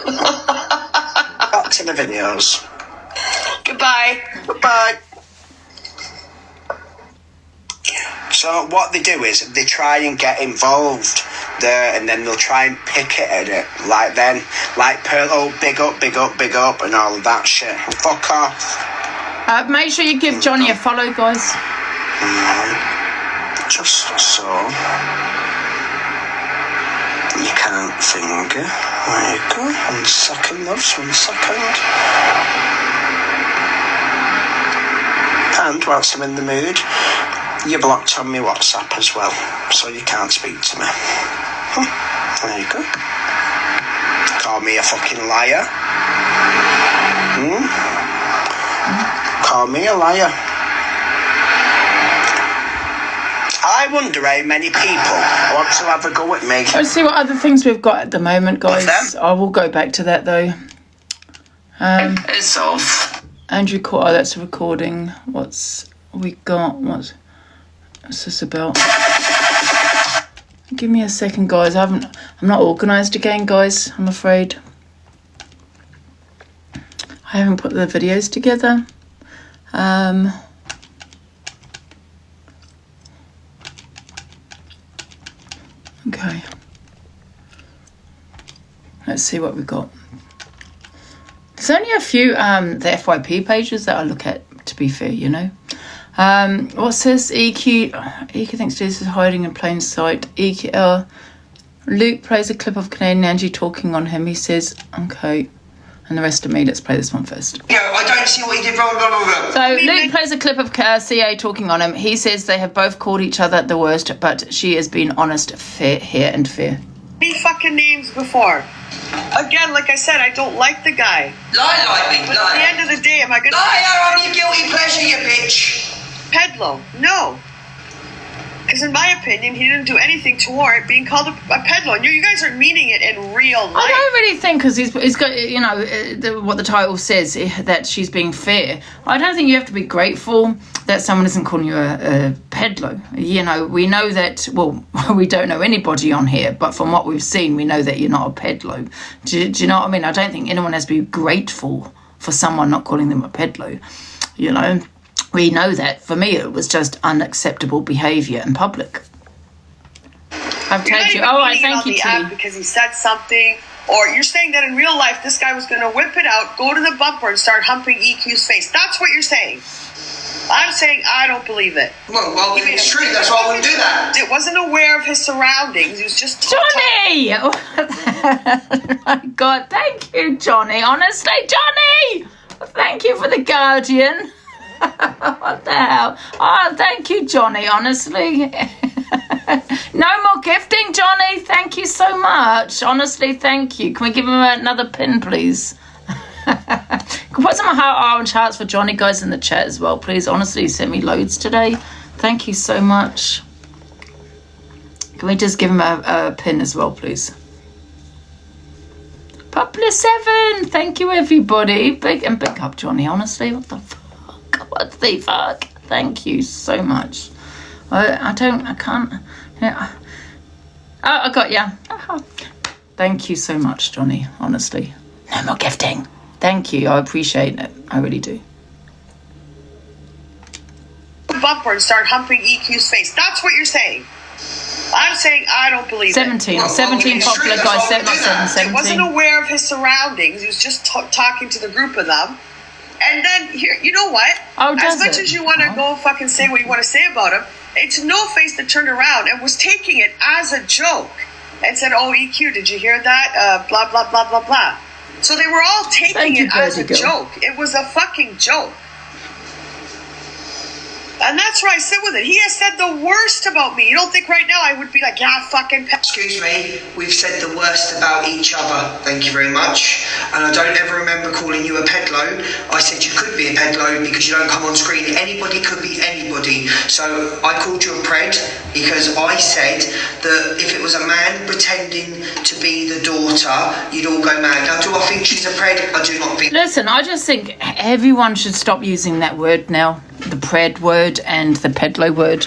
Back to the videos. Goodbye. Goodbye. So what they do is they try and get involved there, and then they'll try and pick it at it. Like Pearl, oh, big up, and all of that shit. Fuck off. Make sure you give Johnny a follow, guys. Just so you can't finger. There you go. 1 second, loves. 1 second. And whilst I'm in the mood, you're blocked on my WhatsApp as well, so you can't speak to me. There you go. Call me a fucking liar. Call me a liar. I wonder how many people want to have a go at me. Let's see what other things we've got at the moment, guys. I will go back to that though. It's off. Andrew caught. Oh, that's a recording. What's we got? What's this about? Give me a second, guys. I'm not organised again, guys. I'm afraid. I haven't put the videos together. Okay. Let's see what we got. There's only a few the FYP pages that I look at, to be fair, you know. What's this? EQ thinks this is hiding in plain sight. EQ Luke plays a clip of Canadian Angie talking on him. He says, okay. And the rest of me, let's play this one first. Yeah, I don't see what he did wrong. So Luke plays a clip of CA talking on him. He says they have both called each other the worst, but she has been honest, fair, and fair. Many fucking names before. Again, like I said, I don't like the guy. Lie like me, But lie. at the end of the day, am I gonna... Liar on your guilty pleasure, you bitch. Pedlo? No. Because in my opinion, he didn't do anything to warrant being called a pedlo. And you guys are meaning it in real life. I don't really think, because he's got, you know, what the title says, that she's being fair. I don't think you have to be grateful that someone isn't calling you a pedlo. You know, we know that, well, we don't know anybody on here, but from what we've seen, we know that you're not a pedlo. Do you know what I mean? I don't think anyone has to be grateful for someone not calling them a pedlo, you know. We know that. For me, it was just unacceptable behaviour in public. I've told you. Oh, I thank you, T. Because he said something, or you're saying that in real life, this guy was going to whip it out, go to the bumper, and start humping EQ's face. That's what you're saying. I'm saying I don't believe it. Well, it's true. That's why I wouldn't do that. It wasn't aware of his surroundings. He was just... Johnny! Oh, my God. Thank you, Johnny. Honestly, Johnny! Thank you for the Guardian. What the hell? Oh, thank you, Johnny, honestly. No more gifting, Johnny. Thank you so much. Honestly, thank you. Can we give him another pin, please? Can put some orange hearts for Johnny, guys, in the chat as well, please. Honestly, he sent me loads today. Thank you so much. Can we just give him a pin as well, please? Popular 7. Thank you, everybody. Big up, Johnny, honestly. What the fuck? What the fuck? Thank you so much. I can't. Yeah. Oh, I got ya. Thank you so much, Johnny. Honestly. No more gifting. Thank you. I appreciate it. I really do. Bumper and start humping EQ's face. That's what you're saying. I'm saying I don't believe 17. it. 17 popular guys. 17. He wasn't aware of his surroundings. He was just talking to the group of them. And then, here, you know what? Oh, as much as you want to go fucking say what you want to say about him, it's No Face that turned around and was taking it as a joke and said, oh, EQ, did you hear that? Blah, blah, blah, blah, blah. So they were all taking it as a joke. It was a fucking joke. And that's where I sit with it. He has said the worst about me. You don't think right now I would be like, yeah, fucking... Excuse me, we've said the worst about each other. Thank you very much. And I don't ever remember calling you a pedlo. I said you could be a pedlo because you don't come on screen. Anybody could be anybody. So I called you a pred because I said that if it was a man pretending to be the daughter, you'd all go mad. Now, do I think she's a pred? I do not think... Listen, I just think everyone should stop using that word now. The pred word and the pedlo word.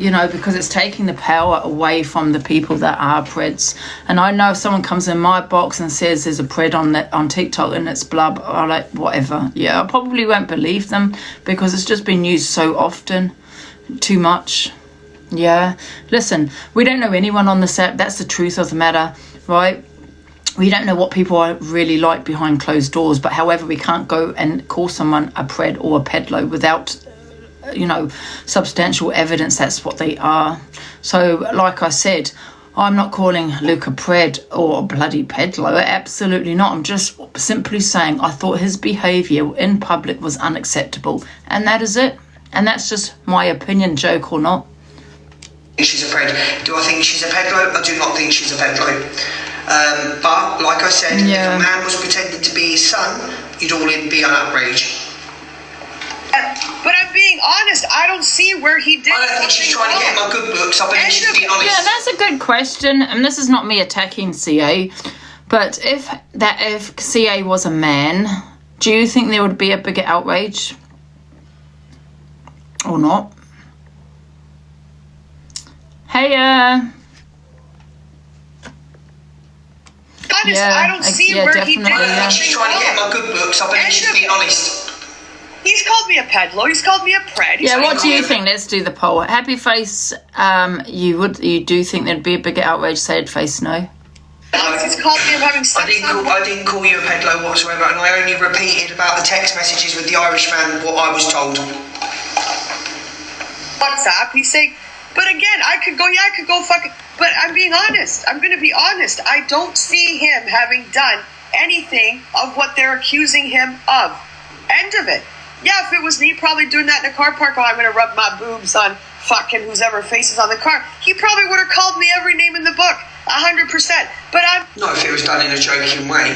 you know, because it's taking the power away from the people that are preds. And I know if someone comes in my box and says there's a pred on TikTok and it's blub, I'm like, whatever. Yeah, I probably won't believe them because it's just been used so often, too much. Yeah, listen, we don't know anyone on this app. That's the truth of the matter, right? We don't know what people are really like behind closed doors, but however, we can't go and call someone a pred or a pedlo without, you know, substantial evidence that's what they are. So, like I said, I'm not calling Luke a pred or a bloody pedlo. Absolutely not. I'm just simply saying I thought his behaviour in public was unacceptable. And that is it. And that's just my opinion, joke or not. She's a pred. Do I think she's a pedlo? I do not think she's a pedlo. But, like I said, if a man was pretending to be his son, you'd all be on outrage. But I'm being honest, I don't see where he did. I don't think she's trying to get my good books. I believe she's being honest. Yeah, that's a good question. And this is not me attacking CA. But if CA was a man, do you think there would be a bigger outrage? Or not? Hey, honest, I don't see where he did. I don't think she's trying to get my good books. I believe she's being honest. He's called me a pedlo. He's called me a pred. What do you think? Let's do the poll. Happy face. You do think there'd be a bigger outrage? Sad face, no. He's called me having sex. I didn't call you a pedlo whatsoever, and I only repeated about the text messages with the Irishman what I was told. WhatsApp. He's saying, but again, I could go fucking. But I'm being honest. I'm going to be honest. I don't see him having done anything of what they're accusing him of. End of it. Yeah, if it was me probably doing that in a car park, I'm going to rub my boobs on fucking whoever faces on the car. He probably would have called me every name in the book, 100%. But I'm not if it was done in a joking way.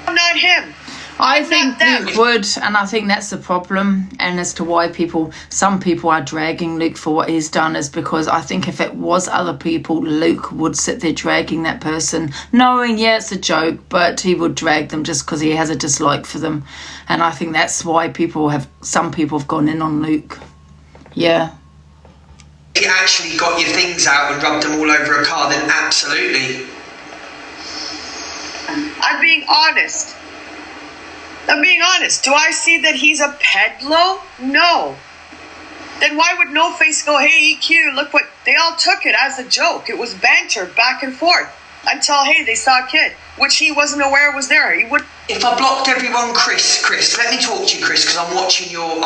I'm not him. I think Luke would, and I think that's the problem. And as to why some people are dragging Luke for what he's done is because I think if it was other people, Luke would sit there dragging that person, knowing, it's a joke, but he would drag them just because he has a dislike for them. And I think that's why some people have gone in on Luke. Yeah. If you actually got your things out and rubbed them all over a car, then absolutely. I'm being honest. Do I see that he's a pedlo? No. Then why would No Face go, hey, EQ, look what... They all took it as a joke. It was banter back and forth until, hey, they saw a kid, which he wasn't aware was there. He would... If I blocked everyone, Chris, let me talk to you, Chris, because I'm watching your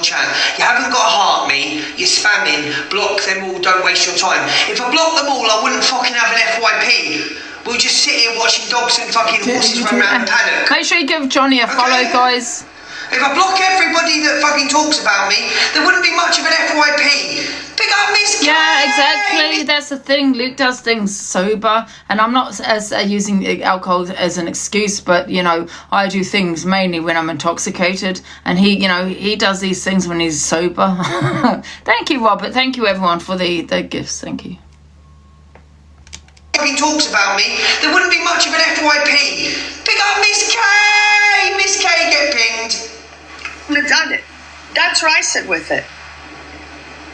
chat. You haven't got a heart, me. You're spamming. Block them all. Don't waste your time. If I blocked them all, I wouldn't fucking have an FYP. We'll just sit here watching dogs and fucking horses run around the paddock. Make sure you give Johnny a follow, guys. If I block everybody that fucking talks about me, there wouldn't be much of an FYP. Big up Miss K! Yeah, exactly. That's the thing. Luke does things sober, and I'm not using alcohol as an excuse, but I do things mainly when I'm intoxicated, and he does these things when he's sober. Thank you, Robert. Thank you, everyone, for the gifts. Thank you. Fucking talks about me, there wouldn't be much of an FYP. Big up Miss K! Miss K get pinged. Have done it. That's where I sit with it.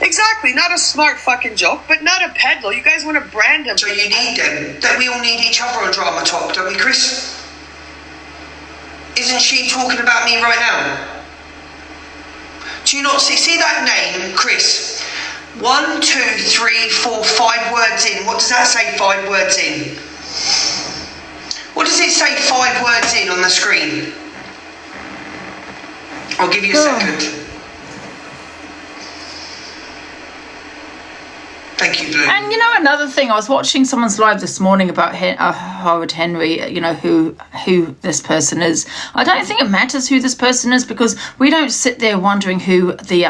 Exactly, not a smart fucking joke, but not a peddler. You guys want to brand him. So you need them. Don't we all need each other on Drama Talk, don't we, Chris? Isn't she talking about me right now? Do you not see that name, Chris? 1, 2, 3, 4, 5 words in. What does that say, 5 words in? What does it say, 5 words in on the screen? I'll give you a second. Thank you, Blue. And another thing, I was watching someone's live this morning about Howard Henry, who this person is. I don't think it matters who this person is because we don't sit there wondering who the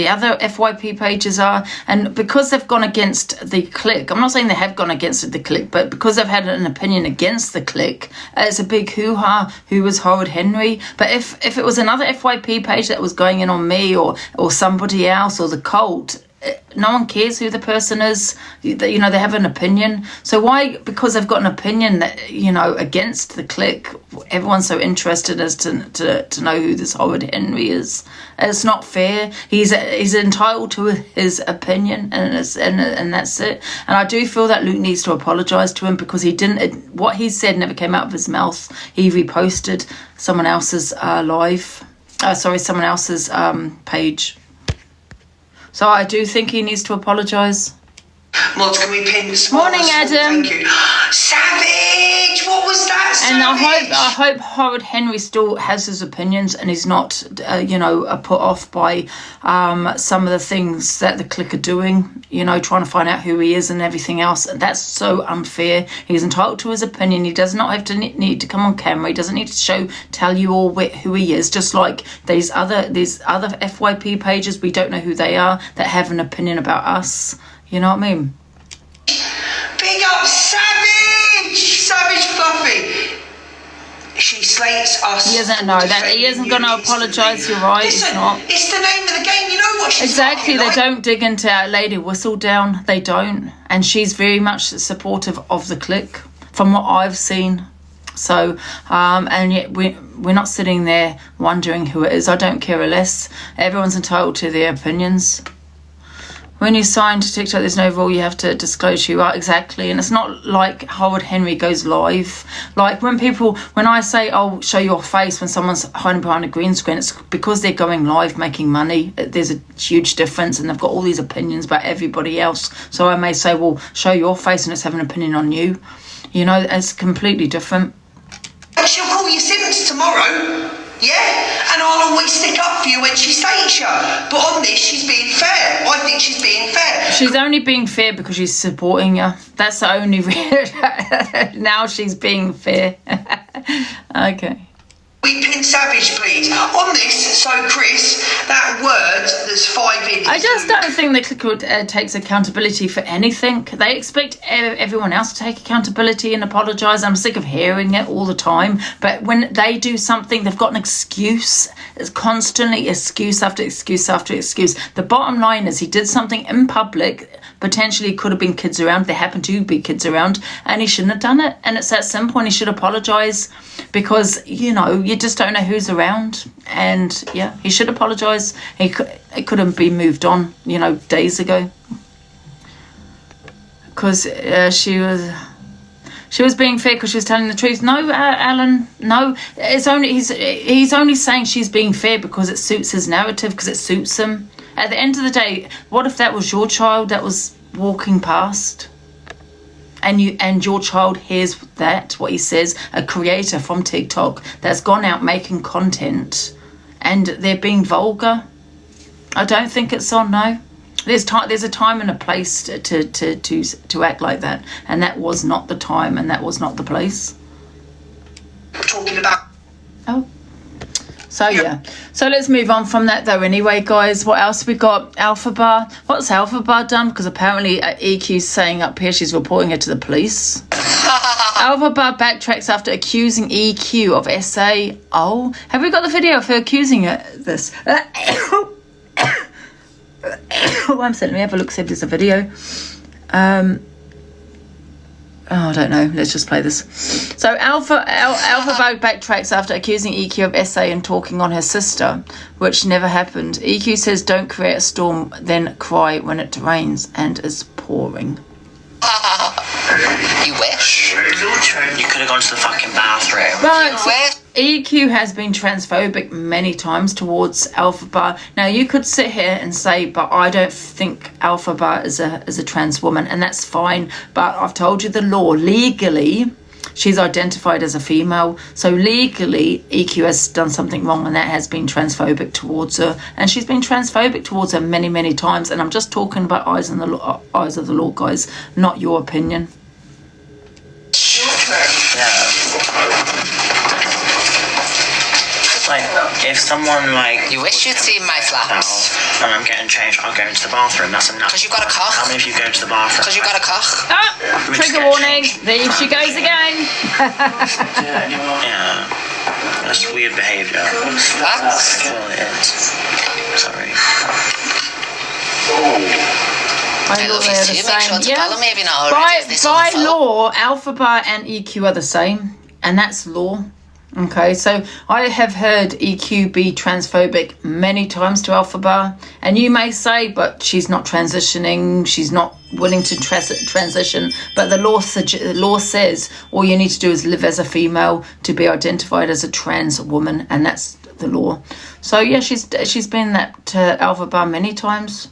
other FYP pages are, and because they've gone against the clique, I'm not saying they have gone against the clique, but because they've had an opinion against the clique, it's a big hoo-ha, who was Howard Henry. But if it was another FYP page that was going in on me or somebody else or the cult, no one cares who the person is. You know, they have an opinion. So why, because they've got an opinion that, you know, against the clique, everyone's so interested as to know who this Howard Henry is. It's not fair. He's entitled to his opinion, and that's it. And I do feel that Luke needs to apologise to him, because he didn't. What he said never came out of his mouth. He reposted someone else's someone else's page. So I do think he needs to apologise. Mods, can we pin Morning, Adam. Thank you. Savage! What was that, Savage? And I hope Howard Henry still has his opinions, and he's not, put off by some of the things that the clique are doing, you know, trying to find out who he is and everything else. And that's so unfair. He's entitled to his opinion. He does not have to need to come on camera. He doesn't need to tell you all who he is. Just like these other FYP pages, we don't know who they are, that have an opinion about us. You know what I mean? Big up Savage! Savage Fluffy! She slates us. He isn't going to apologise, you're right. Listen, it's not. It's the name of the game, you know what she's Exactly, they like. don't dig into our Lady Whistledown. They don't. And she's very much supportive of the clique, from what I've seen. So, and yet we're not sitting there wondering who it is. I don't care less. Everyone's entitled to their opinions. When you sign to TikTok, there's no rule you have to disclose who you are. Exactly. And it's not like Howard Henry goes live. Like when I say, oh, show your face when someone's hiding behind a green screen, it's because they're going live making money. There's a huge difference, and they've got all these opinions about everybody else. So I may say, well, show your face and let's have an opinion on you. You know, it's completely different. She'll call you Sims tomorrow. Yeah, and I'll always stick up for you when she slates you. But on this, she's being fair. I think she's being fair. She's only being fair because she's supporting you. That's the only reason. Now she's being fair. Okay. We pin Savage, please. On this, so Chris, that word that's 5 in. I just don't think the clique takes accountability for anything. They expect everyone else to take accountability and apologise. I'm sick of hearing it all the time. But when they do something, they've got an excuse. It's constantly excuse after excuse after excuse. The bottom line is he did something in public. Potentially could have been kids around. There happened to be kids around, and he shouldn't have done it. And it's that simple, and he should apologise, because, you know, you just don't know who's around. And yeah, he should apologise. It could have been moved on, you know, days ago, because she was being fair because she was telling the truth. No, Alan, no. It's only he's only saying she's being fair because it suits his narrative, because it suits him. At the end of the day, what if that was your child that was walking past, and your child hears what he says, a creator from TikTok that's gone out making content, and they're being vulgar? I don't think it's on. No, there's a time and a place to act like that, and that was not the time, and that was not the place. Talking about. Oh. So yeah, so let's move on from that though. Anyway, guys, what else we got? Alpha Bar. What's Alpha Bar done? Because apparently EQ's saying up here she's reporting her to the police. Alpha Bar backtracks after accusing EQ of SA. Oh, have we got the video of her accusing this? One second, let me have a look, see if there's a video. Oh, I don't know. Let's just play this. So Alpha Bar backtracks after accusing EQ of SA and talking on her sister, which never happened. EQ says, don't create a storm, then cry when it rains and is pouring. You wish. You could have gone to the fucking bathroom. Right. EQ has been transphobic many times towards Alpha Bar. Now, you could sit here and say, but I don't think Alpha Bar is a trans woman, and that's fine. But I've told you the law. Legally, she's identified as a female. So legally, EQ has done something wrong, and that has been transphobic towards her. And she's been transphobic towards her many, many times. And I'm just talking about eyes of the law, guys, not your opinion. Like, if someone, like... You wish you'd seen my flats. And I'm getting changed, I'll go into the bathroom. That's enough. Because you've got a cock. How many of you go to the bathroom? Because you've got a cock. Ah! Trigger warning. There she goes again. Yeah. That's weird behaviour. Flats? That's all it is. Sorry. By I law, love you they're the too. Make sure same. to follow me if you're not already. By law, alpha bar and EQ are the same, and that's law. Okay, so I have heard EQ be transphobic many times to alpha bar, and you may say, but she's not transitioning, she's not willing to transition, but the law says all you need to do is live as a female to be identified as a trans woman, and that's the law. So yeah, she's been that alpha bar many times.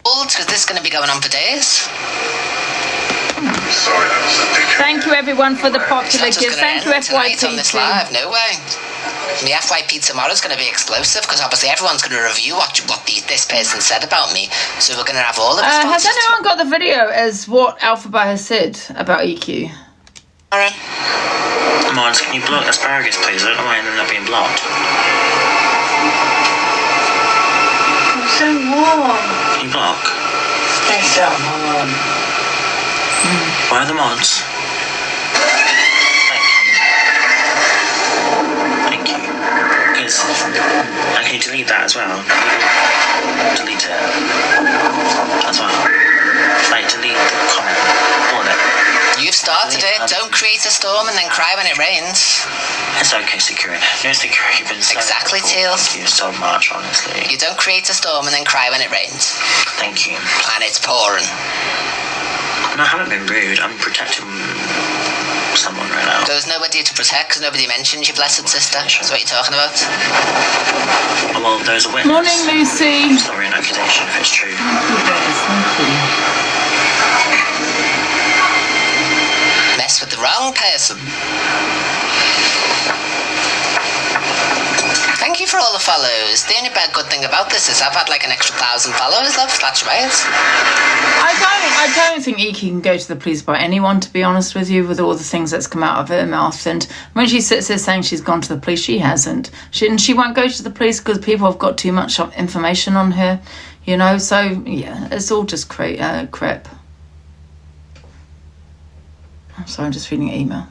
Because this is going to be going on for days. Sorry, that was a dickhead. Thank you everyone for the popular gifts. Thank you FYP on this live. No way. The FYP tomorrow is going to be explosive because obviously everyone's going to review what this person said about me. So we're going to have all the responses. Has anyone got the video as what Alphabet has said about EQ? Alright. Mons, can you block asparagus, please? I don't know why I ended up being blocked. I'm so warm. Can you block? It's so warm. Why are the mods? Thank you. Because I can delete that as well. Delete it as well. Like delete the comment. All of it. You've started it. Don't create a storm and then cry when it rains. It's okay, Securin. No, Securin, you've been so Exactly, helpful. Teals. Thank you so much, honestly. You don't create a storm and then cry when it rains. Thank you. And it's pouring. No, I haven't been rude. I'm protecting someone right now. There's nobody to protect because nobody mentions your blessed sister. That's what you're talking about. Oh, well, there's a witness. Morning, Lucy. Story and accusation if it's true. Mess with the wrong person. Thank you for all the follows. The only bad good thing about this is I've had like an extra 1,000 followers, love. That's right. I don't think EQ can go to the police by anyone, to be honest with you, with all the things that's come out of her mouth. And when she sits there saying she's gone to the police, she hasn't. She won't go to the police because people have got too much information on her, you know. So yeah, it's all just crap. I'm sorry, I'm just reading an email.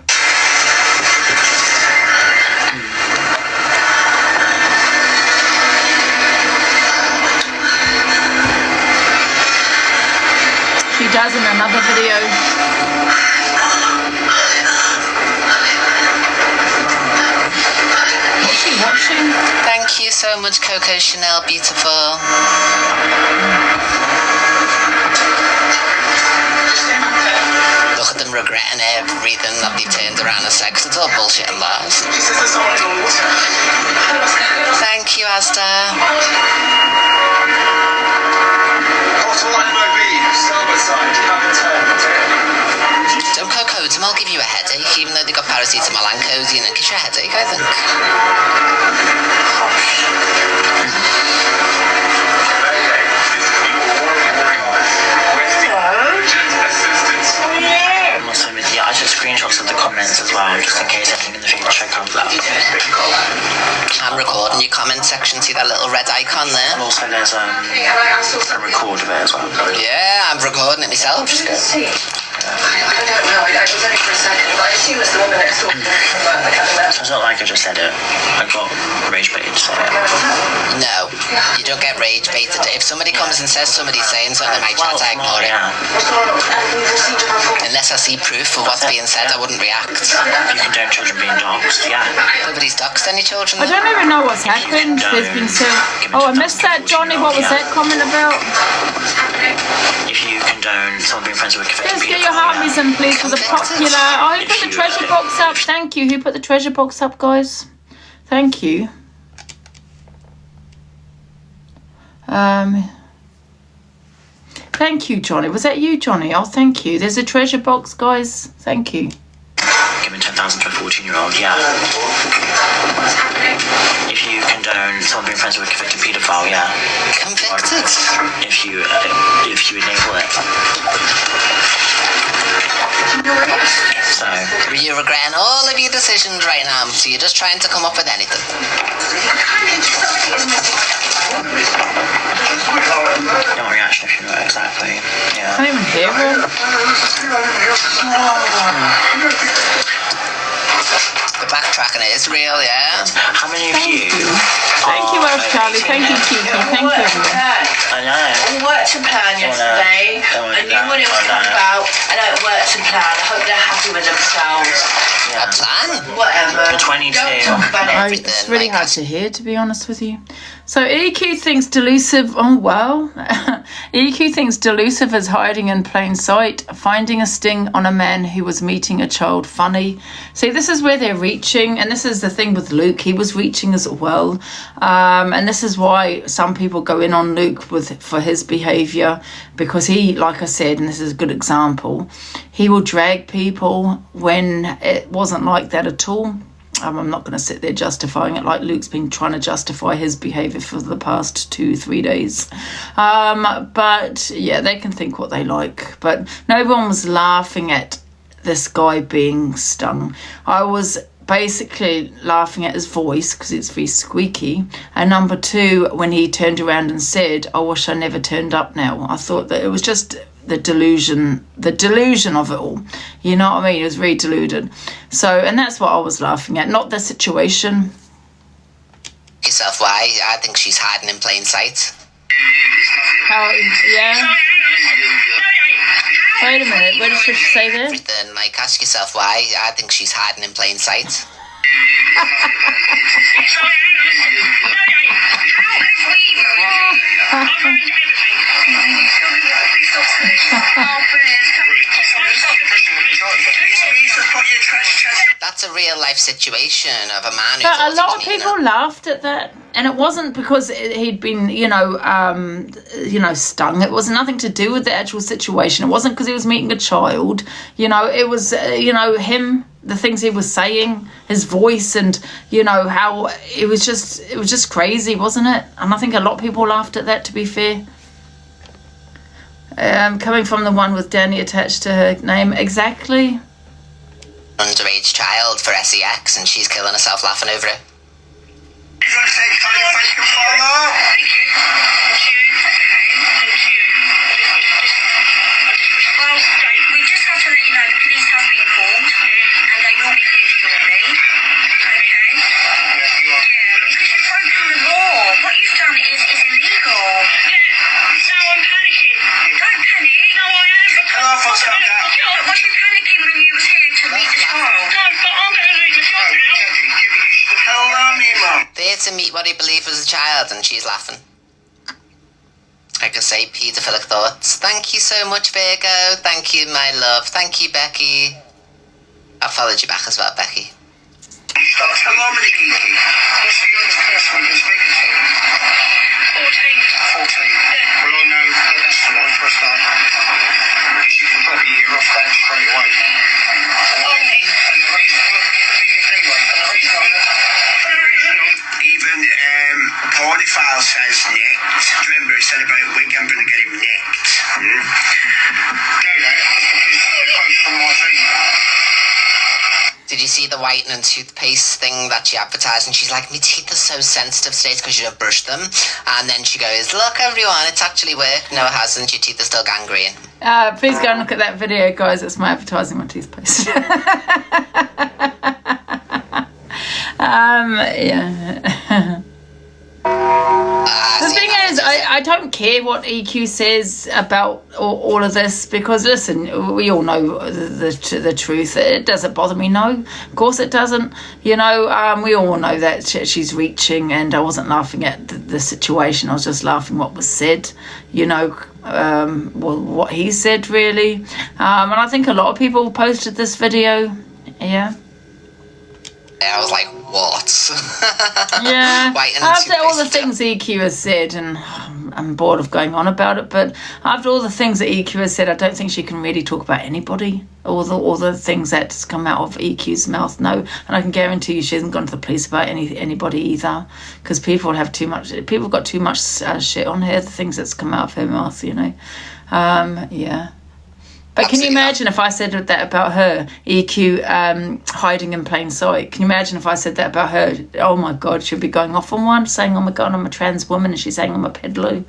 She does in another video. What's she watching? Thank you so much, Coco Chanel, beautiful. Look at them regretting everything that they turned around and said, 'cause it's all bullshit and lies. Thank you, Asda. Don't co-code them, I'll give you a headache, even though they got paracetamol and codeine, and gives you a headache, I think. Yeah, I took screenshots of the comments as well, just in case anything in the future comes up. I'm recording your comment section, see that little red icon there? And also there's a record of it as well. Yeah, I'm recording it myself. I don't know. I was only for a second, but I assume it's the woman next door. So it's not like I just said it. I got rage baited to say it. No, you don't get rage baited. If somebody comes and says somebody's saying something in my chat, I ignore it. Unless I see proof of what's being said, I wouldn't react. If you condone children being doxed, yeah. Nobody's doxed any children. I don't even know what's happened. There's been so... Oh, I missed that, Johnny. What was that comment about? If you condone someone being friends with a convicted Let's get your paedophile, hearties in, please, for the popular... Oh, who put the treasure box up? Thank you. Who put the treasure box up, guys? Thank you. Thank you, Johnny. Was that you, Johnny? Oh, thank you. There's a treasure box, guys. Thank you. giving 10,000 to a 14-year-old, yeah. If you condone someone being friends with a convicted paedophile, yeah. Convicted? If you enable it. So You're regretting all of your decisions right now, so you're just trying to come up with anything. no reaction if you know it exactly. Yeah. I can't even hear her. The backtracking is real, yeah. How many of you Thank you, Welsh Charlie. Thank you, Kiki. Thank you, everyone. I know. We worked to plan yesterday. I knew what it was about. I know it worked to plan. I hope they're happy with themselves. A plan? Whatever. 22. Don't talk about everything. It's really hard to hear, to be honest with you. So EQ thinks delusive. Oh well, EQ thinks delusive is hiding in plain sight, finding a sting on a man who was meeting a child funny. See, this is where they're reaching, and this is the thing with Luke. He was reaching as well, and this is why some people go in on Luke for his behaviour, because he, like I said, and this is a good example, he will drag people when it wasn't like that at all. I'm not going to sit there justifying it like Luke's been trying to justify his behaviour for the past 2-3 days. But yeah, they can think what they like. But no one was laughing at this guy being stung. I was basically laughing at his voice because it's very squeaky. And number two, when he turned around and said, I wish I never turned up now. I thought that it was just the delusion of it all. You know what I mean? It was very deluded. So, and that's what I was laughing at, not the situation. Yourself, why? I think she's hiding in plain sight. How, yeah? Wait a minute, what did she say there? Everything, like, ask yourself why. I think she's hiding in plain sight. That's a real life situation of a man who. But a lot of people laughed at that, and it wasn't because he'd been, stung. It was nothing to do with the actual situation. It wasn't because he was meeting a child. It was, him, the things he was saying, his voice, and how it was just crazy, wasn't it? And I think a lot of people laughed at that. To be fair. Coming from the one with Danny attached to her name, exactly. Underage child for sex, and she's killing herself laughing over it. We just have to let you know the police have been called and they will be here shortly. Okay? Yeah, because you've broken the law. What you've done is illegal. Yeah, now I'm panicking. Don't panic. No, I am. I wasn't panicking when you was here to meet the child. No, but I'm going to lose the child now. There to meet what he believed was a child, and she's laughing. I could say paedophilic thoughts. Thank you so much, Virgo. Thank you, my love. Thank you, Becky. I followed you back as well, Becky. Hello, Kiki. What's the youngest person you're speaking to? 14. 14. Yeah. Well, I know that's the one for a start. Because you can drop a year off that straight away. And the reason even Pornifile says nicked. Do you remember he said about wig, I'm going to get him nicked? No, that's because it goes from my team. Did you see the whitening toothpaste thing that she advertised? And she's like, my teeth are so sensitive today because you don't brush them. And then she goes, look, everyone, it's actually worked. No, it hasn't. Your teeth are still gangrene. Please go and look at that video, guys. It's my advertising my toothpaste. Yeah. The thing is, I don't care what EQ says about all of this, because listen, we all know the truth. It doesn't bother me, no, of course it doesn't. We all know that she's reaching, and I wasn't laughing at the situation. I was just laughing what was said, what he said really. And I think a lot of people posted this video. Yeah. I was like, what? Yeah. After all the toothpaste things EQ has said, and I'm bored of going on about it, but after all the things that EQ has said, I don't think she can really talk about anybody. All the things that's come out of EQ's mouth, no. And I can guarantee you she hasn't gone to the police about anybody either, because people got too much shit on her, the things that's come out of her mouth, yeah. But can you imagine if I said that about her, EQ hiding in plain sight? Can you imagine if I said that about her? Oh my God, she'd be going off on one, saying, oh my God, I'm a trans woman, and she's saying I'm a peddler.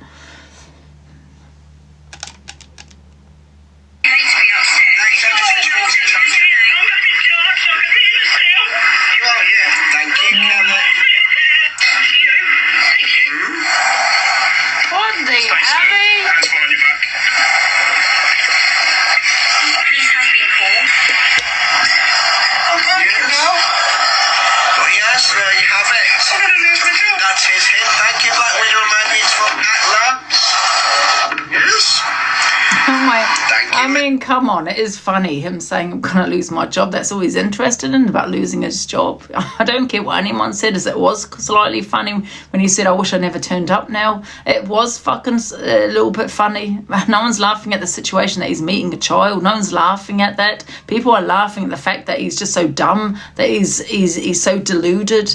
mean, come on, it is funny him saying I'm going to lose my job. That's all he's interested in, about losing his job. I don't care what anyone said, as it was slightly funny when he said, I wish I never turned up now. It was fucking a little bit funny. No one's laughing at the situation that he's meeting a child. No one's laughing at that. People are laughing at the fact that he's just so dumb, that he's so deluded.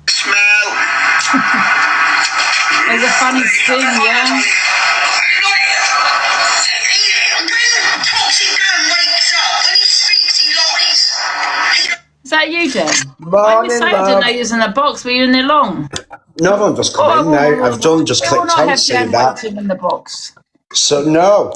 Smell. There's a funny sting, yeah. Is that you, Dan? Why are you saying I didn't know you was in the box? Were you in there long? No one just come in now. I've done just clicked on to see that. In the box. So no.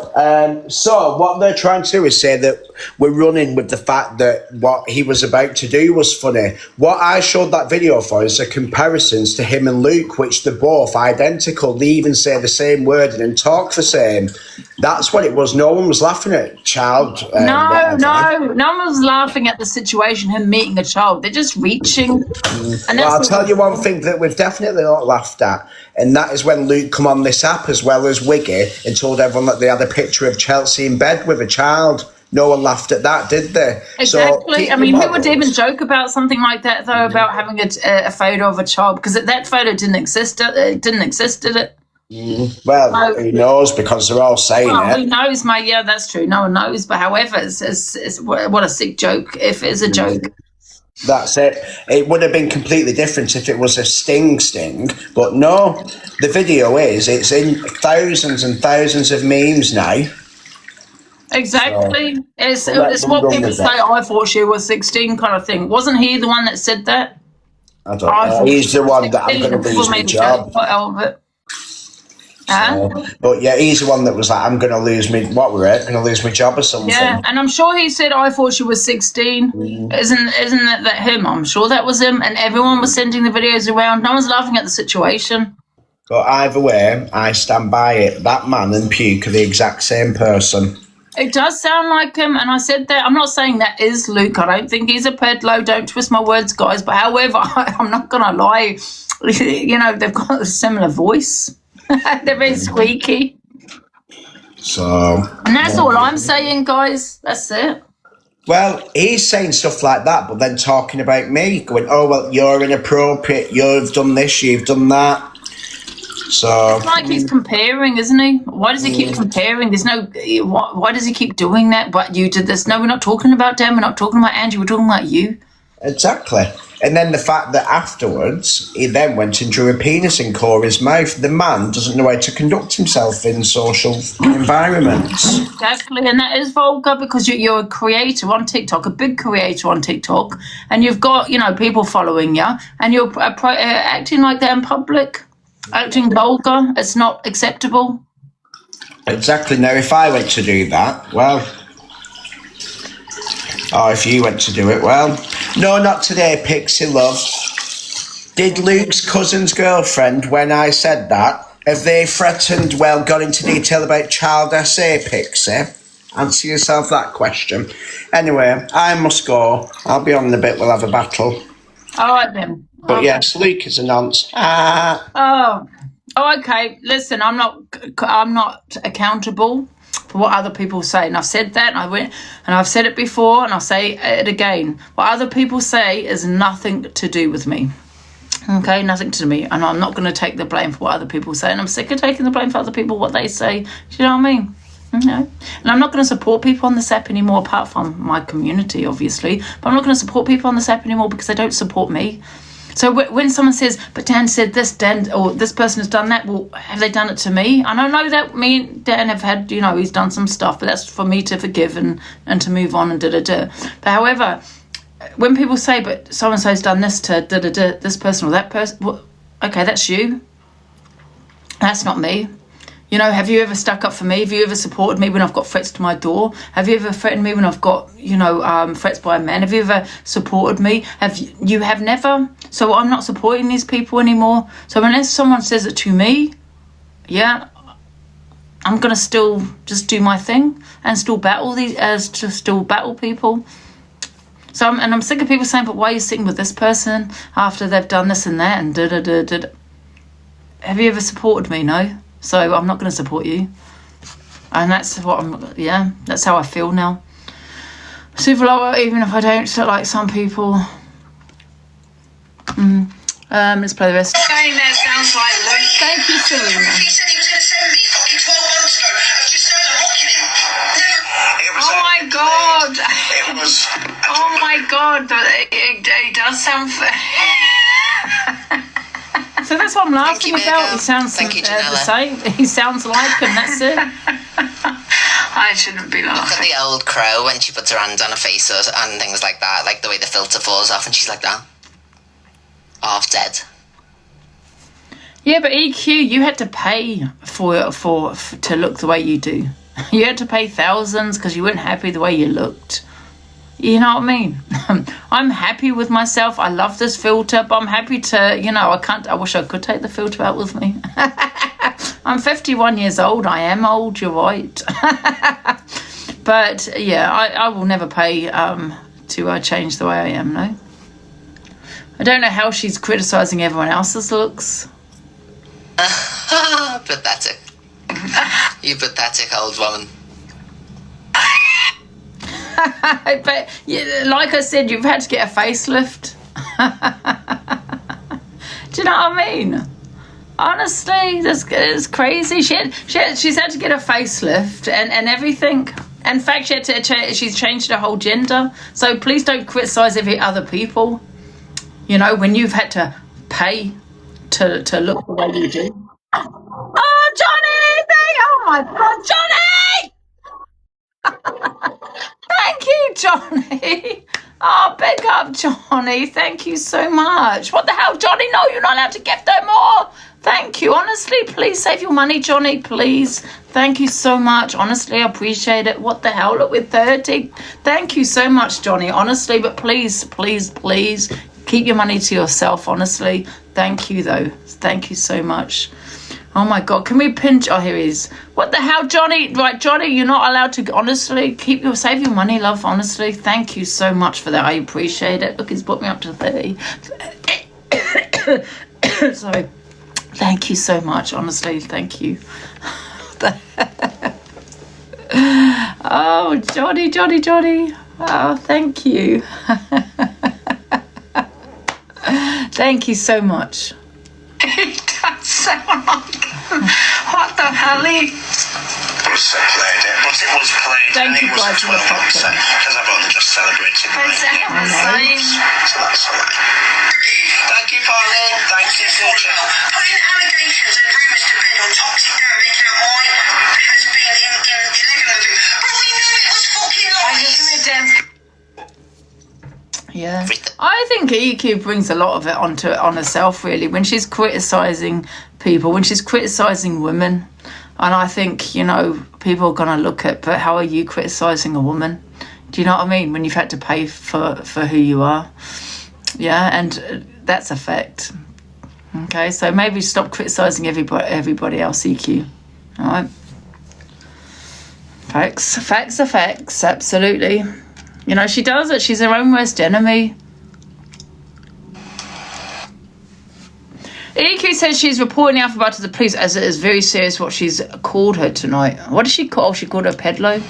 So what they're trying to do is say that we're running with the fact that what he was about to do was funny. What I showed that video for is the comparisons to him and Luke, which they're both identical. They even say the same wording and talk the same. That's what it was. No one was laughing at child. No one was laughing at the situation, him meeting a child. They're just reaching. And well, I'll tell you one thing that we've definitely not laughed at, and that is when Luke come on this app as well as Wiggy and told everyone that they had a picture of Chelsea in bed with a child. No one laughed at that, did they? Exactly. So, I mean, who would even joke about something like that, though, about having a photo of a child? Because that photo didn't exist. It didn't exist, did it? Well, who knows? Because they're all saying it. Who knows, mate? Yeah, that's true. No one knows. But however, it's what a sick joke. If it's a joke. That's it. It would have been completely different if it was a sting, but no. The video it's in thousands and thousands of memes now. Exactly. So it's what people say. I thought she was 16, kind of thing. Wasn't he the one that said that? I don't know. He's the one that I'm going to lose my job. But yeah, he's the one that was like, I'm going to lose me. What were it? Going to lose my job or something? Yeah, and I'm sure he said, I thought she was 16. Isn't that him? I'm sure that was him. And everyone was sending the videos around. No one's laughing at the situation. But either way, I stand by it. That man and Puke are the exact same person. It does sound like him, and I said that. I'm not saying that is Luke. I don't think he's a pedlo. Don't twist my words, guys. But however, I'm not going to lie. You know, they've got a similar voice. They're very squeaky. And that's all I'm saying, guys. That's it. Well, he's saying stuff like that, but then talking about me, going, oh, well, you're inappropriate. You've done this, you've done that. So it's like he's comparing, isn't he? Why does he keep comparing? There's no. Why does he keep doing that? But you did this. No, we're not talking about Dan. We're not talking about Angie. We're talking about you. Exactly. And then the fact that afterwards he then went and drew a penis in Corey's mouth. The man doesn't know how to conduct himself in social environments. Exactly, and that is vulgar because you're a creator on TikTok, a big creator on TikTok, and you've got people following you, and you're acting like that in public. Acting vulgar, it's not acceptable. Exactly. Now, if I went to do that, well, or if you went to do it, well, no, not today, Pixie love. Did Luke's cousin's girlfriend, when I said that, have they threatened, well, got into detail about child SA, Pixie? Answer yourself that question. Anyway, I must go. I'll be on in a bit, we'll have a battle. All right, then. But yes, Luke is a nonce. Oh, okay. Listen, I'm not accountable for what other people say, and I've said that. And I've said it before, and I'll say it again. What other people say is nothing to do with me. Okay, nothing to me, and I'm not going to take the blame for what other people say. And I'm sick of taking the blame for other people what they say. Do you know what I mean? No. And I'm not going to support people on this app anymore, apart from my community, obviously. But I'm not going to support people on this app anymore because they don't support me. So when someone says, but Dan said this, Dan, or this person has done that, well, have they done it to me? And I know that me and Dan have had, he's done some stuff, but that's for me to forgive and to move on and da-da-da. But however, when people say, but so-and-so's done this to da-da-da, this person or that person, well, okay, that's you. That's not me. Have you ever stuck up for me? Have you ever supported me when I've got threats to my door? Have you ever threatened me when I've got, threats by a man? Have you ever supported me? You have never. So I'm not supporting these people anymore. So unless someone says it to me, yeah, I'm gonna still just do my thing and still battle people. So I'm sick of people saying, but why are you sitting with this person after they've done this and that and da da da da? Have you ever supported me? No. So I'm not going to support you. And that's what that's how I feel now. Super lover, even if I don't look like some people. Let's play the rest. Saying that sounds like Luke. Thank you, Serena. He said he was going to send me fucking 12 months ago. I've just started rocking him. Oh my god! It was. Oh my god! It does sound. So that's what I'm laughing Thank you, about. Virgo. He sounds Thank you, the Janella. same. He sounds like, and that's it. I shouldn't be Look at laughing. the old crow when she puts her hand on her face and things like that, like the way the filter falls off and she's like that. Half dead. Yeah, but EQ, you had to pay for to look the way you do. You had to pay thousands because you weren't happy the way you looked. You know what I mean? I'm happy with myself. I love this filter, but I'm happy to, I wish I could take the filter out with me. I'm 51 years old. I am old, you're right. But yeah, I will never pay to change the way I am, no. I don't know how she's criticising everyone else's looks. Pathetic. You pathetic old woman. But yeah, like I said, you've had to get a facelift. Do you know what I mean? Honestly, this is crazy. She's had to get a facelift and everything. In fact, she's changed her whole gender. So please don't criticise every other people. When you've had to pay to look the way you do. Oh, Johnny! Oh my God, Johnny! Thank you, Johnny. Oh, big up, Johnny. Thank you so much. What the hell, Johnny? No, you're not allowed to gift no more. Thank you. Honestly, please save your money, Johnny, please. Thank you so much. Honestly, I appreciate it. What the hell? Look, we're 30. Thank you so much, Johnny. Honestly, but please, please, please keep your money to yourself, honestly. Thank you, though. Thank you so much. Oh my God, can we pinch? Oh, here he is. What the hell, Johnny? Right, Johnny, you're not allowed to, honestly, save your money, love, honestly. Thank you so much for that. I appreciate it. Look, he's put me up to 30. Sorry. Thank you so much, honestly. Thank you. Oh, Johnny. Oh, thank you. Thank you so much. It does sound like what the hell? It was played, but it was played. Thank you, and it guys, wasn't for the 12 months podcast. because I've only just celebrated mine. Exactly the same. So that's all right. Thank you, Pauline. Thank you, Future. Putting allegations and rumours to bed on toxic Darren making out I has been in living with him. But we knew it was fucking I lies. just need dance. Yeah, I think EQ brings a lot of it on herself, really, when she's criticising people, when she's criticising women. And I think, people are going to look at, but how are you criticising a woman? Do you know what I mean? When you've had to pay for who you are. Yeah, and that's a fact. Okay, so maybe stop criticising everybody else, EQ. All right? Facts are facts, absolutely. She does it. She's her own worst enemy. EQ says she's reporting Alphabet to the police as it is very serious what she's called her tonight. What did she call? She called her pedlo.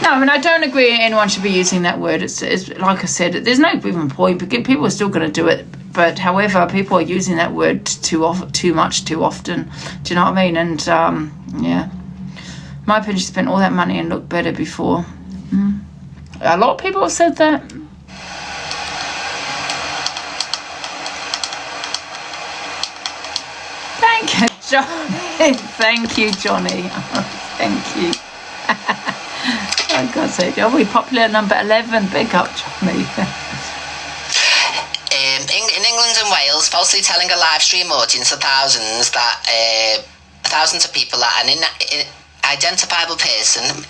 No, I don't agree anyone should be using that word. It's like I said, there's no even point. People are still going to do it. But however, people are using that word too much, too often. Do you know what I mean? And yeah, in my opinion, she spent all that money and looked better before. A lot of people have said that. Thank you, Johnny. Thank you, Johnny. Thank you. Oh, God's sake. Are we popular number 11? Big up, Johnny. In England and Wales, falsely telling a live stream audience of thousands of people that an identifiable person,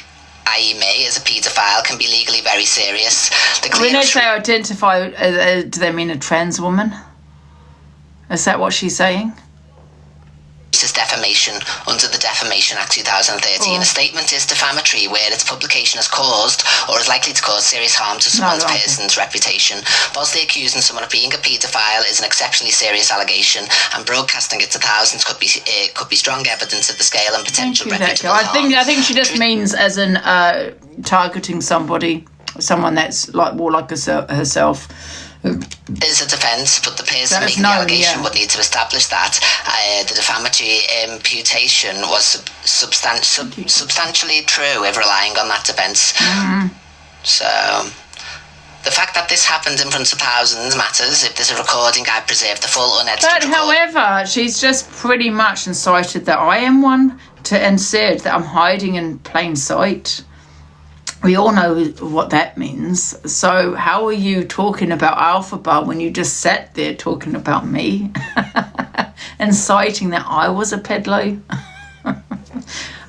i.e. me, as a paedophile, can be legally very serious. When they say identify, do they mean a trans woman? Is that what she's saying? To defamation under the Defamation Act 2013. A statement is defamatory where its publication has caused or is likely to cause serious harm to someone's person's reputation. Falsely accusing someone of being a paedophile is an exceptionally serious allegation, and broadcasting it to thousands could be strong evidence of the scale and potential reputable harm. I think she just means as in targeting someone that's like more like herself. Is a defence, but the person making the allegation would need to establish that the defamatory imputation was substantially true if relying on that defence. So the fact that this happened in front of thousands matters. If there's a recording, I preserve the full unedited But however, she's just pretty much incited that I am one and said that I'm hiding in plain sight. We all know what that means. So how are you talking about Alphabet when you just sat there talking about me and citing that I was a peddler?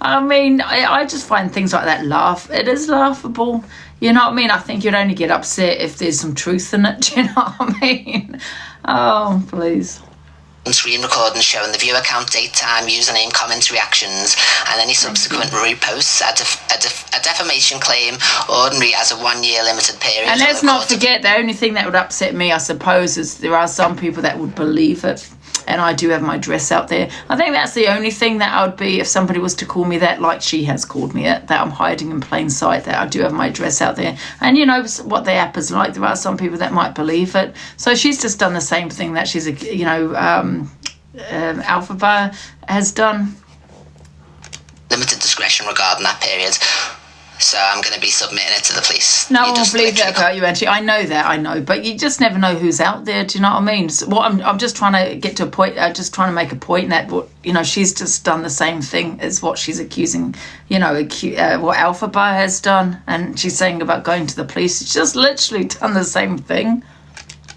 I mean, I just find things like that it is laughable. You know what I mean? I think you'd only get upset if there's some truth in it. Do you know what I mean? Oh, please. Screen recordings showing the viewer count, date, time, username, comments, reactions, and any subsequent reposts. A defamation claim, ordinary as a 1 year limited period. And let's not forget, the only thing that would upset me, I suppose, is there are some people that would believe it. And I do have my address out there. I think that's the only thing that I would be if somebody was to call me that, like she has called me it, that I'm hiding in plain sight, that I do have my address out there. And you know what the app is like. There are some people that might believe it. So she's just done the same thing that she's, Alphabet has done. Limited discretion regarding that period. So I'm going to be submitting it to the police. No one will believe that about you, Angie. I know. But you just never know who's out there. Do you know what I mean? So I'm just trying to get to a point, just trying to make a point that, she's just done the same thing as what she's accusing, what Alphabet has done. And she's saying about going to the police. She's just literally done the same thing.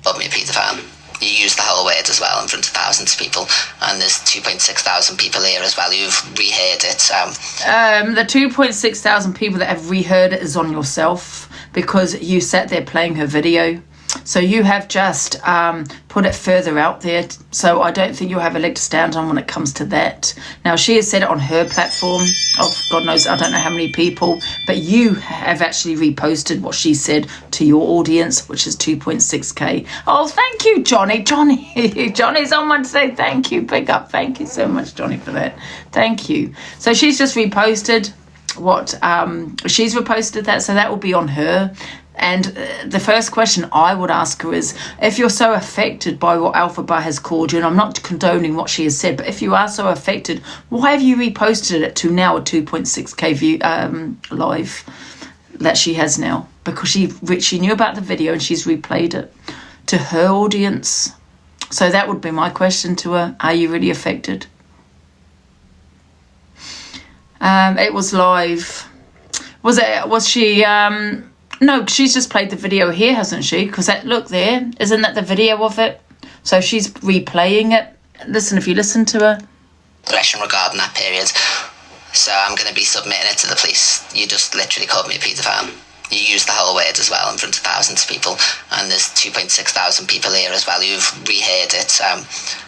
Called me a paedophile. You use the whole word as well in front of thousands of people, and there's 2.6 thousand people here as well who've reheard it. The 2.6 thousand people that have reheard it is on yourself, because you sat there playing her video. So you have just put it further out there. So I don't think you have a leg to stand on when it comes to that. Now, she has said it on her platform. Oh, God knows, I don't know how many people. But you have actually reposted what she said to your audience, which is 2.6K. Oh, thank you, Johnny. Johnny's on one to say thank you. Big up. Thank you so much, Johnny, for that. Thank you. So she's just reposted she's reposted that. So that will be on her. And the first question I would ask her is, if you're so affected by what Alphabet has called you, and I'm not condoning what she has said, but if you are so affected, why have you reposted it to now a 2.6K view live that she has now? Because she knew about the video and she's replayed it to her audience. So that would be my question to her. Are you really affected? It was live. Was she... No, she's just played the video here, hasn't she? Because look there, isn't that the video of it? So she's replaying it. Listen, if you listen to her. Question regarding that period. So I'm going to be submitting it to the police. You just literally called me a paedophile. You used the whole word as well in front of thousands of people, and there's 2.6 thousand people here as well who've reheard it.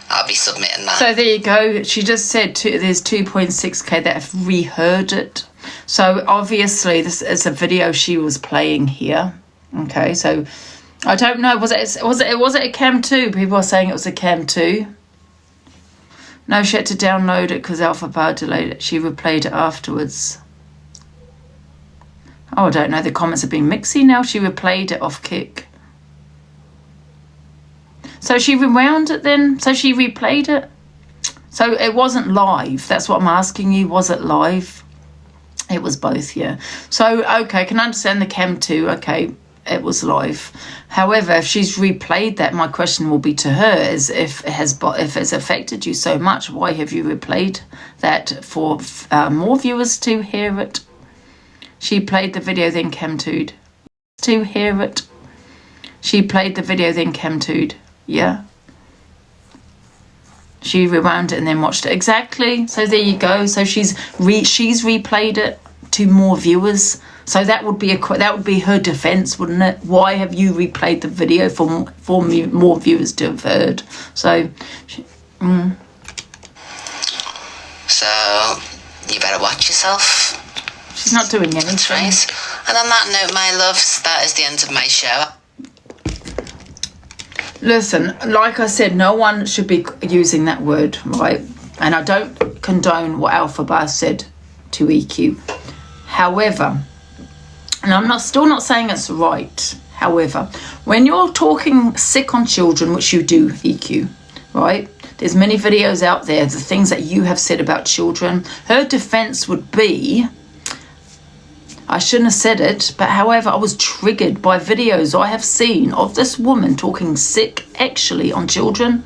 I'll be submitting that. So there you go. She just said there's 2.6K that have reheard it. So obviously this is a video she was playing here. Okay, so I don't know. Was it a Cam 2? People are saying it was a Cam 2. No, she had to download it because Alphabet delayed it. She replayed it afterwards. Oh, I don't know. The comments have been mixy now. She replayed it off Kick. So she rewound it then. So she replayed it. So it wasn't live. That's what I'm asking you. Was it live? It was both, yeah. So, okay, can I understand the Cam 2? Okay, it was live. However, if she's replayed that, my question will be to her is if it's affected you so much, why have you replayed that for more viewers to hear it? She played the video, then Cam 2'd. To hear it. She played the video, then Cam 2'd. Yeah. She rewound it and then watched it. Exactly. So there you go. So she's replayed it to more viewers. So that would be her defense, wouldn't it? Why have you replayed the video for more viewers to have heard? So, So, you better watch yourself. She's not doing anything. That's right. And on that note, my loves, that is the end of my show. Listen, like I said, no one should be using that word, right? And I don't condone what Alpha Bar said to EQ. However, and I'm still not saying it's right. However, when you're talking sick on children, which you do, EQ, right? There's many videos out there, the things that you have said about children. Her defense would be, I shouldn't have said it, but however, I was triggered by videos I have seen of this woman talking sick, actually, on children.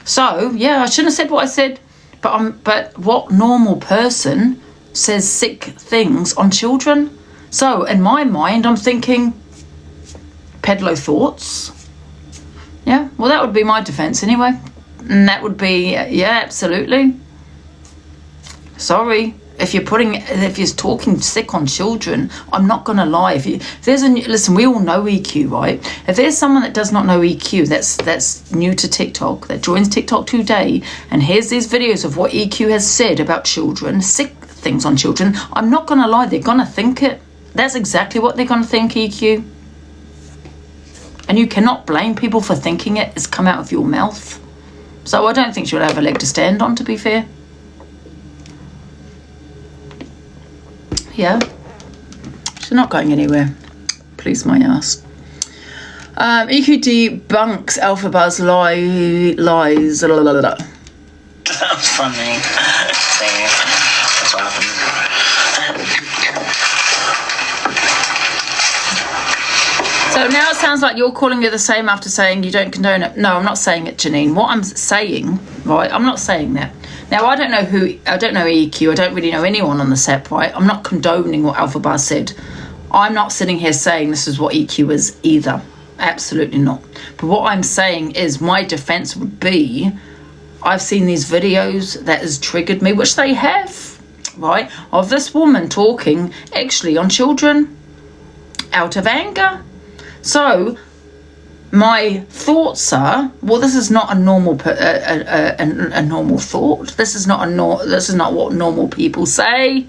So, yeah, I shouldn't have said what I said, but what normal person says sick things on children? So, in my mind, I'm thinking, peddler thoughts. Yeah, well, that would be my defense anyway. And that would be, yeah, absolutely. Sorry. If you're talking sick on children, I'm not going to lie. Listen, we all know EQ, right? If there's someone that does not know EQ, that's new to TikTok, that joins TikTok today, and here's these videos of what EQ has said about children, sick things on children, I'm not going to lie, they're going to think it. That's exactly what they're going to think, EQ. And you cannot blame people for thinking it. It's come out of your mouth. So I don't think she'll have a leg to stand on, to be fair. Yeah, she's not going anywhere. Please my ass. EQ debunks Alpha Bar's lies. That was funny. That's what happened. So now it sounds like you're calling it the same after saying you don't condone it. No, I'm not saying it, Janine. What I'm saying, right, I'm not saying that. Now, I don't know EQ, I don't really know anyone on the set, right? I'm not condoning what Alpha Bar said. I'm not sitting here saying this is what EQ is either. Absolutely not. But what I'm saying is my defense would be, I've seen these videos that has triggered me, which they have, right? Of this woman talking actually on children out of anger. So my thoughts are, well, this is not a normal a normal thought. This is not what normal people say.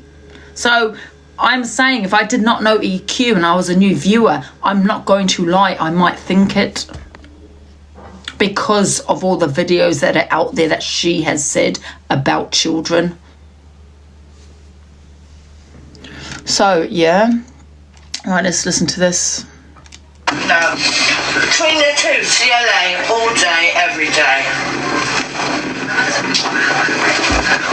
So I'm saying if I did not know EQ and I was a new viewer, I'm not going to lie, I might think it, because of all the videos that are out there that she has said about children. So yeah, all right, let's listen to this. No. Between the two, CLA all day, every day.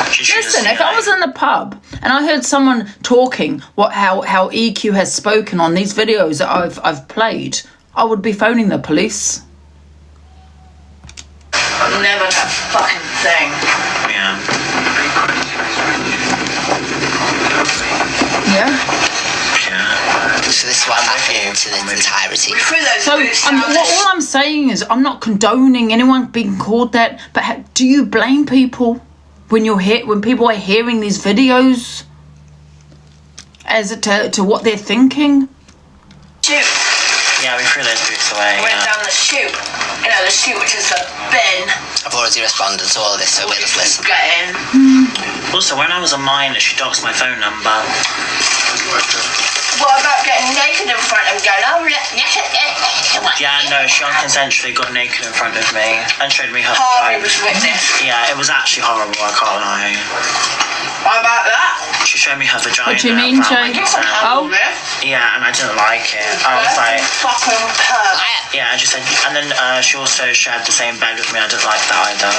Listen, if I was in the pub and I heard someone talking how EQ has spoken on these videos that I've played, I would be phoning the police. I've never that fucking thing. Yeah. So this is what happened to the entirety. So all I'm saying is I'm not condoning anyone being called that, but do you blame people when people are hearing these videos as to what they're thinking? Shoot. Yeah, we threw those boots away. Went down the chute. You know, the chute, which is the bin. I've already responded to all of this, so we'll just listen. Get in. Also, when I was a minor, she doxed my phone number. What about getting naked in front of him going, oh, yeah, no, she unconsensually got naked in front of me and showed me her Harvey vagina. was witness. Yeah, it was actually horrible, I can't lie. What about that? She showed me her vagina. What do you mean, Jay? Oh. Yeah, and I didn't like it. I was like... Fucking perv. Yeah, and she said... And then she also shared the same bed with me. I didn't like that either.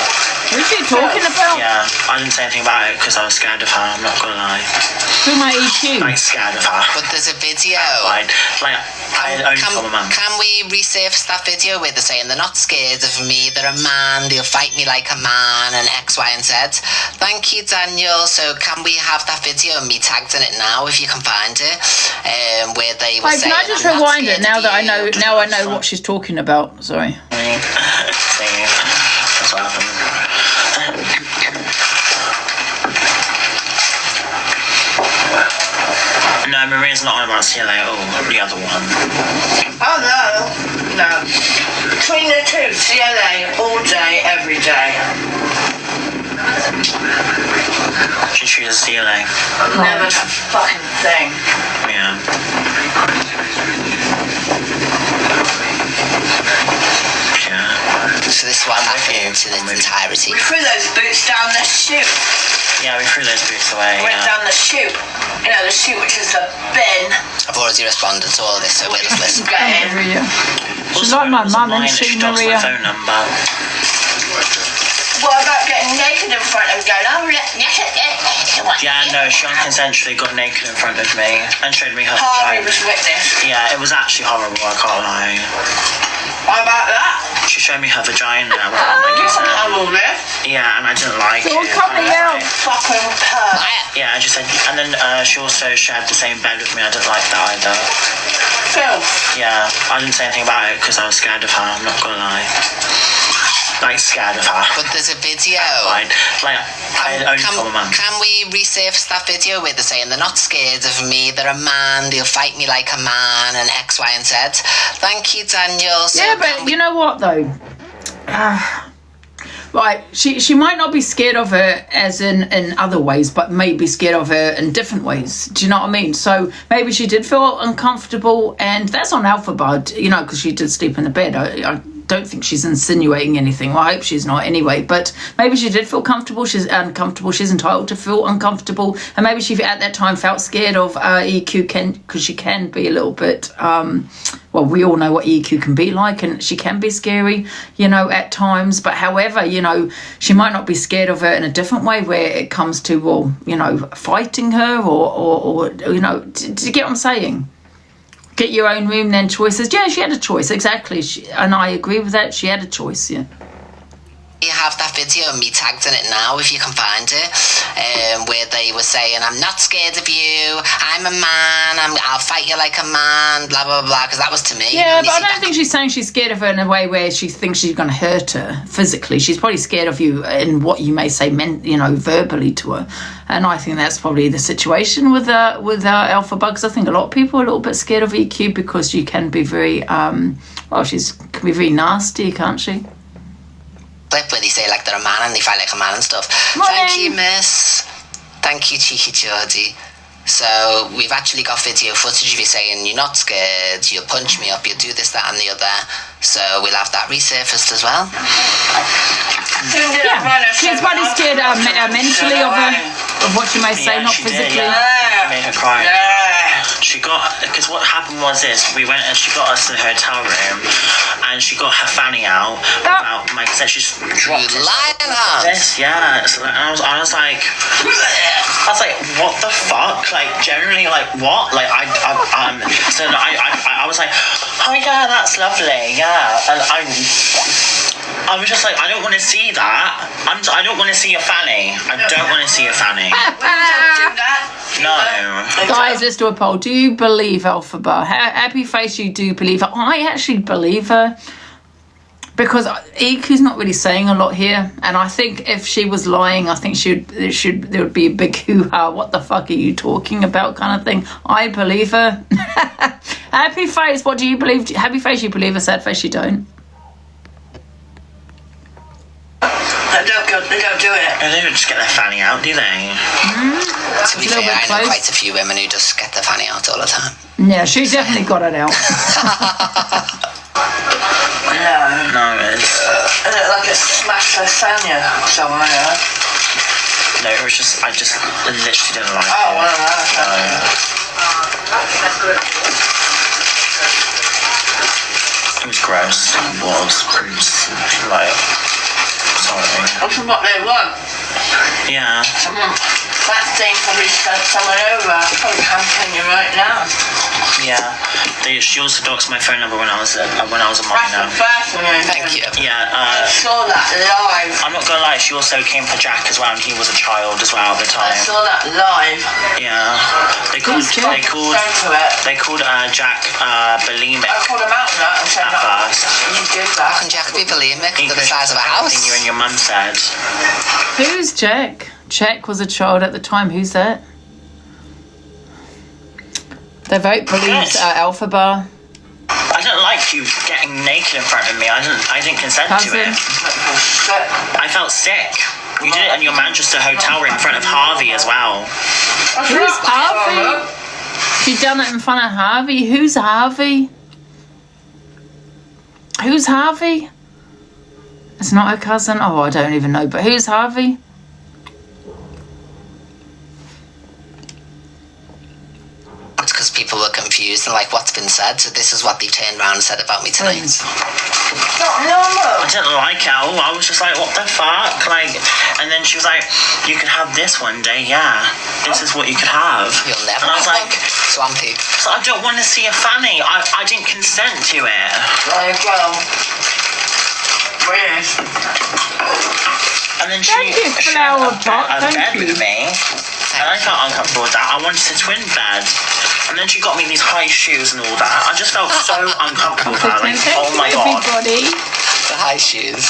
What are you talking about? Yeah, I didn't say anything about it because I was scared of her, I'm not gonna lie. Who my EQ? Like, scared of her. But there's a video. Like I only told my mum. Can we resurface that video where they're saying they're not scared of me, they're a man, they'll fight me like a man, and X, Y, and Z? Thank you, Daniel. So can we have that video and me tagged in it now if you can find it? Where they were saying, can I just rewind it now that I know what she's talking about? Sorry. That's what happened. No, Maria's not on about CLA at all, the other one. Oh, no. Between the two, CLA all day, every day. She treated the ceiling. Never touch a fucking thing. Yeah. So this is what happened in its entirety. We threw those boots down the chute. Yeah, we threw those boots away. Went down the chute. You know, the chute which is the bin. I've already responded to all of this, so we'll just listen. Get in. Maria. She's Also, like my it wasn't mum, mine isn't that she, doxed Maria? my phone number. What about getting naked in front of him going, oh, Yeah, no, she unconsensually got naked in front of me and showed me her Harvey vagina. was witness. Yeah, it was actually horrible, I can't lie. What about that? She showed me her vagina. You can have all this. Yeah, and I didn't like It's it. all coming out. Fucking purr. Yeah, I just said, and then she also shared the same bed with me. I didn't like that either. Filth. Yeah, I didn't say anything about it because I was scared of her. I'm not gonna lie. Like scared of her. But there's a video. Like I only told my mum. Can we resurface that video where they're saying they're not scared of me, they're a man, they'll fight me like a man, and X, Y, and Z? Thank you, Daniel. So Yeah, but you know what though? Right, she might not be scared of her as in other ways, but may be scared of her in different ways. Do you know what I mean? So maybe she did feel uncomfortable, and that's on Alphabet, you know, because she did sleep in the bed. I don't think she's insinuating anything. Well, I hope she's not anyway, but maybe she did feel comfortable. She's uncomfortable. She's entitled to feel uncomfortable, and maybe she at that time felt scared of EQ, because she can be a little bit well, we all know what EQ can be like, and she can be scary, you know, at times. But however, you know, she might not be scared of her in a different way where it comes to, well, you know, fighting her or you know, do you get what I'm saying? Get your own room, then choices. Yeah, she had a choice, exactly. And I agree with that. She had a choice, yeah. you have that video of me tagged in it now if you can find it, where they were saying, I'm not scared of you, I'm a man, I'll fight you like a man, blah blah blah, because that was to me. Yeah, but I don't think she's saying she's scared of her in a way where she thinks she's going to hurt her physically. She's probably scared of you in what you may say, you know, verbally to her. And I think that's probably the situation with Alpha Bugs. I think a lot of people are a little bit scared of EQ because she can be very, well, can be very nasty, can't she? Clip where they say like they're a man and they fight like a man and stuff. Morning. Thank you, miss. Thank you, Cheeky Geordie. So we've actually got video footage of you saying you're not scared, you'll punch me up, you'll do this, that and the other. So we'll have that resurfaced as well. Yeah, she's probably scared mentally of what she may say, not physically. Yeah. Made her cry. She got, because what happened was this, we went and she got us in the hotel room and she got her fanny out without my consent. She just dropped You lying hands. this, yeah. So I was like, what the fuck? Like, generally, like, what? Like, I was like, oh yeah, that's lovely, yeah. And I was just like, I don't want to see that. I don't want to see your fanny. I don't want to see your fanny. No. Guys, let's do a poll. Do you believe Alphaba? Happy face, you do believe her. I actually believe her because EQ's not really saying a lot here, and I think if she was lying, I think there would be a big hoo-ha. What the fuck are you talking about, kind of thing. I believe her. Happy face, what do you believe? Happy face, you believe her. Sad face, you don't. They don't do it. They don't just get their fanny out, do they? To be fair, I know quite a few women who just get their fanny out all the time. Yeah, she definitely got it out. No, it's... I look like a smashed lasagna, so I know. No, it was just, I literally didn't like it. Oh, one of those. It was gross. It was like... Sorry. That's what they want. Yeah. That thing probably sent someone over. Probably campaign you right now. Yeah. She also doxed my phone number when I was a minor. That's the first one. Thank you. Yeah. I saw that live. I'm not gonna lie. She also came for Jack as well, and he was a child as well at the time. I saw that live. Yeah. They called Jack bulimic. I called him out on that and said, At first. you did that. How can Jack be bulimic? They're the size of a house. I think you and your mum said. Who's Jack? Jack was a child at the time. Who's that? The vote believes Alphaba. I don't like you getting naked in front of me. I didn't consent to it. I felt sick. You did it in your Manchester hotel room in front of Harvey as well. Who's Harvey? She done it in front of Harvey. Who's Harvey? Who's Harvey? It's not her cousin. Oh, I don't even know. But who's Harvey? It's because people were confused and like, what's been said? So this is what they've turned around and said about me tonight. I didn't like it. I was just like, what the fuck? Like, and then she was like, you could have this one day, yeah. This is what you could have. You'll never and I was have like, one. Swampy. So I don't want to see a fanny. I didn't consent to it. There you go. Weird. And then Thank you, she flower shared pot. a Thank bed you. with me. And I felt uncomfortable with that. I wanted a twin bed. And then she got me these high shoes and all that. I just felt so uncomfortable with that. Like, Thank oh my you, god. everybody. The high shoes.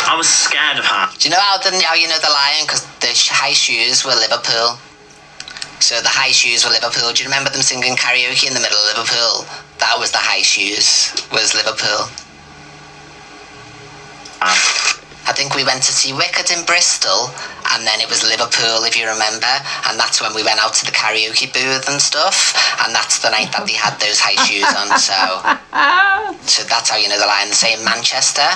I was scared of her. Do you know how you know the lion? Because the high shoes were Liverpool. So the high shoes were Liverpool. Do you remember them singing karaoke in the middle of Liverpool? That was the high shoes, was Liverpool. I think we went to see Wicked in Bristol, and then it was Liverpool, if you remember, and that's when we went out to the karaoke booth and stuff, and that's the night that they had those high shoes on, so that's how you know the lion. The same Manchester,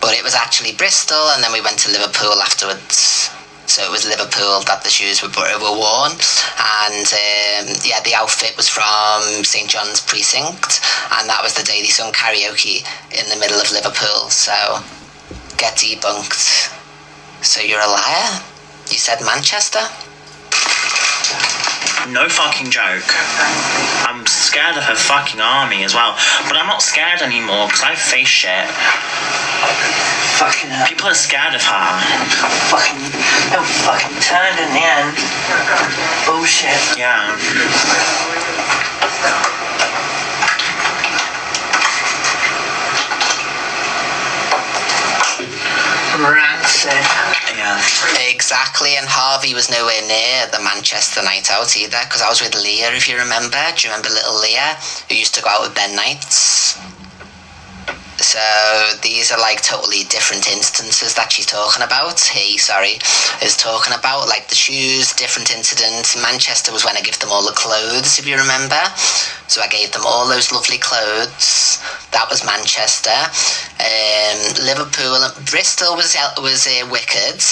but it was actually Bristol, and then we went to Liverpool afterwards. So it was Liverpool that the shoes were worn, and yeah, the outfit was from St John's Precinct, and that was the day they sung karaoke in the middle of Liverpool, so get debunked. So you're a liar? You said Manchester? No fucking joke. I'm scared of her fucking army as well. But I'm not scared anymore because I face shit. Fucking hell. People are scared of her. Don't fucking turn in the end. Bullshit. Yeah. Rancid. Yeah. Exactly, and Harvey was nowhere near the Manchester night out either, because I was with Leah, if you remember. Do you remember little Leah, who used to go out with Ben nights? So these are like totally different instances that she's talking about. Is talking about, like the shoes, different incidents. Manchester was when I gave them all the clothes, if you remember. So I gave them all those lovely clothes. That was Manchester. Liverpool, Bristol was Wicked,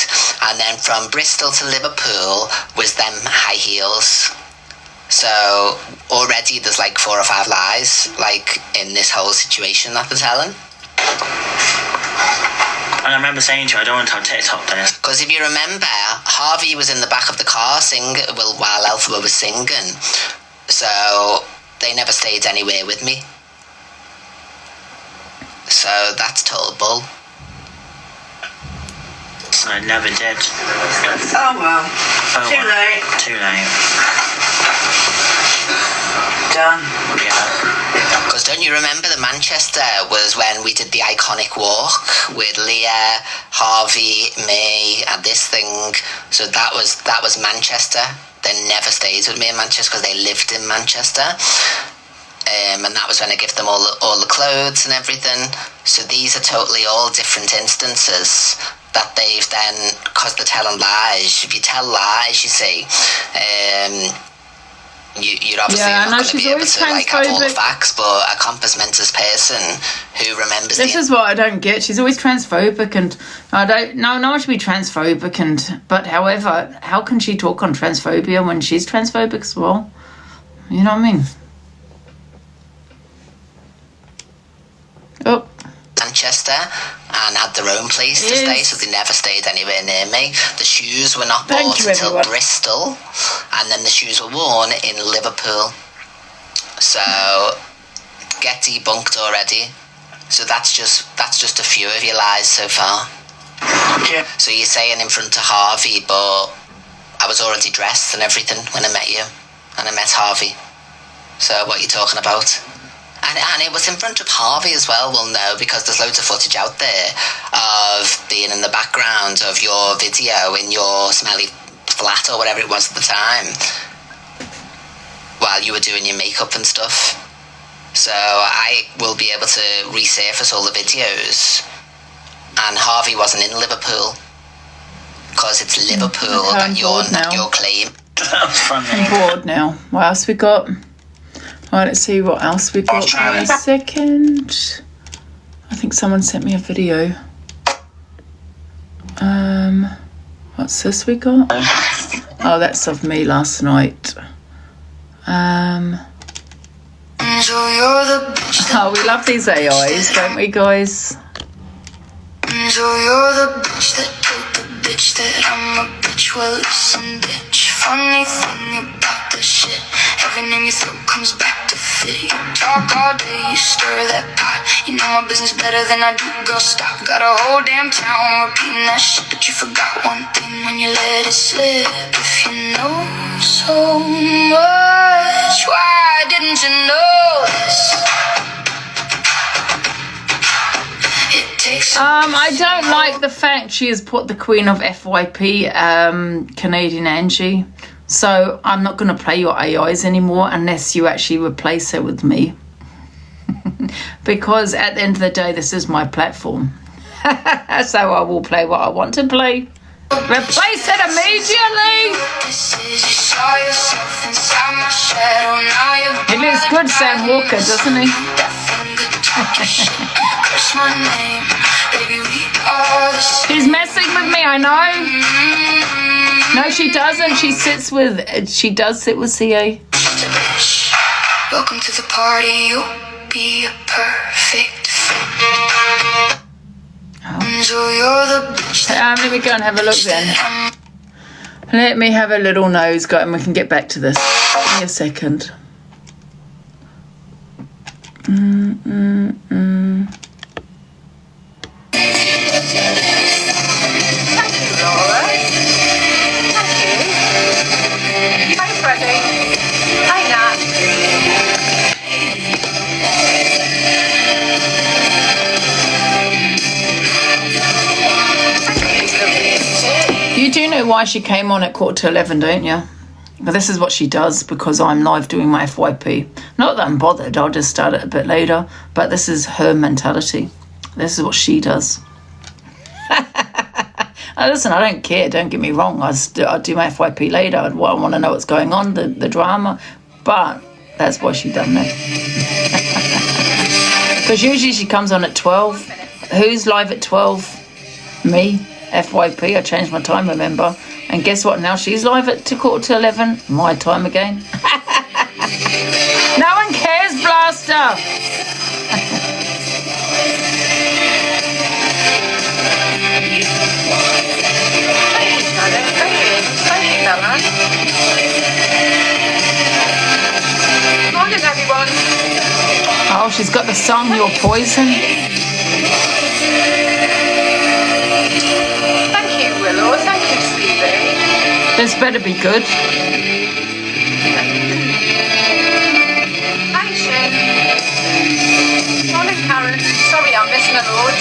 and then from Bristol to Liverpool was them high heels. So already there's like 4 or 5 lies, like in this whole situation that they're telling. And I remember saying to you, I don't want to TikTok this. Because if you remember, Harvey was in the back of the car while Elphaba was singing. So they never stayed anywhere with me. So that's total bull. I never did. Oh well. Oh, Too late. Too late. Done. Yeah. Because don't you remember the Manchester was when we did the iconic walk with Leah, Harvey, me, and this thing. So that was Manchester. They never stayed with me in Manchester because they lived in Manchester. And that was when I gave them all the clothes and everything. So these are totally all different instances that they've then, because they're telling lies. If you tell lies, you see, you're obviously not going to be able to like have all the facts, but a compass mentis person who remembers this is what I don't get. She's always transphobic, and I don't one should be transphobic, but however, how can she talk on transphobia when she's transphobic as well? You know what I mean? Oh. Manchester and had their own place to stay, so they never stayed anywhere near me. The shoes were not bought until Bristol, and then the shoes were worn in Liverpool. So get debunked already. So that's just a few of your lies so far. Yeah. So you're saying in front of Harvey, but I was already dressed and everything when I met you, and I met Harvey. So what are you talking about? And it was in front of Harvey as well, we'll know, because there's loads of footage out there of being in the background of your video in your smelly flat or whatever it was at the time, while you were doing your makeup and stuff. So I will be able to resurface all the videos and Harvey wasn't in Liverpool. Because it's Liverpool Okay, I'm that bored now. your claim. That was funny. I'm bored now. What else we got? Right, let's see what else we got. Wait a second. I think someone sent me a video. What's this we got? Oh, that's of me last night. Oh, we love these AIs, don't we, guys? So you're the bitch that told the bitch that I'm a bitch. Well, listen, bitch. Funny thing about this shit, every name you throw comes back to fit. You talk all day, you stir that pot. You know my business better than I do, girl, stop. Got a whole damn town repeating that shit, but you forgot one thing when you let it slip. If you know so much, why didn't you know this? I don't like the fact she has put the Queen of FYP, Canadian Angie. So I'm not going to play your AIs anymore unless you actually replace her with me. Because at the end of the day, this is my platform. So I will play what I want to play. Replace it immediately! He looks good, Sam Walker, doesn't he? She's messing with me, I know. No, she doesn't. She does sit with CA. Welcome to the party. You'll be a perfect fit. Let me go and have a look then. Let me have a little nose go and we can get back to this. Give me a second. You do know why she came on at 11:15, don't you? But this is what she does because I'm live doing my FYP. Not that I'm bothered, I'll just start it a bit later. But this is her mentality. This is what she does. Listen, I don't care, don't get me wrong. I'll do my FYP later. I want to know what's going on, the drama. But that's why she done that. Because usually she comes on at 12. Who's live at 12? Me. FYP, I changed my time, remember? And guess what? Now she's live at 11:15. My time again. No one cares, Blaster. Morning, everyone. Oh, she's got the song Your Poison. Thank you, Willow. Thank you, Stevie. This better be good. Hi, Shin. Morning, Karen. Sorry, I'm missing a load.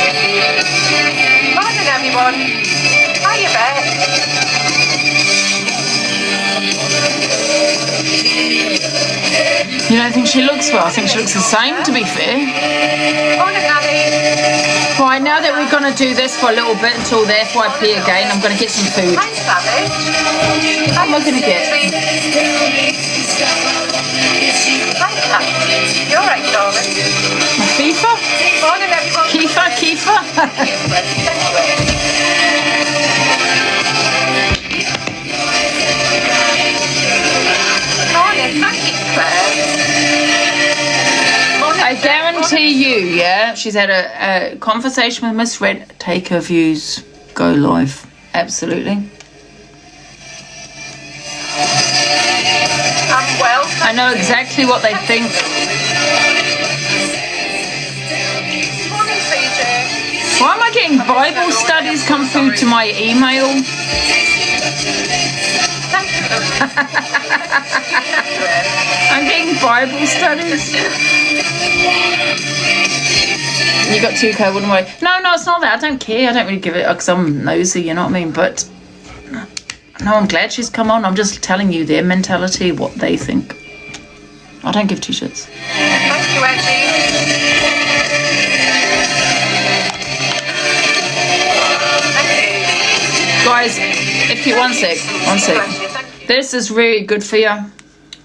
Morning, everyone. Hiya, Beth. You don't think she looks well? I think she looks the same, to be fair. Morning, Abby. Right, now that we're going to do this for a little bit until the FYP again, I'm going to get some food. Hi, Savage. What am I going to get? Hi, Kat. You alright, darling? My FIFA? Morning, everyone. Kiefer? Morning, thank you, Claire. I guarantee you, yeah, she's had a conversation with Miss Red. Take her views. Go live. Absolutely. I'm well. I know exactly what they think. Morning, CJ. Why am I getting Bible studies come through to my email? Thank you. I'm getting Bible studies. You got 2K, wouldn't worry. No, it's not that. I don't care. I don't really give it because I'm nosy, you know what I mean? But no, I'm glad she's come on. I'm just telling you their mentality, what they think. I don't give two shits. Thank you, Angie. Guys, if you one sec. This is really good for you.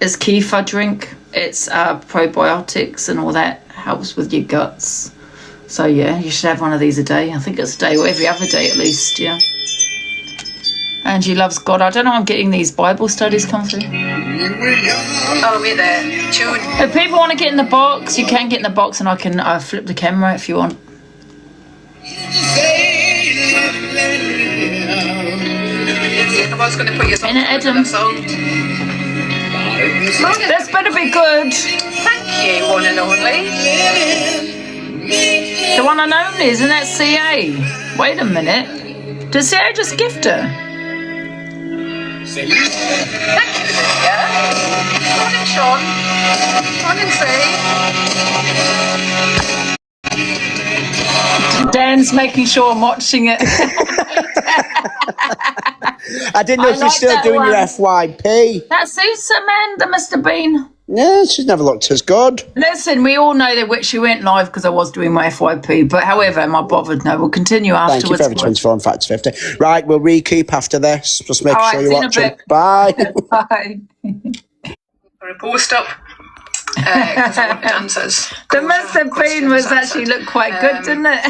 It's kefir drink. It's probiotics and all that. Helps with your guts. So yeah, you should have one of these a day. I think it's a day or every other day at least. Yeah. Angie loves God. I don't know. I'm getting these Bible studies come through. Oh, we're there. Tune. If people want to get in the box, you can get in the box, and I can flip the camera if you want. I was going to put you In it, Adam. This better be good. Thank you, one and only. The one and only, isn't that CA? Wait a minute. Did CA just gift her? Thank you, Lydia. Morning, Sean. Morning, C. Dan's making sure I'm watching it. I didn't know if you're still doing your FYP. That suits Amanda, Mr. Bean. No, she's never looked as good. Listen, we all know that she went live because I was doing my FYP, but however, am I bothered? No, we'll continue afterwards. Thank you for every 24 and Facts 50. Right, we'll recoup after this. Just make sure you watch it. Bye. Bye. For a post up. Because I wanted answers. The Mr. Bean was actually looked quite good, didn't it?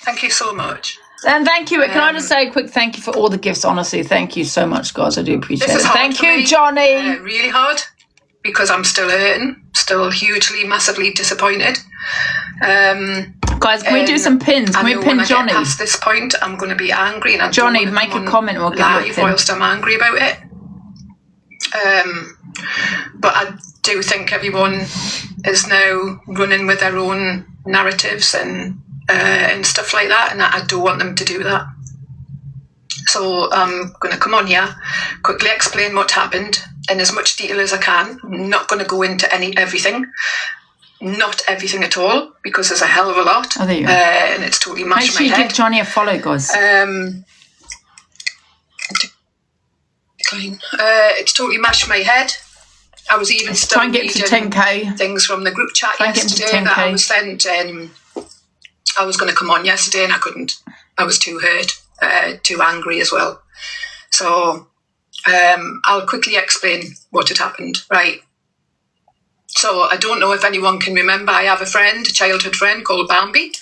Thank you so much. And thank you. Can I just say a quick thank you for all the gifts? Honestly, thank you so much, guys. I do appreciate it. Thank you, Johnny. Really hard because I'm still hurting, still hugely, massively disappointed. Guys, can we do some pins? Can we pin Johnny? Past this point, I'm going to be angry. And Johnny, make a comment and we'll give you a pin. Whilst I'm angry about it. But I do think everyone is now running with their own narratives and stuff like that, and I don't want them to do that. So I'm going to come on here, quickly explain what happened in as much detail as I can. I'm not going to go into everything, not everything at all, because there's a hell of a lot, and it's totally mashed my head. Make sure you give Johnny a follow, guys. It's totally mashed my head. I was even still reading 10K. Things from the group chat yesterday that I was sent. I was going to come on yesterday and I couldn't. I was too hurt, too angry as well. So I'll quickly explain what had happened. Right. So I don't know if anyone can remember. I have a childhood friend called Bambi.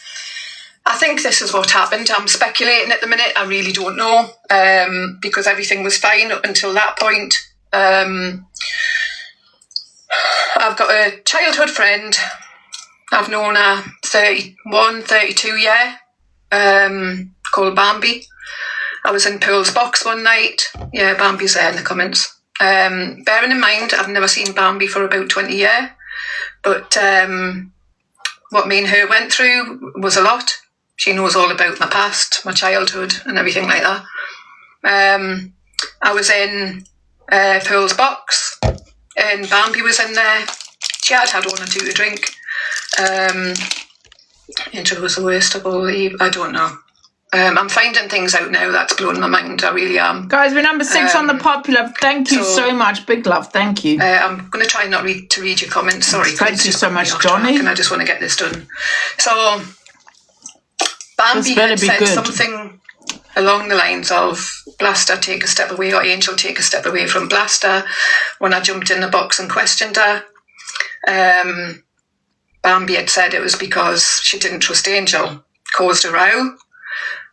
I think this is what happened. I'm speculating at the minute. I really don't know because everything was fine up until that point. I've got a childhood friend. I've known her 31, 32 year, called Bambi. I was in Pearl's box one night. Yeah, Bambi's there in the comments. Bearing in mind, I've never seen Bambi for about 20 years, but what me and her went through was a lot. She knows all about my past, my childhood and everything like that. I was in Pearl's box and Bambi was in there. She had one or two to drink. Angel was the worst of all. I don't know. I'm finding things out now that's blowing my mind. I really am. Guys, we're number 6 on the popular. Thank you so much. Big love. Thank you. I'm going to try not to read your comments. Sorry. Thank you so much, Johnny. And I just want to get this done. So Bambi had said something along the lines of Blaster, take a step away, or Angel, take a step away from Blaster. When I jumped in the box and questioned her, Bambi had said it was because she didn't trust Angel, caused a row.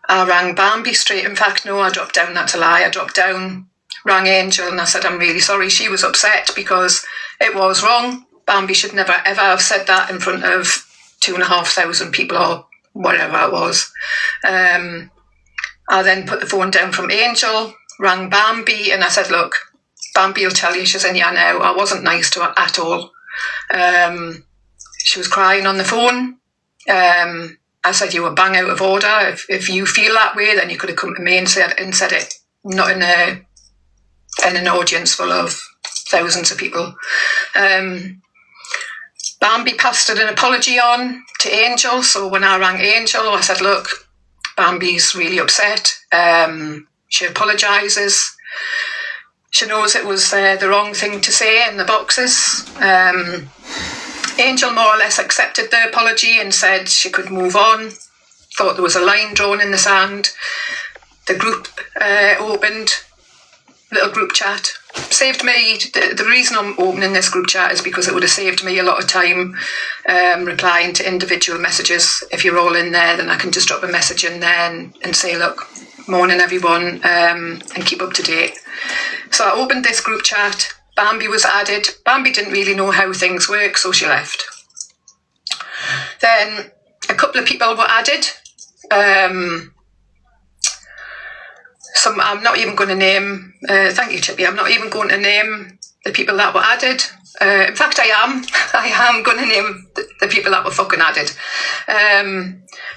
I rang Bambi straight. In fact, no, I dropped down. That's a lie. I dropped down, rang Angel, and I said, I'm really sorry. She was upset because it was wrong. Bambi should never, ever have said that in front of 2,500 people or whatever it was. I then put the phone down from Angel, rang Bambi, and I said, look, Bambi will tell you she's in here now. I wasn't nice to her at all. She was crying on the phone. I said, you were bang out of order. If you feel that way, then you could have come to me and said it, not in an audience full of thousands of people. Bambi passed an apology on to Angel. So when I rang Angel, I said, look, Bambi's really upset. She apologises. She knows it was the wrong thing to say in the boxes. Angel more or less accepted the apology and said she could move on, thought there was a line drawn in the sand. the group opened, little group chat. Saved me, the reason I'm opening this group chat is because it would have saved me a lot of time replying to individual messages. If you're all in there, then I can just drop a message in there and say, look, morning everyone, and keep up to date. So I opened this group chat. Bambi was added. Bambi didn't really know how things work, so she left. Then a couple of people were added. Some I'm not even going to name. Thank you, Chippy. I'm not even going to name the people that were added. In fact, I am. I am going to name the people that were fucking added.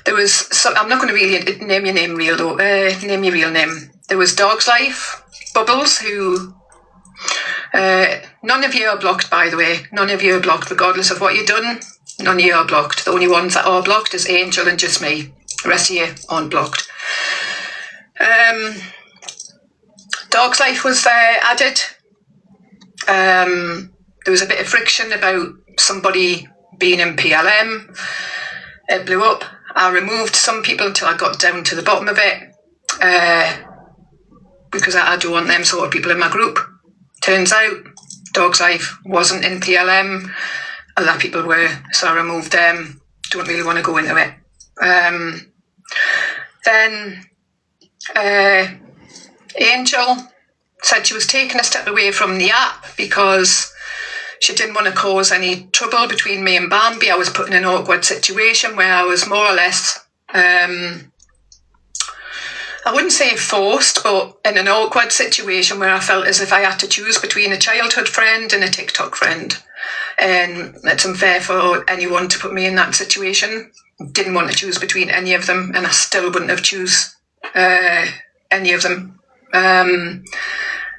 There was some, I'm not going to really name your name real though. Name your real name. There was Dog's Life, Bubbles, who none of you are blocked, by the way. None of you are blocked, regardless of what you've done. None of you are blocked. The only ones that are blocked is Angel and just me. The rest of you aren't blocked. Dog's Life was added. There was a bit of friction about somebody being in PLM. It blew up. I removed some people until I got down to the bottom of it, because I don't want them sort of people in my group. Turns out Dog's Life wasn't in PLM. Other people were, so I removed them. Don't really want to go into it. Then Angel said she was taking a step away from the app because she didn't want to cause any trouble between me and Bambi. I was put in an awkward situation where I was more or less, I wouldn't say forced, but in an awkward situation where I felt as if I had to choose between a childhood friend and a TikTok friend. And it's unfair for anyone to put me in that situation. Didn't want to choose between any of them, and I still wouldn't have choose any of them.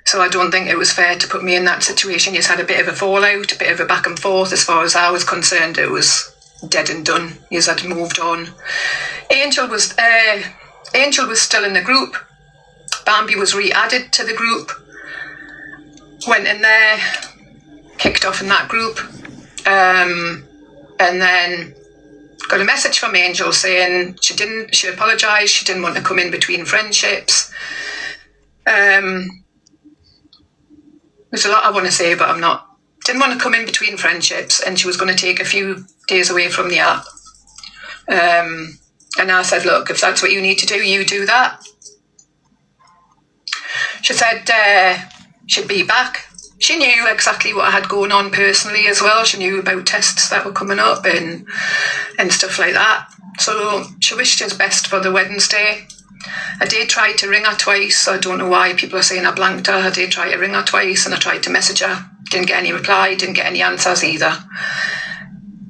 So I don't think it was fair to put me in that situation. He's had a bit of a fallout, a bit of a back and forth. As far as I was concerned, it was dead and done. He's had moved on. Angel was still in the group. Bambi was re-added to the group. Went in there, kicked off in that group, and then got a message from Angel saying she apologised, she didn't want to come in between friendships. There's a lot I want to say, but I'm not. Didn't want to come in between friendships, and she was going to take a few days away from the app. And I said, look, if that's what you need to do, you do that. She said she'd be back. She knew exactly what I had going on personally as well. She knew about tests that were coming up and stuff like that. So she wished us best for the Wednesday. I did try to ring her twice. I don't know why people are saying I blanked her. I did try to ring her twice and I tried to message her. Didn't get any reply, didn't get any answers either.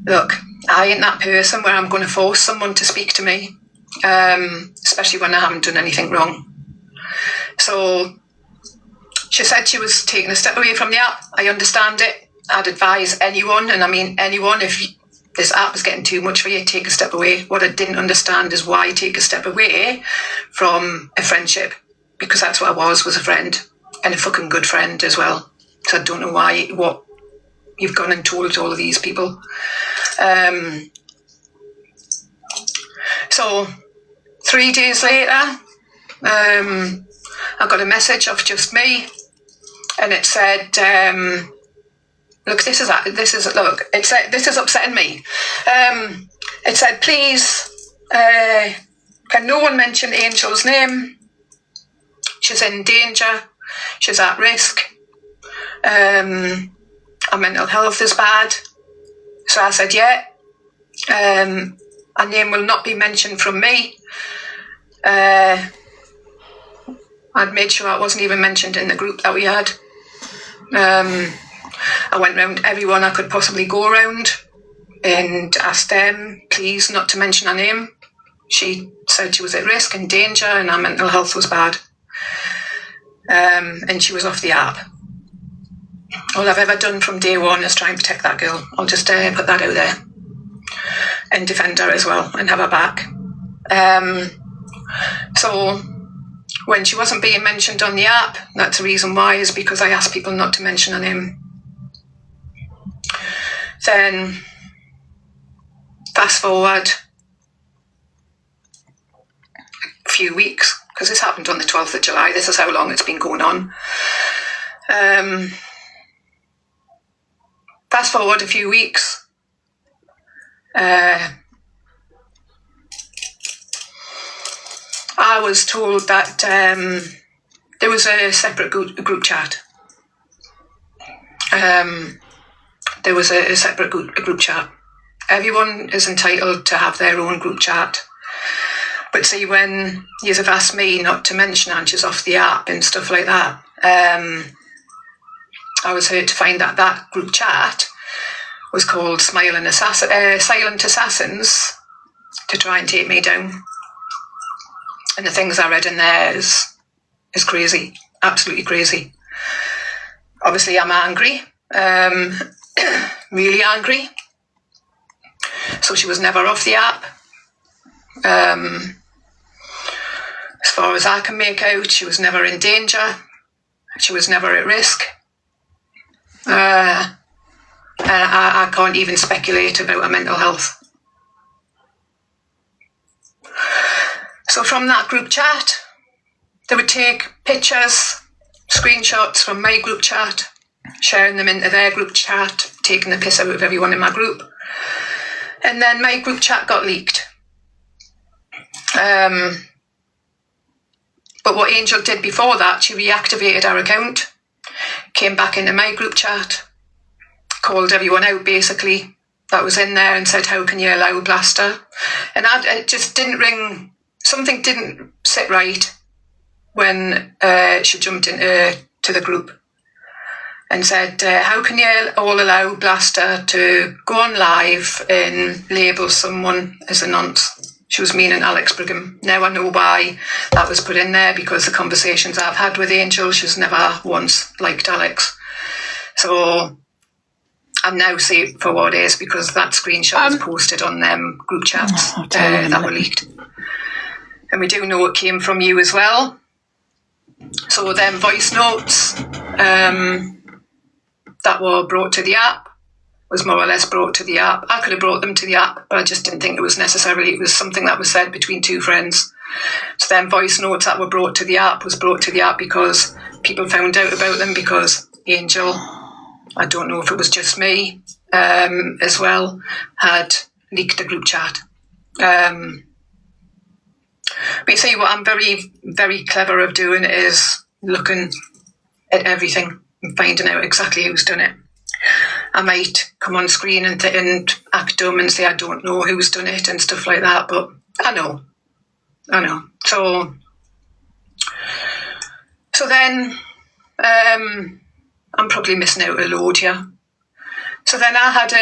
Look, I ain't that person where I'm going to force someone to speak to me, especially when I haven't done anything wrong. So she said she was taking a step away from the app. I understand it. I'd advise anyone, and I mean anyone, if this app is getting too much for you, take a step away. What I didn't understand is why take a step away from a friendship, because that's what I was a friend, and a fucking good friend as well. So I don't know what you've gone and told all of these people. So 3 days later, I got a message of just me, and it said, look, this is upsetting me. It said, please, can no one mention Angel's name? She's in danger. She's at risk. Her mental health is bad. So I said, yeah. Her name will not be mentioned from me. I'd made sure I wasn't even mentioned in the group that we had. I went round everyone I could possibly go around and asked them, please, not to mention her name. She said she was at risk and danger and her mental health was bad. And she was off the app. All I've ever done from day one is try and protect that girl. I'll just put that out there and defend her as well and have her back. So when she wasn't being mentioned on the app, that's the reason why, is because I asked people not to mention her name. Then fast forward a few weeks, because this happened on the 12th of July. This is how long it's been going on. Fast forward a few weeks. I was told that there was a separate group chat. There was a separate group chat. Everyone is entitled to have their own group chat. But see, when you have asked me not to mention Angie's off the app and stuff like that, I was hurt to find that that group chat was called Silent Assassins to try and take me down. And the things I read in there is crazy, absolutely crazy. Obviously, I'm angry, really angry. So she was never off the app. As far as I can make out, she was never in danger. She was never at risk. And I can't even speculate about her mental health. So from that group chat, they would take pictures, screenshots from my group chat, sharing them into their group chat, taking the piss out of everyone in my group. And then my group chat got leaked. But what Angel did before that, she reactivated her account, came back into my group chat, called everyone out basically that was in there and said, how can you allow Blaster? And it just didn't ring, something didn't sit right when she jumped into the group and said, how can you all allow Blaster to go on live and label someone as a nonce? She was meaning Alex Brigham. Now I know why that was put in there, because the conversations I've had with Angel, she's never once liked Alex. So I now see it for what it is, because that screenshot was posted on them group chats that were leaked. And we do know it came from you as well. So them voice notes that were brought to the app was more or less brought to the app. I could have brought them to the app, but I just didn't think it was necessarily. It was something that was said between two friends. So then voice notes that were brought to the app was brought to the app because people found out about them, because Angel, I don't know if it was just me as well, had leaked the group chat. But you see, what I'm very, very clever of doing is looking at everything and finding out exactly who's done it. I might come on screen and act dumb and say I don't know who's done it and stuff like that, but I know. So then I'm probably missing out a load here. So then I had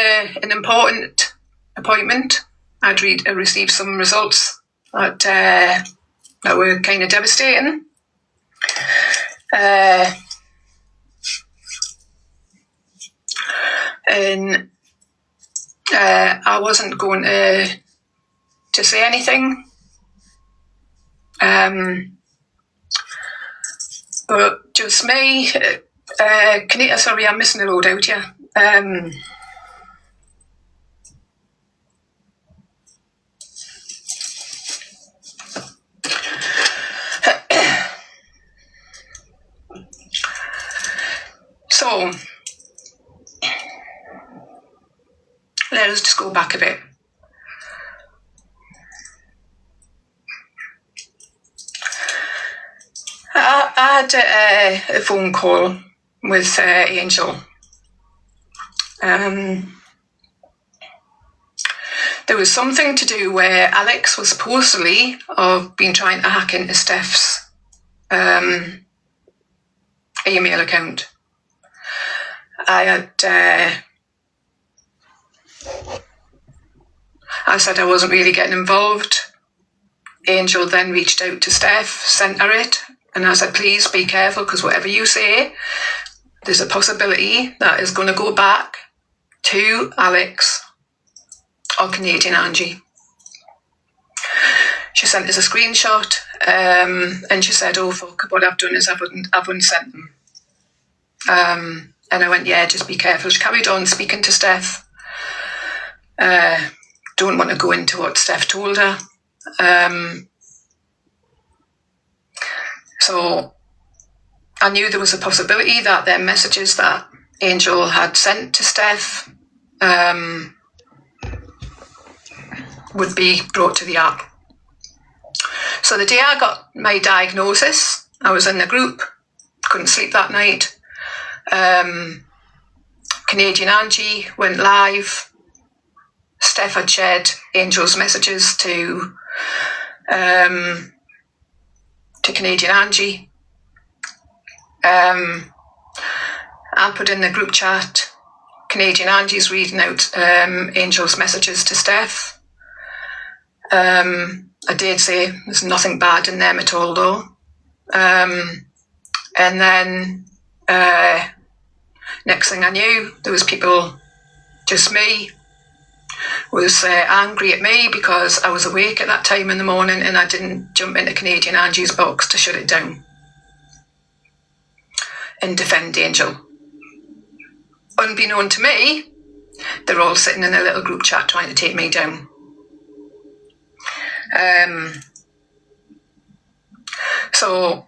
an important appointment. I'd received some results that were kind of devastating. And I wasn't going to say anything. But just me, Kanita, sorry, I'm missing a load out here. So, let us just go back a bit. I had a phone call with Angel. There was something to do where Alex was supposedly been trying to hack into Steph's email account. I said I wasn't really getting involved. Angel then reached out to Steph, sent her it, and I said, please be careful, because whatever you say, there's a possibility that is going to go back to Alex or Canadian Angie. She sent us a screenshot, and she said, oh fuck, what I've done is I've unsent them. And I went, yeah, just be careful. She carried on speaking to Steph. Don't want to go into what Steph told her. So I knew there was a possibility that their messages that Angel had sent to Steph would be brought to the app. So the day I got my diagnosis, I was in the group, couldn't sleep that night. Canadian Angie went live. Steph had shared Angel's messages to Canadian Angie. I put in the group chat, Canadian Angie's reading out Angel's messages to Steph. I did say there's nothing bad in them at all though. And then next thing I knew, there was people, just me, was angry at me because I was awake at that time in the morning and I didn't jump into Canadian Angie's box to shut it down and defend Angel. Unbeknown to me, they're all sitting in a little group chat trying to take me down. So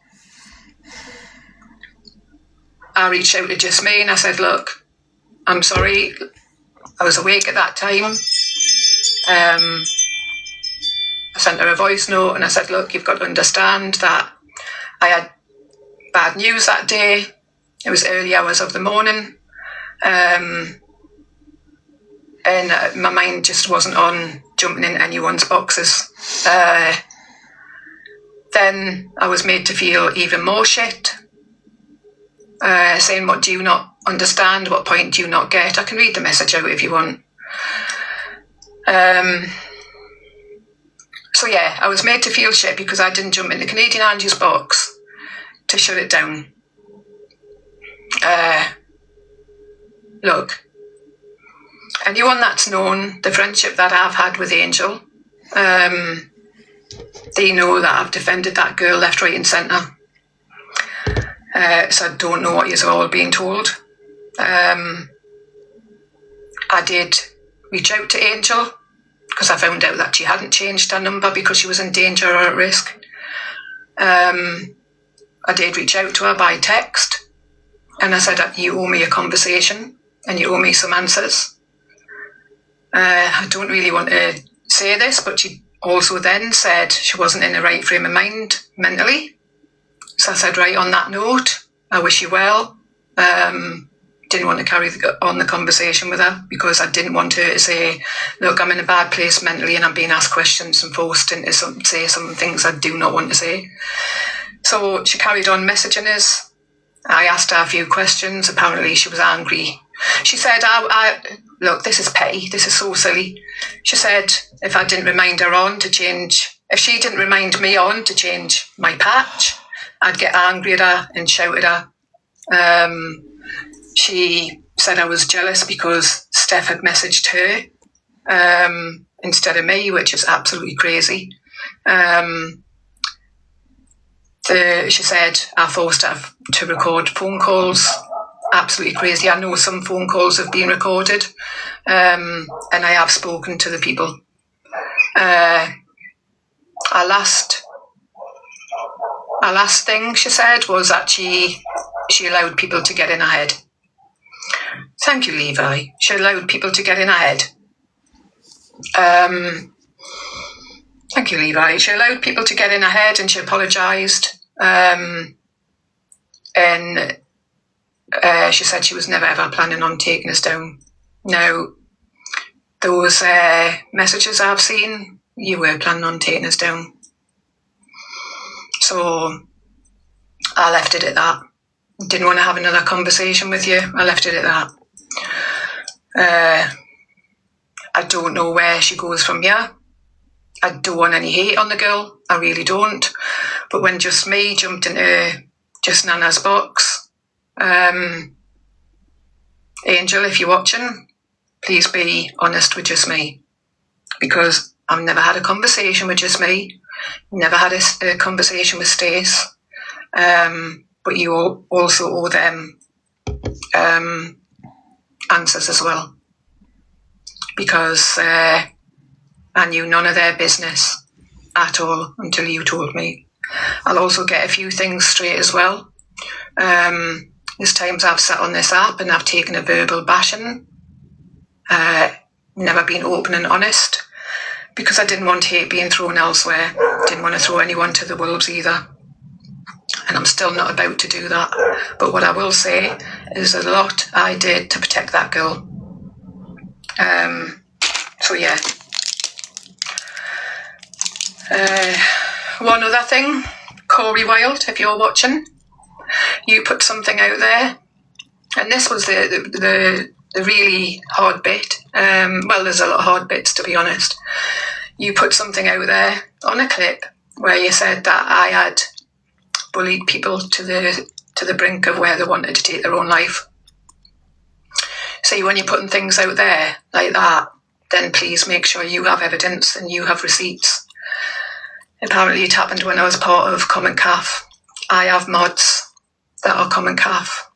I reached out to Just Me and I said, look, I'm sorry, I was awake at that time. I sent her a voice note and I said, look, you've got to understand that I had bad news that day. It was early hours of the morning. And my mind just wasn't on jumping in anyone's boxes. Then I was made to feel even more shit, saying, what do you not understand? What point do you not get? I can read the message out if you want. So yeah, I was made to feel shit because I didn't jump into Canadian Angie's box to shut it down. Look, anyone that's known the friendship that I've had with Angel, they know that I've defended that girl left, right and centre. So I don't know what you're all being told. I did reach out to Angel because I found out that she hadn't changed her number because she was in danger or at risk. I did reach out to her by text and I said, you owe me a conversation and you owe me some answers. I don't really want to say this, but she also then said she wasn't in the right frame of mind mentally. So I said, right, on that note, I wish you well. Didn't want to carry on the conversation with her because I didn't want her to say, look, I'm in a bad place mentally and I'm being asked questions and forced into say some things I do not want to say. So she carried on messaging us. I asked her a few questions. Apparently she was angry. She said, look, this is petty. This is so silly. She said, if I didn't remind her on to change, if she didn't remind me on to change my patch, I'd get angry at her and shout at her. She said I was jealous because Steph had messaged her instead of me, which is absolutely crazy. She said I forced her to record phone calls. Absolutely crazy. I know some phone calls have been recorded, and I have spoken to the people. Our last thing she said was that she allowed people to get in her head. Thank you, Levi. She allowed people to get in her head. Thank you, Levi. She allowed people to get in her head and she apologised. And she said she was never ever planning on taking us down. Now, those messages I've seen, you were planning on taking us down. So I left it at that. Didn't want to have another conversation with you. I left it at that. I don't know where she goes from here. I don't want any hate on the girl. I really don't. But when Just Me jumped into Just Nana's box, Angel, if you're watching, please be honest with Just Me. Because I've never had a conversation with Just Me. Never had a conversation with Stace. But you also owe them answers as well. Because I knew none of their business at all until you told me. I'll also get a few things straight as well. There's times I've sat on this app and I've taken a verbal bashing, never been open and honest, because I didn't want hate being thrown elsewhere. Didn't want to throw anyone to the wolves either. And I'm still not about to do that. But what I will say is a lot I did to protect that girl. So yeah. One other thing, Corey Wilde, if you're watching, you put something out there, and this was the really hard bit. Well, there's a lot of hard bits, to be honest. You put something out there on a clip where you said that I had bullied people to the brink of where they wanted to take their own life. See, when you're putting things out there like that, then please make sure you have evidence and you have receipts. Apparently it happened when I was part of Common Calf. I have mods that are Common Calf.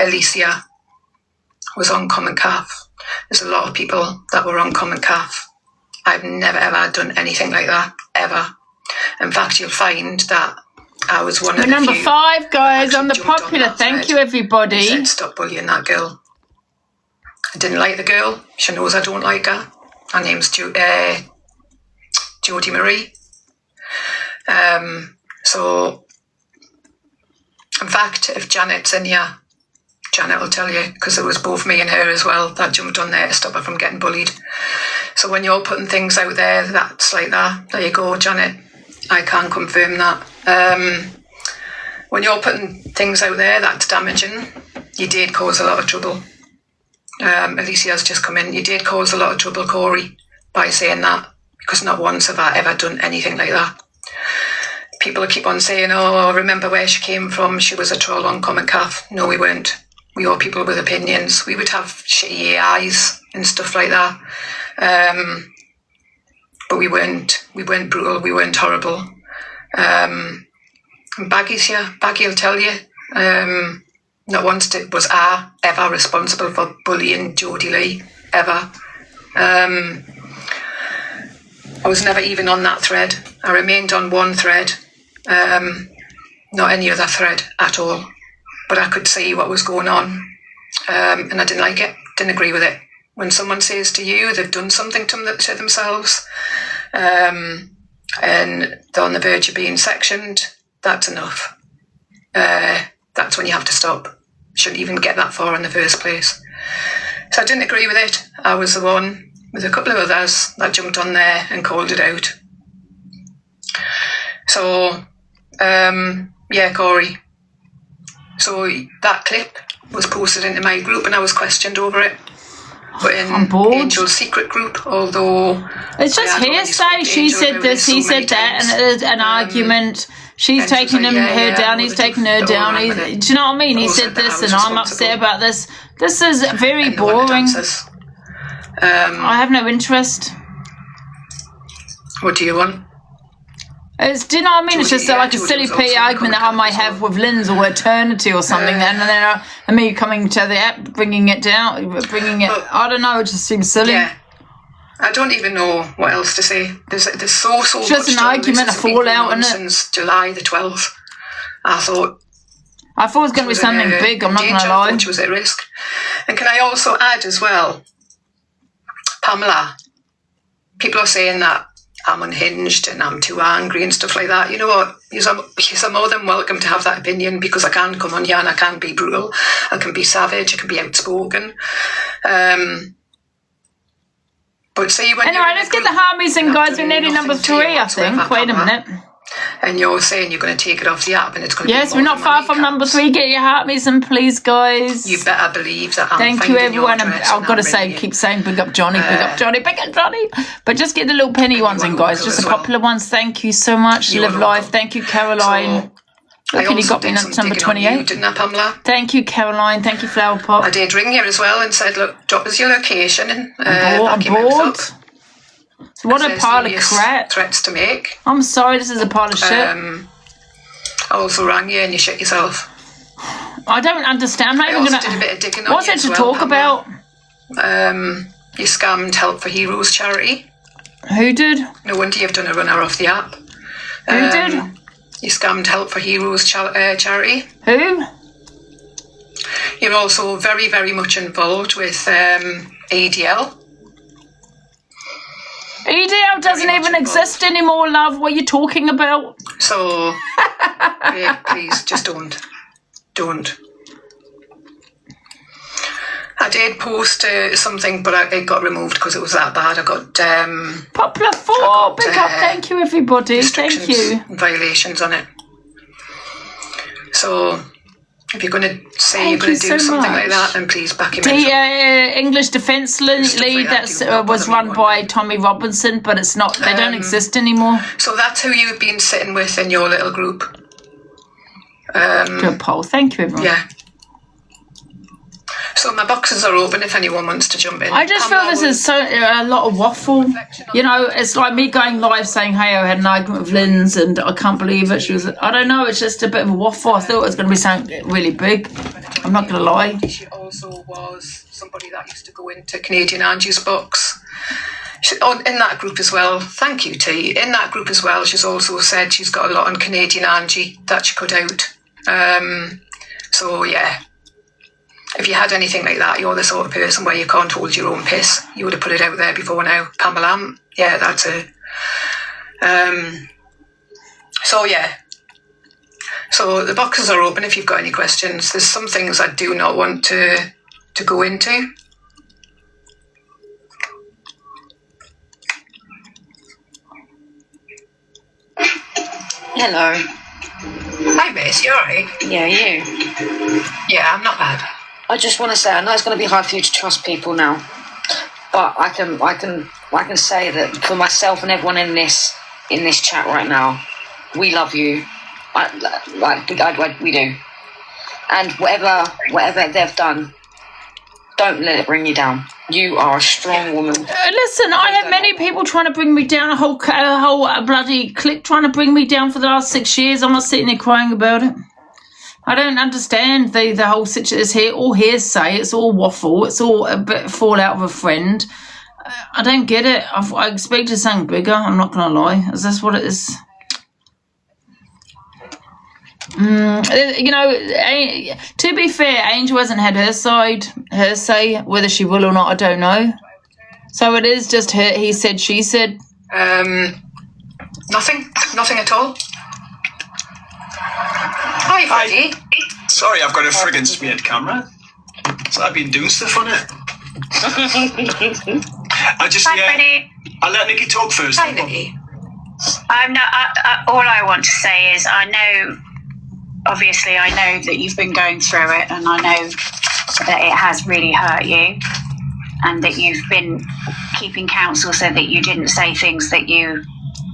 Alicia was on Common Calf. There's a lot of people that were on Common Calf. I've never ever done anything like that, ever. In fact, you'll find that I was one of the number few 5, guys, on the jumped popular. that Thank thread you, everybody. and said, stop bullying that girl. I didn't like the girl. She knows I don't like her. Her name's Jodie Marie. So, in fact, if Janet's in here, Janet will tell you, because it was both me and her as well that jumped on there to stop her from getting bullied. So when you're putting things out there that's like that, there you go, Janet. I can confirm that. When you're putting things out there that's damaging, you did cause a lot of trouble. Alicia's just come in. You did cause a lot of trouble, Corey, by saying that, because not once have I ever done anything like that. People keep on saying, oh, remember where she came from, she was a troll on Common Calf. No, we weren't. We were people with opinions. We would have shitty AIs and stuff like that. But we weren't brutal, we weren't horrible. And Baggy's here. Baggy will tell you, not once was I ever responsible for bullying Jodie Lee, ever. I was never even on that thread. I remained on one thread, not any other thread at all. But I could see what was going on, and I didn't like it, didn't agree with it. When someone says to you they've done something to themselves, and they're on the verge of being sectioned, that's enough. That's when you have to stop. Shouldn't even get that far in the first place. So I didn't agree with it. I was the one with a couple of others that jumped on there and called it out. So, yeah, Corey. So that clip was posted into my group and I was questioned over it. But in Angel's secret group, although... It's just hearsay. She said this, he said that, and it's an argument. She's taking her down, he's taking her down. Do you know what I mean? He said this and I'm upset about this. This is very boring. I have no interest. What do you want? Do you know what I mean? It's just like a silly petty argument that I might have with Lynn's or Eternity or something, and then me coming to the app, bringing it. I don't know. It just seems silly. Yeah, I don't even know what else to say. There's so much. Just an argument, a fallout, isn't it? Since July the 12th, I thought it was going to be something big. I'm not going to lie. Which was at risk. And can I also add as well, Pamela? People are saying that I'm unhinged and I'm too angry and stuff like that. You know what? You're more than welcome to have that opinion, because I can come on here and I can be brutal, I can be savage, I can be outspoken. But see, when anyway, let's get the harmies in, guys. We're nearly number 3, I think. Wait a minute. And you're saying you're going to take it off the app and it's going to be we're not far from number 3. Get your harmies in, please, guys. You better believe that. Thank you, everyone. I've got to say, keep saying big up Johnny, big up Johnny, big up Johnny. But just get the little penny ones in, guys. Just the popular ones. Thank you so much. Live life. Thank you, Caroline. Look, he got me number 28. Didn't I, Pamela? Thank you, Caroline. Thank you, Flower Pop. I did ring you as well and said, look, drop us your location. And, I'm bored. So what a pile of crap. Threats to make. I'm sorry, this is a pile of shit. I also rang you and you shit yourself. I don't understand. I'm not even going to... did a bit of digging on what's it to talk about? You scammed Help for Heroes charity. Who did? No wonder you've done a runner off the app. Who did? You scammed Help for Heroes charity. Who? You're also very, very much involved with ADL. EDL doesn't even exist anymore, love. What are you talking about? So, please, just don't. Don't. I did post something, but it got removed because it was that bad. I got Popular 4, big up. Thank you, everybody. Thank you. Violations on it. So, if you're going to say you're going to do so something much. like that, then please back him The in. English Defence League that was run by Tommy Robinson, but it's not. They don't exist anymore. So that's who you've been sitting with in your little group. Do a poll. Thank you, everyone. Yeah. So my boxes are open if anyone wants to jump in. I just feel this is a lot of waffle. You know, it's like me going live saying, hey, I had an argument with Lynn's and I can't believe it. She was, I don't know, it's just a bit of a waffle. I thought it was going to be something really big. I'm not going to lie. She also was somebody that used to go into Canadian Angie's box. In that group as well, thank you, T. In that group as well, she's also said she's got a lot on Canadian Angie that she cut out. So, yeah. If you had anything like that, you're the sort of person where you can't hold your own piss. You would have put it out there before now. Pamela, yeah, that's it. So, yeah. So the boxes are open if you've got any questions. There's some things I do not want to go into. Hello. Hi, miss. You all right? Yeah, you? Yeah, I'm not bad. I just want to say, I know it's going to be hard for you to trust people now, but I can say that for myself and everyone in this chat right now, we love you. We do. And whatever they've done, don't let it bring you down. You are a strong woman. Listen, I have many people trying to bring me down, a whole bloody clique trying to bring me down for the last 6 years. I'm not sitting there crying about it. I don't understand the whole situation. It's all hearsay. It's all waffle. It's all a bit fallout of a friend. I don't get it. I expected something bigger. I'm not going to lie. Is this what it is? You know, to be fair, Angel hasn't had her say. Whether she will or not, I don't know. So it is just her, he said, she said. Nothing at all. Hi, Freddie. Sorry, I've got a friggin' smeared camera. So I've been doing stuff on it. Freddie. I'll let Nikki talk first. Hi, Nikki. I'm not. All I want to say is, I know that you've been going through it, and I know that it has really hurt you, and that you've been keeping counsel so that you didn't say things that you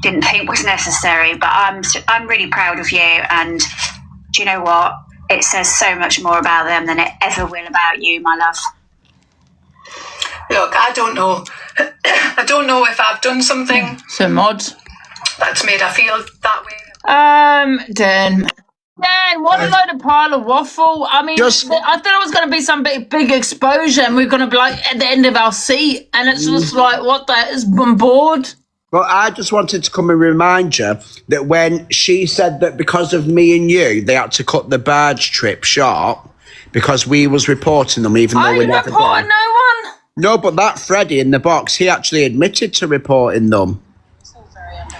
didn't think was necessary. But I'm really proud of you, and do you know what? It says so much more about them than it ever will about you, my love. Look, I don't know. I don't know if I've done something. So mod. That's made I feel that way. Dan, what a load of pile of waffle. I mean, I thought it was going to be some big exposure and we're going to be like at the end of our seat, and it's just like, what the is I'm bored. Well, I just wanted to come and remind you that when she said that because of me and you, they had to cut the barge trip short because we was reporting them, even though we never reported did. no one. No, but that Freddie in the box, he actually admitted to reporting them.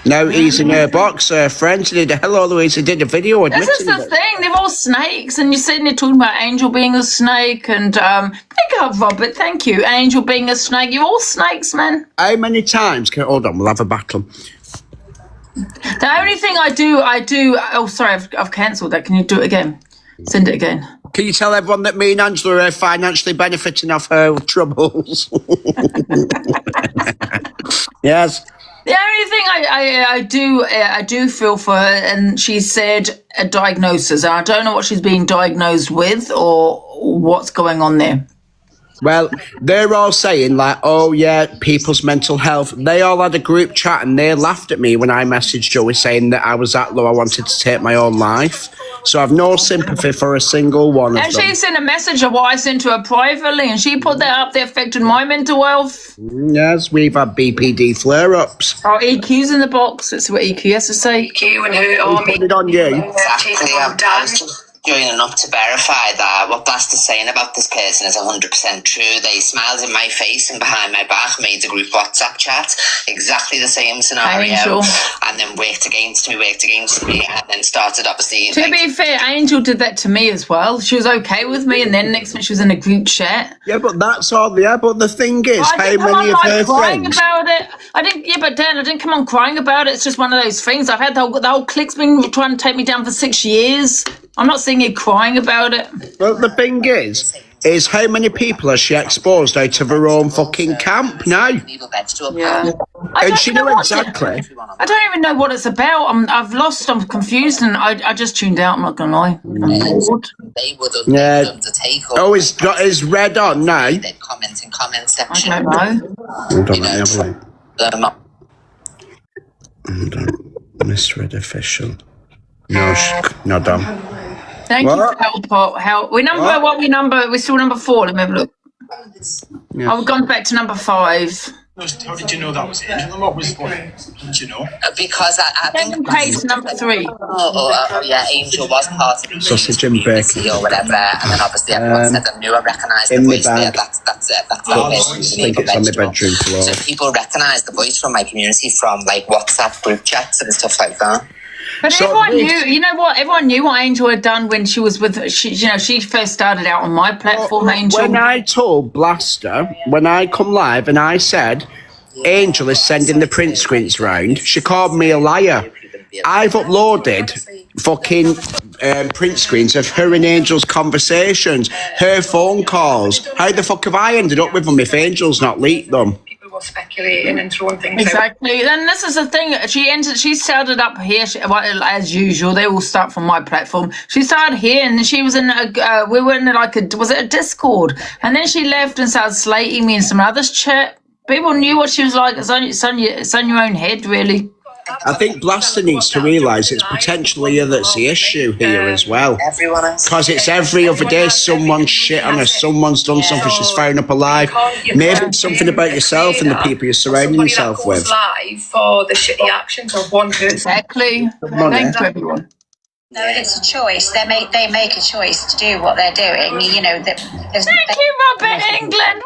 No, he's in her box. Her friends did a hello, Louise. He did a video admitting. This is the thing. They're all snakes, and you're sitting there talking about Angel being a snake, and pick up Robert. Thank you, Angel being a snake. You're all snakes, man. How many times? Hold on, we'll have a battle. The only thing I do. Oh, sorry, I've cancelled that. Can you do it again? Send it again. Can you tell everyone that me and Angela are financially benefiting off her troubles? Yes. The only thing I do feel for her, and she said a diagnosis. I don't know what she's being diagnosed with or what's going on there. Well, they're all saying like, oh yeah, people's mental health. They all had a group chat and they laughed at me when I messaged Joey saying that I was that low, I wanted to take my own life. So I've no sympathy for a single one of And them. she sent a message of what I sent to her privately, and she put that up there affected my mental health. Yes, we've had BPD flare-ups. Oh, EQ's in the box. That's what EQ has to say. EQ and her army. Put it on you. Exactly. I was just joining up to verify that what Blast is saying about this person is 100% true. They smiled in my face and behind my back, made a group WhatsApp chat, exactly the same scenario, Angel. and then worked against me, and then started obviously. To be fair, Angel did that to me as well. She was okay with me, and then next minute she was in a group chat. Yeah, but that's all. Yeah, but the thing is, how many of her crying friends? about it. I didn't. Yeah, but Dan, I didn't come on crying about it. It's just one of those things. I've had the whole clique's been trying to take me down for 6 years. I'm not seeing you crying about it. Well, the thing is how many people has she exposed out of her own fucking camp now? Yeah. And she knew exactly. I don't even know what it's about. I'm lost. I'm confused, and I just tuned out. I'm not gonna lie. I'm bored. Yeah. Oh, is red on now? Comment in comment I section. don't know. Hold on, let me have a look. Hold on. Misread official. No, done. Thank you for help. We're still number 4. Let me have a look. Yeah. We've gone back to number 5. How did you know that was Angel? And what was funny? Did you know? Because I think Second page, number 3. Yeah, Angel was part of the Sausage and bacon. or whatever, and then obviously everyone said I knew I recognised the in voice the there. bag. That's it. That's I it. think it's on the bedroom floor. So people recognise the voice from my community from like WhatsApp group chats and stuff like that. But everyone knew, you know what? Everyone knew what Angel had done when she was with, she first started out on my platform, Angel. When I told Blaster, when I come live and I said, Angel is sending the print screens round, she called me a liar. I've uploaded fucking print screens of her and Angel's conversations, her phone calls. How the fuck have I ended up with them if Angel's not leaked them? Speculating and throwing things Exactly. And this is the thing. She started up here, as usual. They all start from my platform. She started here, and she was in we were in was it a Discord? And then she left and started slating me in some other chat. People knew what she was like. It's on your own head, really. I think Blaster needs to realise it's potentially her that's the issue here as well. Because it's every other day someone's shit on her, someone's done something, she's found up alive. Maybe it's something about yourself and the people you're surrounding yourself with. Live for the shitty actions of one person. Exactly. Thank you, everyone. No, it's a choice. They make a choice to do what they're doing. You know that. Thank you, Robert England.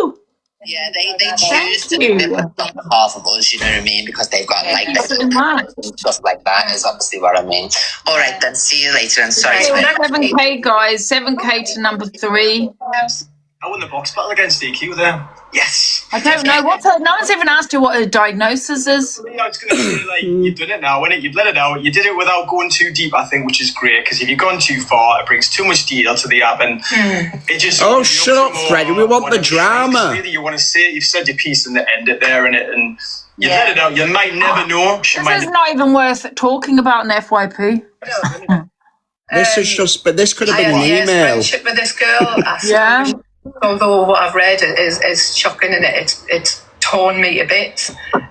Woo! Yeah, they choose to do it on behalf of us, you know what I mean? Because they've got like stuff like that is obviously what I mean. All right, then see you later. And sorry. 7K, guys. 7K to number 3. I won the box battle against EQ there. Yes. I don't know. No one's even asked you what her diagnosis is. I was going to say, like, you've done it now, innit? You've let it out. You did it without going too deep, I think, which is great, because if you've gone too far, it brings too much detail to the app, and it just... Oh, shut up, Freddie. We want the drama. Really, you want to say it, you've said your piece and end it there, innit? And you let it out. You might never know. This is not even worth talking about in FYP. This is just... But this could have been an email. Friendship with this girl. Yeah. Although what I've read is shocking and it's torn me to bits. But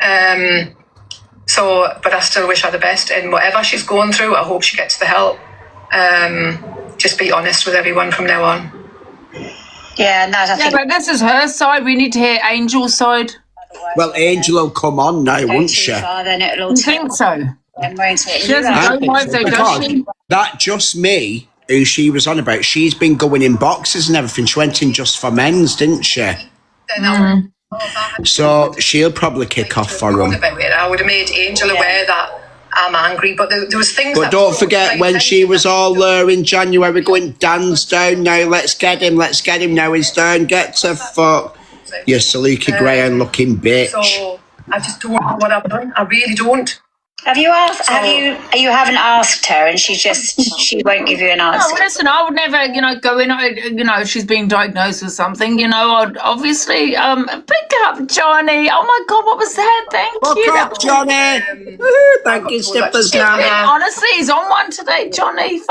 I still wish her the best in whatever she's going through. I hope she gets the help. Just be honest with everyone from now on. Yeah, but this is her side. We need to hear Angel's side. Well, Angel will come on now, won't she? You think so? She doesn't know why, though, does she? That Just Me, who she was on about, she's been going in boxes and everything. She went in Just for Men's, didn't she? So she'll probably kick off for him. I would have made Angel aware that I'm angry, but there was things. But don't forget when she was all there in January going, Dan's down now, let's get him now, he's down, get to fuck. You Salika Graham looking bitch. So I just don't know what I've done. I really don't. Have you asked? You haven't asked her, and she won't give you an answer. No, listen, I would never, go in. If she's being diagnosed with something, I'd obviously pick up Johnny. Oh my God, what was that? Thank you. Pick up Johnny. Thank you, Stippers. Honestly, he's on one today, Johnny.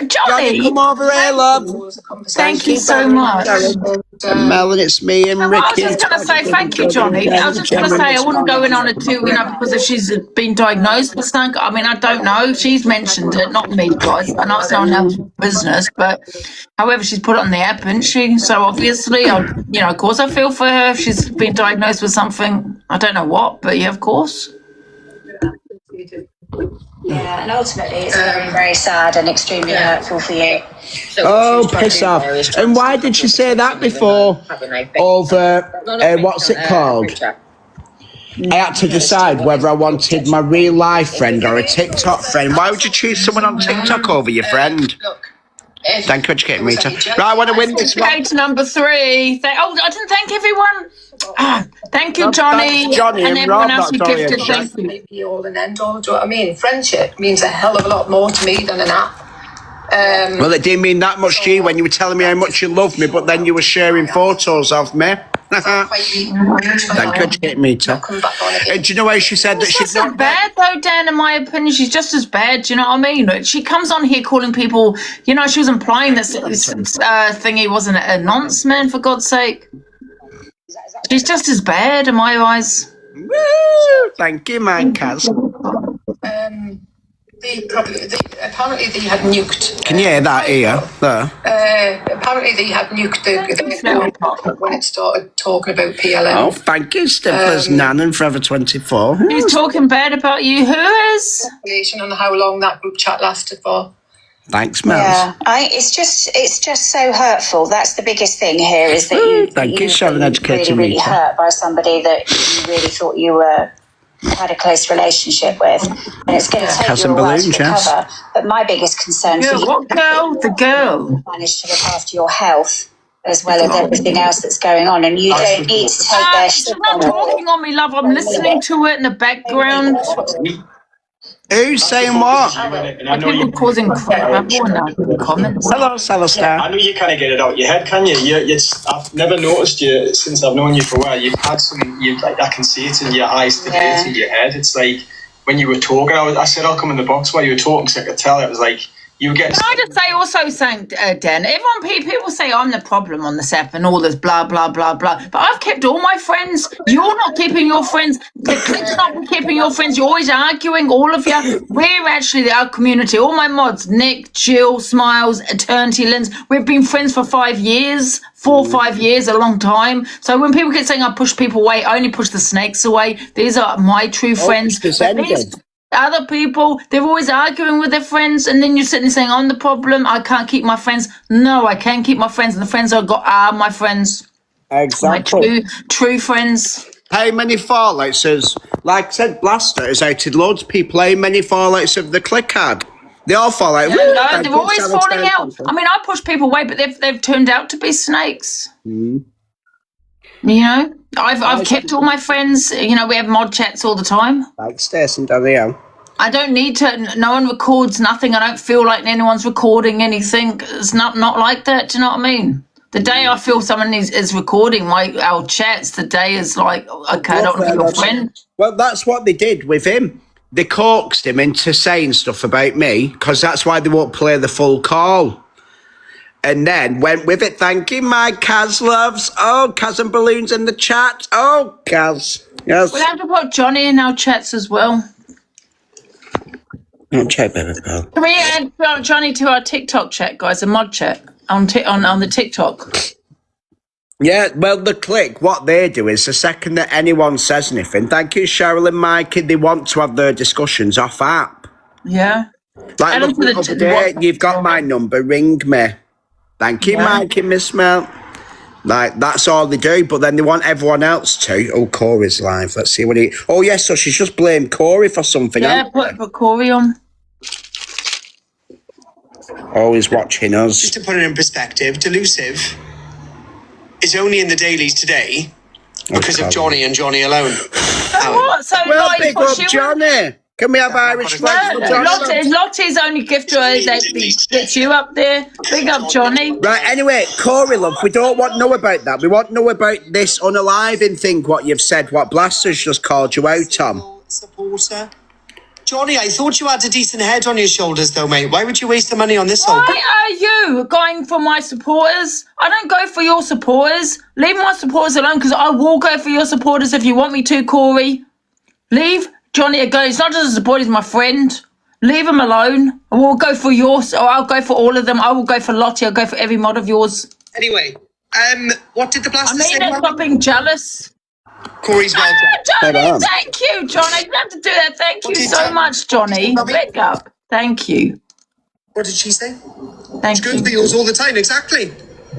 Johnny, come over here, love. Thank you so much. Mel, and it's me and Well, I was Ricky. just going to say thank you, Johnny. I was just going to say I wouldn't go in on it too, because if she's been diagnosed with something, I mean, I don't know. She's mentioned it, not me, guys. I know it's no one else's business, but however, she's put it on the app, isn't she? So obviously, of course, I feel for her if she's been diagnosed with something. I don't know what, but yeah, of course. Yeah, and ultimately it's very, very sad and extremely hurtful for you. Oh, piss off. And why did she say that before? Over, what's it called? I had to decide whether I wanted my real life friend or a TikTok friend. Why would you choose someone on TikTok over your friend? Thank you, educated meter. Right, I want to win this one. Okay, to number 3. I didn't thank everyone. Thank you, Johnny. Thanks, Johnny and and everyone Rob, else who that's all gifted. you Thank you. Maybe be all and end all. Do you know what I mean? Friendship means a hell of a lot more to me than an app. Well, it didn't mean that much to you when you were telling me how much you loved me, but then you were sharing photos of me. Thank you, educated meter. Do you know how she said that she's not bad though, Dan? In my opinion, she's just as bad. Do you know what I mean? She comes on here calling people. She was implying that thingy wasn't a nonce, man. For God's sake, she's just as bad in my eyes. Woo! Thank you, my Kaz. Apparently they had nuked. Can you hear that here? There. Apparently they had nuked the when it started talking about PLM. Oh, thank you, Stifler's Nan and Forever 24. Who's talking bad about you? Who is? On how long that group chat lasted for. Thanks, Mel. Yeah, it's just so hurtful. That's the biggest thing here is that you're really hurt by somebody that you really thought you had a close relationship with, and it's going to take you a while to recover. But my biggest concern for you, what girl? The girl managed to look after your health as well as everything else that's going on, and you don't need to take their shit she's not talking on me, love. I'm listening to it in the background. Who's saying what? People causing crap in the comments. Hello, Celestar. I know you kind of get it out your head, can you? I've never noticed you since I've known you for a while. You've had I can see it in your eyes today, it's in your head. It's like when you were talking, I said I'll come in the box while you were talking because I could tell it was like you were getting. Can I just say also saying, Dan, people say I'm the problem on this app and all this blah, blah, blah, blah. But I've kept all my friends. You're not keeping your friends. The kids not keeping your friends. You're always arguing, all of you. We're actually our community. All my mods, Nick, Jill, Smiles, Eternity Lens. We've been friends for 5 years, 4 or 5 years, a long time. So when people get saying I push people away, I only push the snakes away. These are my true friends. Other people, they're always arguing with their friends, and then you're sitting there saying, I'm the problem, I can't keep my friends. No, I can keep my friends, and the friends I've got are my friends. Exactly. My true friends. How many fallouts like I said, Blaster has outed loads of people. How many fallouts of the click had? They all fall out. No, they're always falling out. I mean, I push people away, but they've turned out to be snakes. Mm. I've kept all my friends. We have mod chats all the time. Like Stacey down there. I don't need to. No one records nothing. I don't feel like anyone's recording anything. It's not like that. Do you know what I mean? The day I feel someone is recording our chats, the day is like, okay, I don't want to be your friend. Well, that's what they did with him. They coaxed him into saying stuff about me because that's why they won't play the full call. And then went with it. Thank you, my Kaz loves. Oh, Kaz and Balloons in the chat. Oh, Kaz. Yes. We'll have to put Johnny in our chats as well. Check, baby pal. Can we add Johnny to our TikTok chat, guys? A mod chat on the TikTok. Yeah, well, the click, what they do is the second that anyone says anything, thank you, Cheryl and Mikey, they want to have their discussions off app. Yeah. Like, look, the other day, you've got my number, ring me. Thank you, Mikey, Miss Mel. Like, that's all they do, but then they want everyone else to. Oh, Corey's live. Let's see what he... Oh, yes, so she's just blamed Corey for something. Yeah, put Corey on. Always watching us. Just to put it in perspective, Delusive is only in the dailies today because of Johnny and Johnny alone. What? So well, big up Johnny. Can we have Irish flags for Johnny? Lottie's only gift that gets you up there. Big up Johnny. Right, anyway, Corey, love, we don't want to know about that. We want to know about this unaliving thing, what you've said, what Blaster's just called you out, Tom. Supporter. Johnny, I thought you had a decent head on your shoulders, though, mate. Why would you waste the money on this? Why are you going for my supporters? I don't go for your supporters. Leave my supporters alone, because I will go for your supporters if you want me to, Corey. Leave Johnny a go. He's not just a supporter, he's my friend. Leave him alone. I will go for yours, or I'll go for all of them. I will go for Lottie. I'll go for every mod of yours. Anyway, what did the blaster say? Stop being jealous. Corey's well done. Johnny, thank you, Johnny. You have to do that. Thank you so much, Johnny. Big up. Thank you. What did she say? Thank she goes for yours all the time, exactly.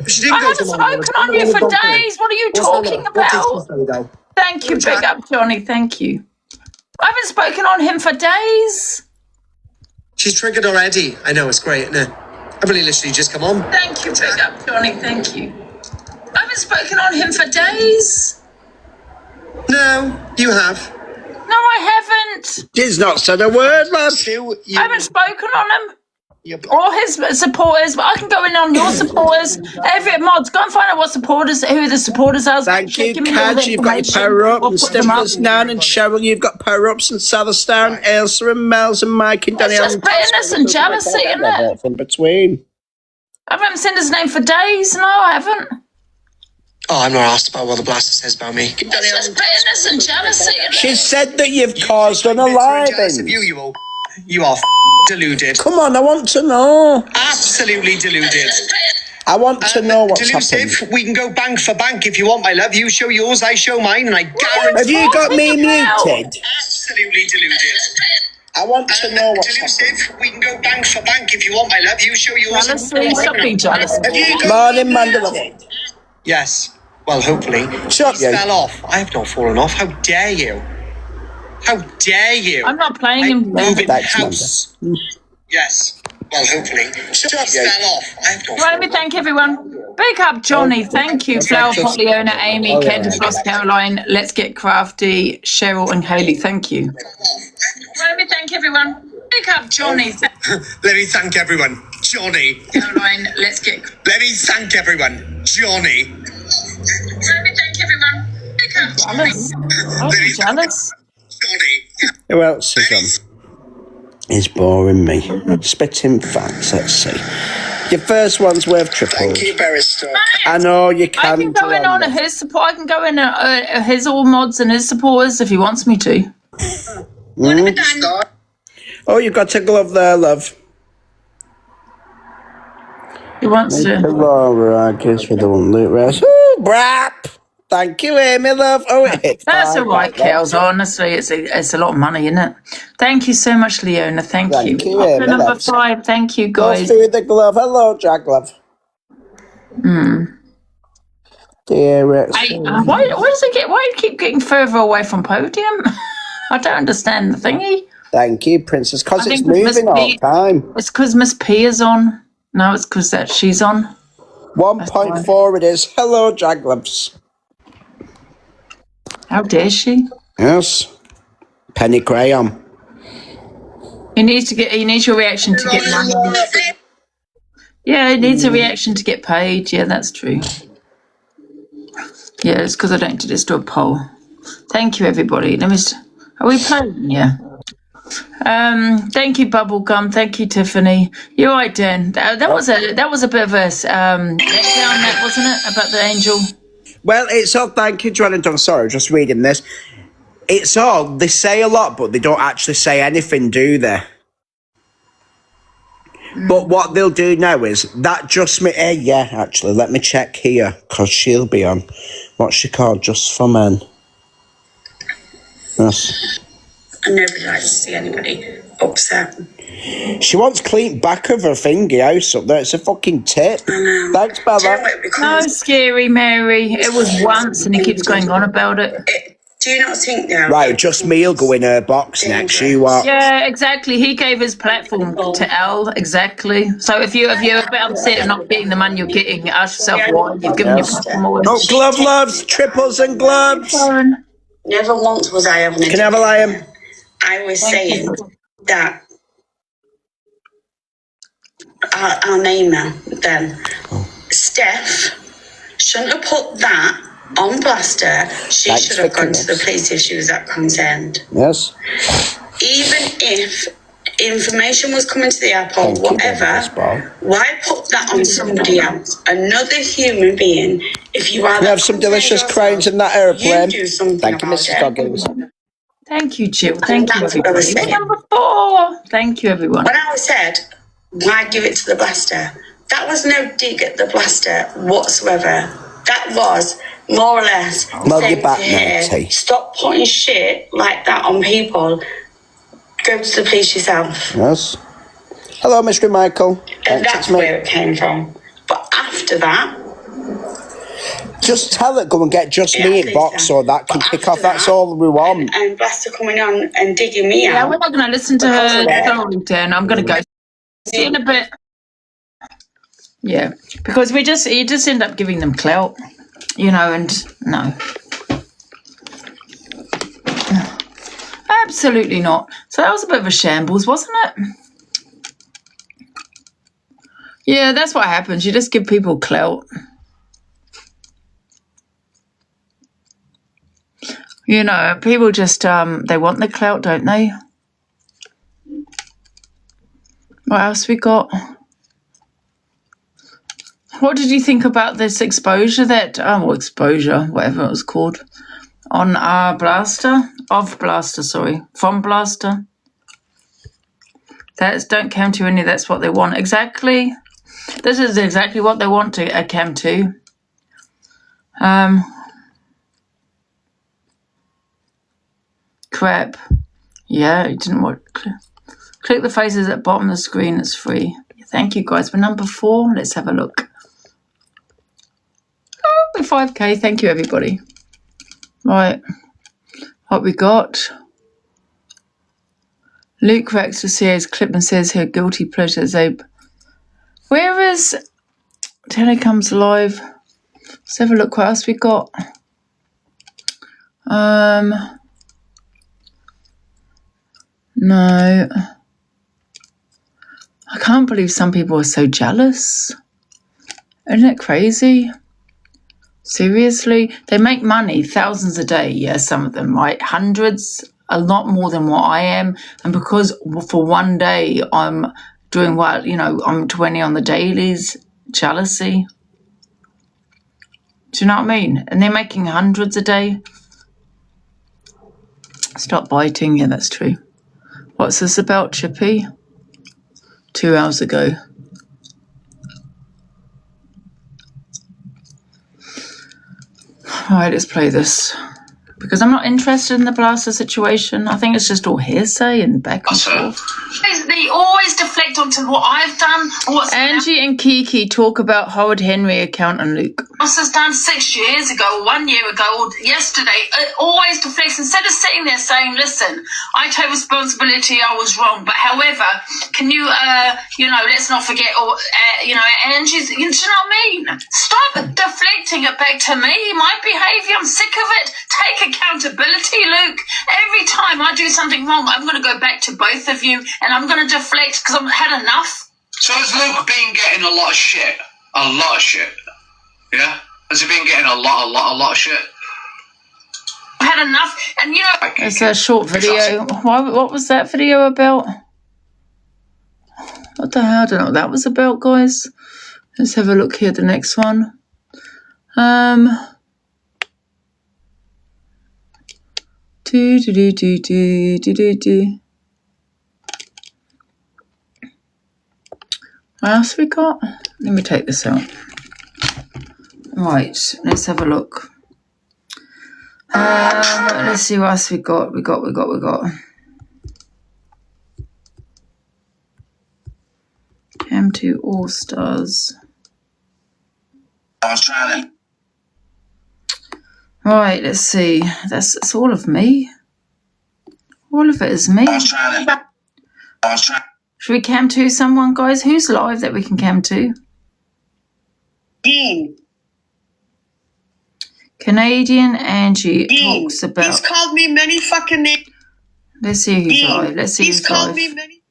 She didn't I haven't spoken on you for days. What are you talking about? Thank you, big up, Johnny. Thank you. I haven't spoken on him for days. She's triggered already. I know, it's great, isn't it? I've only literally just come on. Thank you, big up, Johnny. Thank you. I haven't spoken on him for days. No, you have. No, I haven't. She's not said a word, lad. I haven't spoken on him. Or his supporters, but I can go in on your supporters. Every mods, go and find out who the supporters are. Thank you, Kaj. You've got your power up, and Stifler's Nan and Cheryl. You've got power ups, and Southerstown, Ailsa, and Mel's, and Mike, and Danielle. It's just bitterness and jealousy, isn't it? From between. I haven't seen his name for days. No, I haven't. Oh, I'm not asked about what the blaster says about me. It's just bitterness and jealousy. She said that you've caused unaliving. You are deluded. Come on, I want to know. Absolutely deluded. I want to know what's delusive. happened. We can go bank for bank if you want, my love. You show yours, I show mine, and I guarantee. Have you got me muted? Absolutely deluded. I want to know what's delusive. happened. We can go bank for bank if you want, my love. You show yours. Jealousy, stop being jealous. Morning, Mandela. Yes. Well, hopefully. Shut you. Fell off. I have not fallen off. How dare you? How dare you? I'm not playing him. Moving house. Yes. Well, hopefully. Fell off. I have not Well, let me thank everyone. Big up, Johnny. Thank you. Flower Pot, Leona, Amy, Kendra, Frost, Caroline, Let's Get Crafty, Cheryl, and Hayley. Thank you. Well, let me thank everyone. Big up, Johnny. Let me thank everyone. Johnny. Caroline, Let's Get. Let me thank everyone. Johnny. Let me thank everyone. Big up, jealous. I'm jealous. Johnny. Who else is on? He's boring me. Spitting facts, let's see. Your first one's worth triple. Thank you, Barrister. I know you can. I can go in on his support. I can go in his all mods and his supporters if he wants me to. Oh, you've got a glove there, love. He wants to. Laura, I guess we don't loot rest. Oh, brap! Thank you, Amy, love. Oh, it hit. That's all right, Kels. Honestly, it's a lot of money, isn't it? Thank you so much, Leona. Thank you. Amy, Number 5. Thank you, guys. Go through the glove. Hello, Jack, love. Dear Rex. Why does it get? Why do you keep getting further away from podium? I don't understand the thingy. Thank you, Princess. Because I it's think Miss moving all the P- time. It's because Miss P is on. No, it's because that she's on. 1.4 it is. Hello, Jagloves. How dare she? Yes. Penny Crayon. He needs your reaction to get money. Yeah, he needs a reaction to get paid. Yeah, that's true. Yeah, it's because I don't do this to a poll. Thank you, everybody. Are we playing? Yeah. Thank you, Bubblegum. Thank you, Tiffany. You're right, Dan. That was a bit of a letdown, that wasn't it? About the angel. Well, it's all. Thank you, Jonathan. Sorry, just reading this. It's all. They say a lot, but they don't actually say anything, do they? But what they'll do now is that just me. Yeah, actually, let me check here because she'll be on. What's she called? Just for Men. Yes. I never like to see anybody upset. She wants clean back of her thingy house up there. It's a fucking tip. Thanks, Bella. No, scary Mary. It was once, and he keeps going on about it. Do you not think though? Right, just me'll go in her box next. You what? Yeah, exactly. He gave his platform to Elle. Exactly. So if you're a bit upset and not getting the money you're getting, ask yourself why you've given your platform away. Oh, glove loves, triples and gloves. Never once was I having a Can I have a lion? I was saying that I'll name her then. Steph shouldn't have put that on Blaster. She should have gone to the police if she was that concerned. Yes. even if information was coming to the airport, whatever, why put that on somebody else? Another human being. If you are, we have some delicious crowns in that airplane. Thank you, Mrs. Goggins. Thank you, Jill. Thank you, That's what I was everybody. saying. Number 4. Thank you, everyone. When I said, why give it to the blaster? That was no dig at the blaster whatsoever. That was more or less saying to her, stop putting shit like that on people. Go to the police yourself. Yes. Hello, Mr. Michael. And that's where it came from. But after that, just tell it, go and get Just Me in box so that can kick off. That's all we want. And Blaster coming on and digging me out. Yeah, we're not going to listen to her story, Dan. I'm going to go. See you in a bit. Yeah, because you just end up giving them clout, you know, and no. Absolutely not. So that was a bit of a shambles, wasn't it? Yeah, that's what happens. You just give people clout. You know, people just, they want the clout, don't they? What else we got? What did you think about this exposure exposure, whatever it was called, on Blaster? From Blaster. That's don't cam to any, that's what they want. Exactly. This is exactly what they want to cam to. Crap. Yeah, you didn't want. Click the faces at the bottom of the screen. It's free. Thank you, guys. We're number 4. Let's have a look. Oh, we're 5K. Thank you, everybody. Right. What we got? Luke Rex to see his clip and says here, guilty pleasures, Abe. Where is Telecoms Live? Let's have a look. What else we got? No. I can't believe some people are so jealous. Isn't it crazy? Seriously? They make money, thousands a day. Yeah, some of them, right? Hundreds, a lot more than what I am. And because for one day I'm doing well, you know, I'm 20 on the dailies, jealousy. Do you know what I mean? And they're making hundreds a day. Stop biting. Yeah, that's true. What's this about, Chippy? 2 hours ago. All right, let's play this. Because I'm not interested in the Blaster situation. I think it's just all hearsay and back and forth. They always deflect onto what I've done. Angie and Kiki talk about Howard Henry account and Luke. This was done 6 years ago, 1 year ago, or yesterday. It always deflects. Instead of sitting there saying, listen, I take responsibility, I was wrong. But however, can you, let's not forget, Angie's, you know what I mean? Stop deflecting it back to me. My behaviour, I'm sick of it. Take accountability, Luke. Every time I do something wrong, I'm going to go back to both of you and I'm going to deflect because I've had enough. So has Luke been getting a lot of shit? A lot of shit. Yeah? Has he been getting a lot of shit? I've had enough. And, it's a short video. What was that video about? What the hell? I don't know what that was about, guys. Let's have a look here, the next one. What else we got? Let me take this out. Right, let's have a look. Let's see what else we got. We got. Cam 2 All Stars. I was trying to. Right, let's see. That's all of me. All of it is me. I was trying. Should we cam to someone, guys? Who's live that we can cam to? Dean. Canadian Angie Dean. talks about. He's called me many fucking names. Let's see who's Dean. live. Let's see He's who's called live. me many.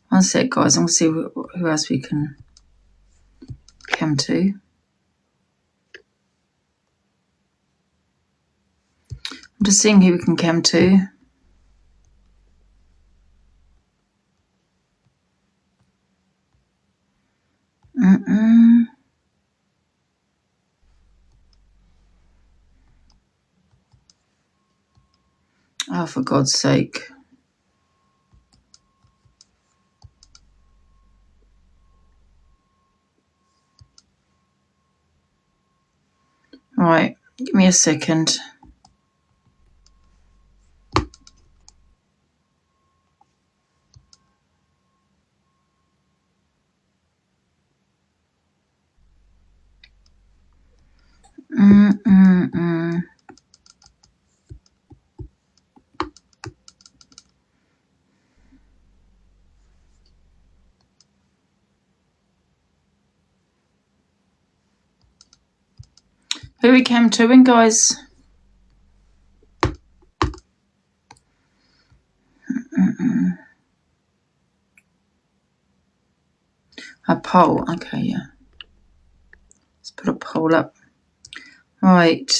One sec, guys. I'm gonna see who else we can cam to. I'm just seeing who we can come to. Oh, for God's sake. Right, give me a second. Who we came to in, guys? A poll. Okay, yeah. Let's put a poll up. Right.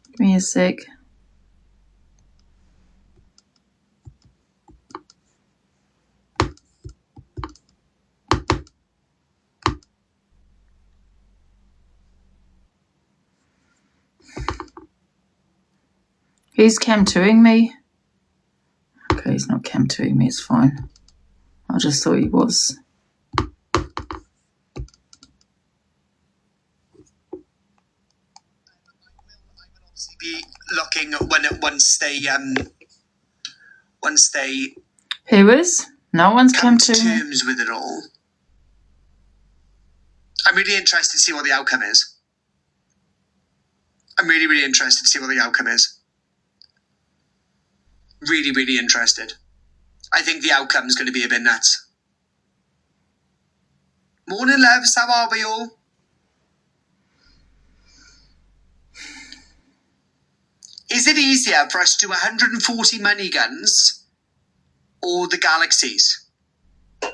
Give me a sec. He's cam-2ing me. Okay, he's not cam-2ing me, it's fine. I just thought he was. Be looking once they Who is? No one's come to cam-2ing me. terms with it all. I'm really interested to see what the outcome is. I'm really, really interested to see what the outcome is. Really, really interested. I think the outcome's going to be a bit nuts. Morning, loves. How are we all? Is it easier for us to do 140 money guns or the galaxies? I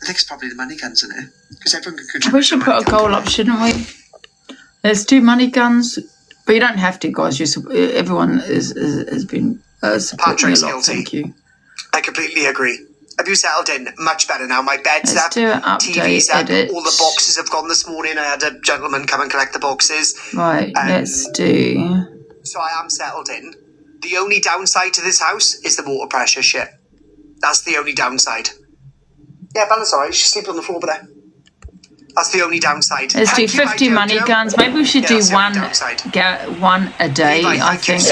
think it's probably the money guns, isn't it? Because everyone can contribute. We should put a goal up, shouldn't we? There's 2 money guns, but you don't have to, guys. Everyone has been supporting me a lot. Guilty. Thank you. I completely agree. Have you settled in? Much better now. My bed's Let's up, do an update, TV's up, edit. all the boxes have gone this morning. I had a gentleman come and collect the boxes. Right, let's do... So I am settled in. The only downside to this house is the water pressure shit. That's the only downside. Yeah, Bella's alright. She's sleeping on the floor over there. That's the only downside. Let's do 50 money guns. Maybe we should do one a day, I think.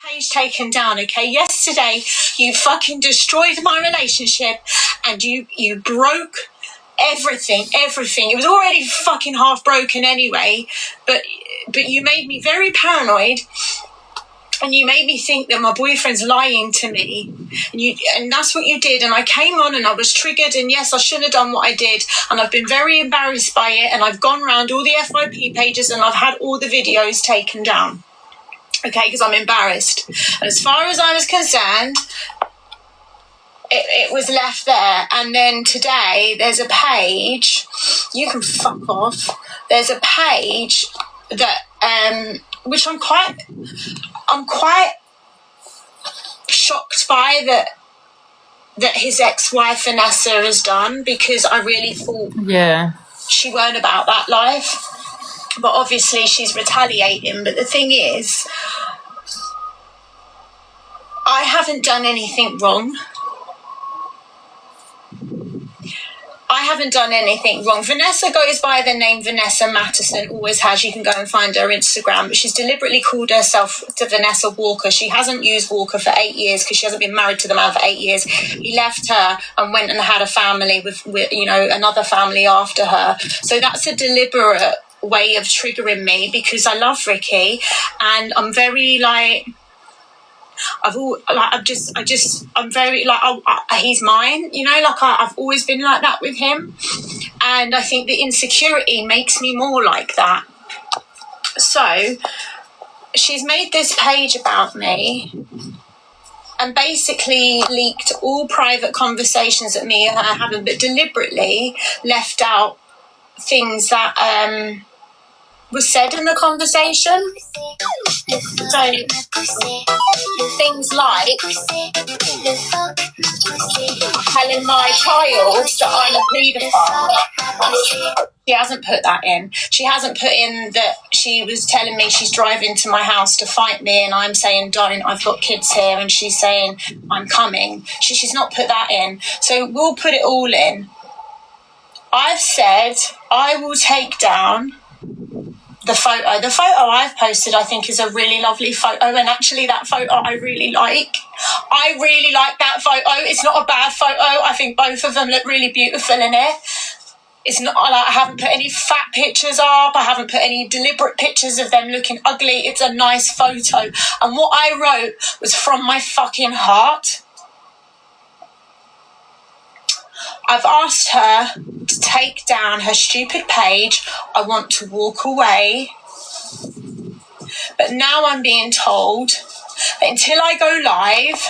Page taken down, okay? Yesterday, you fucking destroyed my relationship and you broke everything. It was already fucking half broken anyway, but you made me very paranoid. And you made me think that my boyfriend's lying to me. And that's what you did. And I came on and I was triggered. And yes, I shouldn't have done what I did. And I've been very embarrassed by it. And I've gone around all the FYP pages and I've had all the videos taken down. Okay, because I'm embarrassed. And as far as I was concerned, it was left there. And then today, there's a page. You can fuck off. There's a page that, which I'm quite shocked by that his ex-wife Vanessa has done, because I really thought she weren't about that life. But obviously she's retaliating. But the thing is, I haven't done anything wrong. Vanessa goes by the name Vanessa Mattison, always has. You can go and find her Instagram. But she's deliberately called herself to Vanessa Walker. She hasn't used Walker for 8 years because she hasn't been married to the man for 8 years. He left her and went and had a family with another family after her. So that's a deliberate way of triggering me, because I love Ricky and I'm very he's mine, I've always been like that with him, and I think the insecurity makes me more like that. So she's made this page about me and basically leaked all private conversations that me and her are having, but deliberately left out things that was said in the conversation. So things like telling my child that I'm a paedophile. She hasn't put that in. She hasn't put in that she was telling me she's driving to my house to fight me, and I'm saying, don't, I've got kids here, and she's saying, I'm coming. She's not put that in. So we'll put it all in. I've said I will take down the photo. The photo I've posted, I think, is a really lovely photo, and actually that photo I really like. I really like that photo. It's not a bad photo. I think both of them look really beautiful in it. It's not like I haven't put any fat pictures up. I haven't put any deliberate pictures of them looking ugly. It's a nice photo. And what I wrote was from my fucking heart. I've asked her to take down her stupid page. I want to walk away. But now I'm being told that until I go live,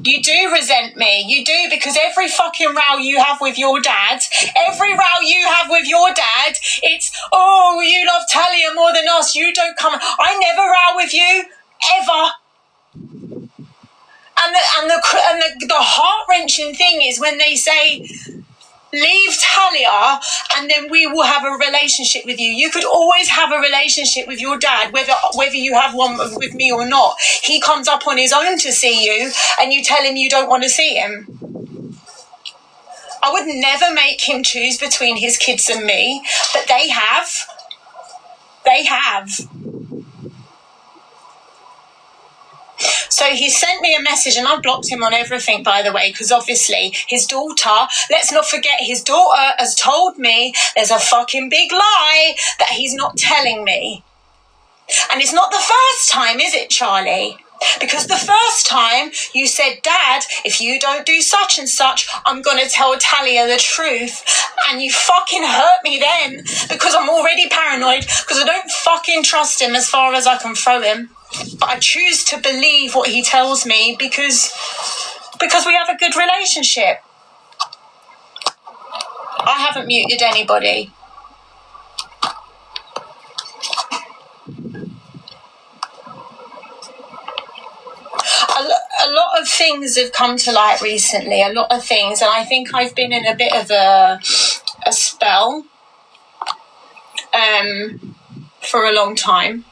you do resent me. You do, because every fucking row you have with your dad, it's, oh, you love Talia more than us. You don't come. I never row with you, ever. And the heart-wrenching thing is when they say, leave Talia and then we will have a relationship with you. You could always have a relationship with your dad, whether you have one with me or not. He comes up on his own to see you and you tell him you don't want to see him. I would never make him choose between his kids and me, but they have. So he sent me a message, and I blocked him on everything, by the way, because obviously his daughter, let's not forget, his daughter has told me there's a fucking big lie that he's not telling me. And it's not the first time, is it, Charlie? Because the first time you said, Dad, if you don't do such and such, I'm going to tell Talia the truth. And you fucking hurt me then, because I'm already paranoid, because I don't fucking trust him as far as I can throw him. But I choose to believe what he tells me because we have a good relationship. I haven't muted anybody. A lot of things have come to light recently, a lot of things, and I think I've been in a bit of a spell for a long time.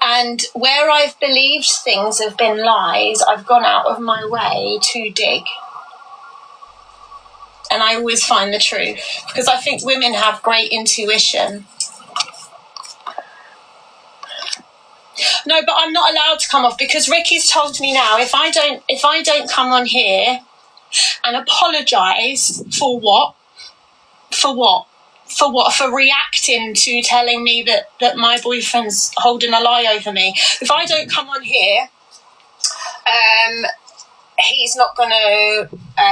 And where I've believed things have been lies, I've gone out of my way to dig. And I always find the truth, because I think women have great intuition. No, but I'm not allowed to come off because Ricky's told me now if I don't come on here and apologise for what? For what? For what? For reacting to telling me that my boyfriend's holding a lie over me. If I don't come on here, he's not going to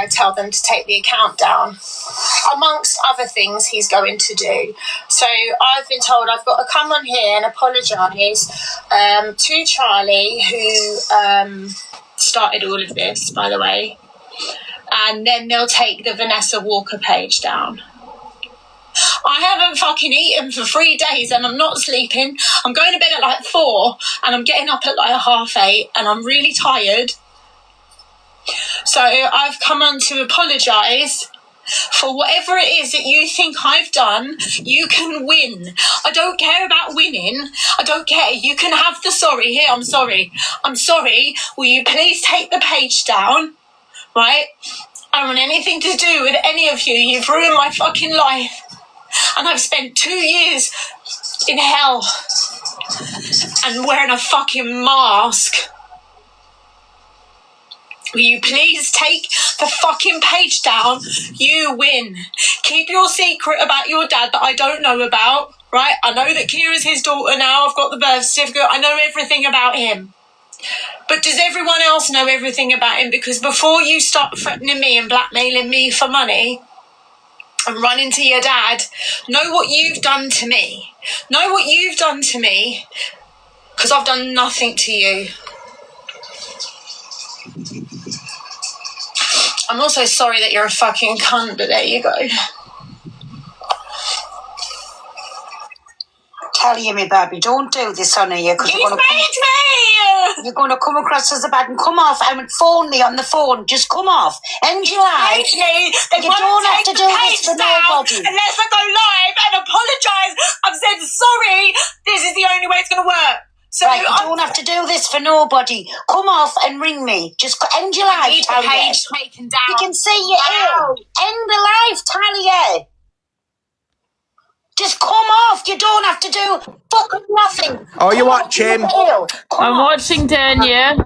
tell them to take the account down, amongst other things he's going to do. So I've been told I've got to come on here and apologise to Charlie, who started all of this, by the way, and then they'll take the Vanessa Walker page down. I haven't fucking eaten for 3 days and I'm not sleeping. I'm going to bed at like 4 and I'm getting up at like 8:30 and I'm really tired. So I've come on to apologise for whatever it is that you think I've done. You can win. I don't care about winning. I don't care. You can have the sorry. Here, I'm sorry. I'm sorry. Will you please take the page down? Right? I don't want anything to do with any of you. You've ruined my fucking life. And I've spent 2 years in hell and wearing a fucking mask. Will you please take the fucking page down? You win. Keep your secret about your dad that I don't know about, right? I know that Kira's his daughter now. I've got the birth certificate. I know everything about him. But does everyone else know everything about him? Because before you start threatening me and blackmailing me for money and running to your dad, know what you've done to me. Know what you've done to me, because I've done nothing to you. I'm also sorry that you're a fucking cunt, but there you go. Tell you, me baby, don't do this on here because you're going to come across as a bad and come off and phone me on the phone. Just come off. End your life. You don't have to do this for nobody. Unless I go live and apologise. I've said sorry. This is the only way it's going to work. So right, you don't have to do this for nobody. Come off and ring me. Just end your life, Talia. Taken down. You can see you're ill. End the life, Talia. Just come off. You don't have to do fucking nothing. Oh, you watch him? I'm watching Dania.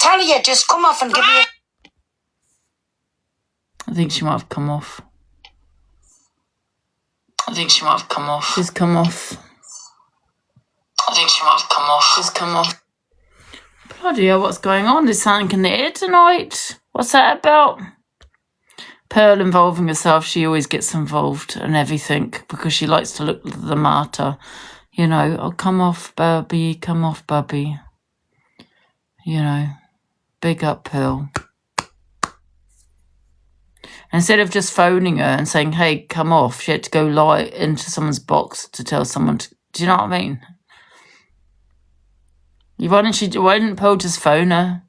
Talia, just come off and give me I think she might have come off. She's come off. She's come off. Bloody hell, what's going on? There's something in the air tonight. What's that about? Pearl involving herself. She always gets involved in everything because she likes to look the martyr. You know, oh, come off, Bubby. Come off, Bubby. You know, big up Pearl. Instead of just phoning her and saying, hey, come off, she had to go lie into someone's box to tell someone to, do you know what I mean? Why didn't Pearl just phone her?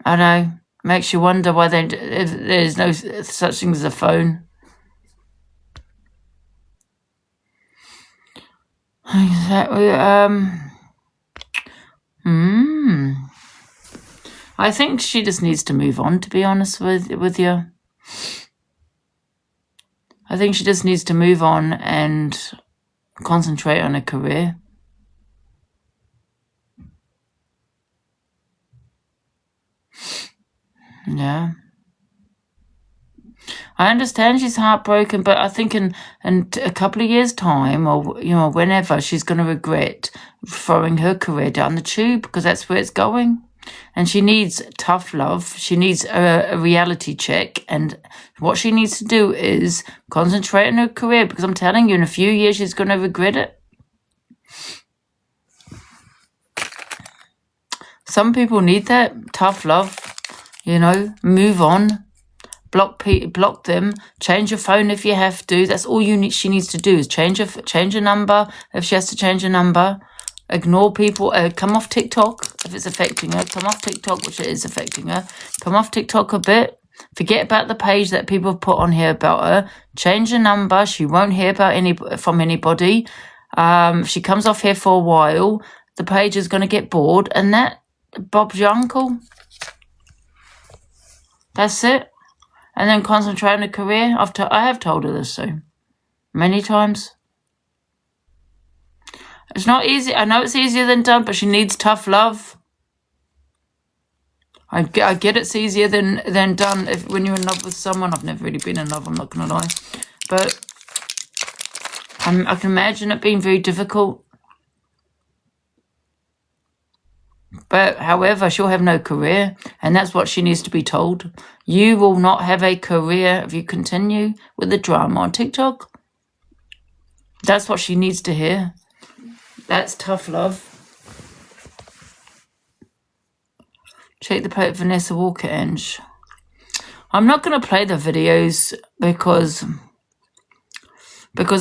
I know. Makes you wonder why there's no such thing as a phone. Exactly. I think she just needs to move on, to be honest with you. I think she just needs to move on and concentrate on her career. Yeah. I understand she's heartbroken, but I think in a couple of years' time, or you know, whenever, she's going to regret throwing her career down the tube because that's where it's going. And she needs tough love. She needs a reality check. And what she needs to do is concentrate on her career, because I'm telling you, in a few years, she's going to regret it. Some people need that tough love. You know, move on. Block them. Change your phone if you have to. That's all she needs to do is change her number if she has to change her number. Ignore people. Come off TikTok if it's affecting her. Come off TikTok, which it is affecting her. Come off TikTok a bit. Forget about the page that people have put on here about her. Change her number. She won't hear from anybody. If she comes off here for a while, the page is going to get bored, and that Bob's your uncle. That's it. And then concentrate on her career. I have told her this, so Many times. It's not easy. I know it's easier than done, but she needs tough love. I get it's easier than done when you're in love with someone. I've never really been in love, I'm not going to lie. But I can imagine it being very difficult. But however, she'll have no career, and that's what she needs to be told. You will not have a career if you continue with the drama on TikTok. That's what she needs to hear. That's tough love. Check the plate, Vanessa Walker, Ange. I'm not going to play the videos because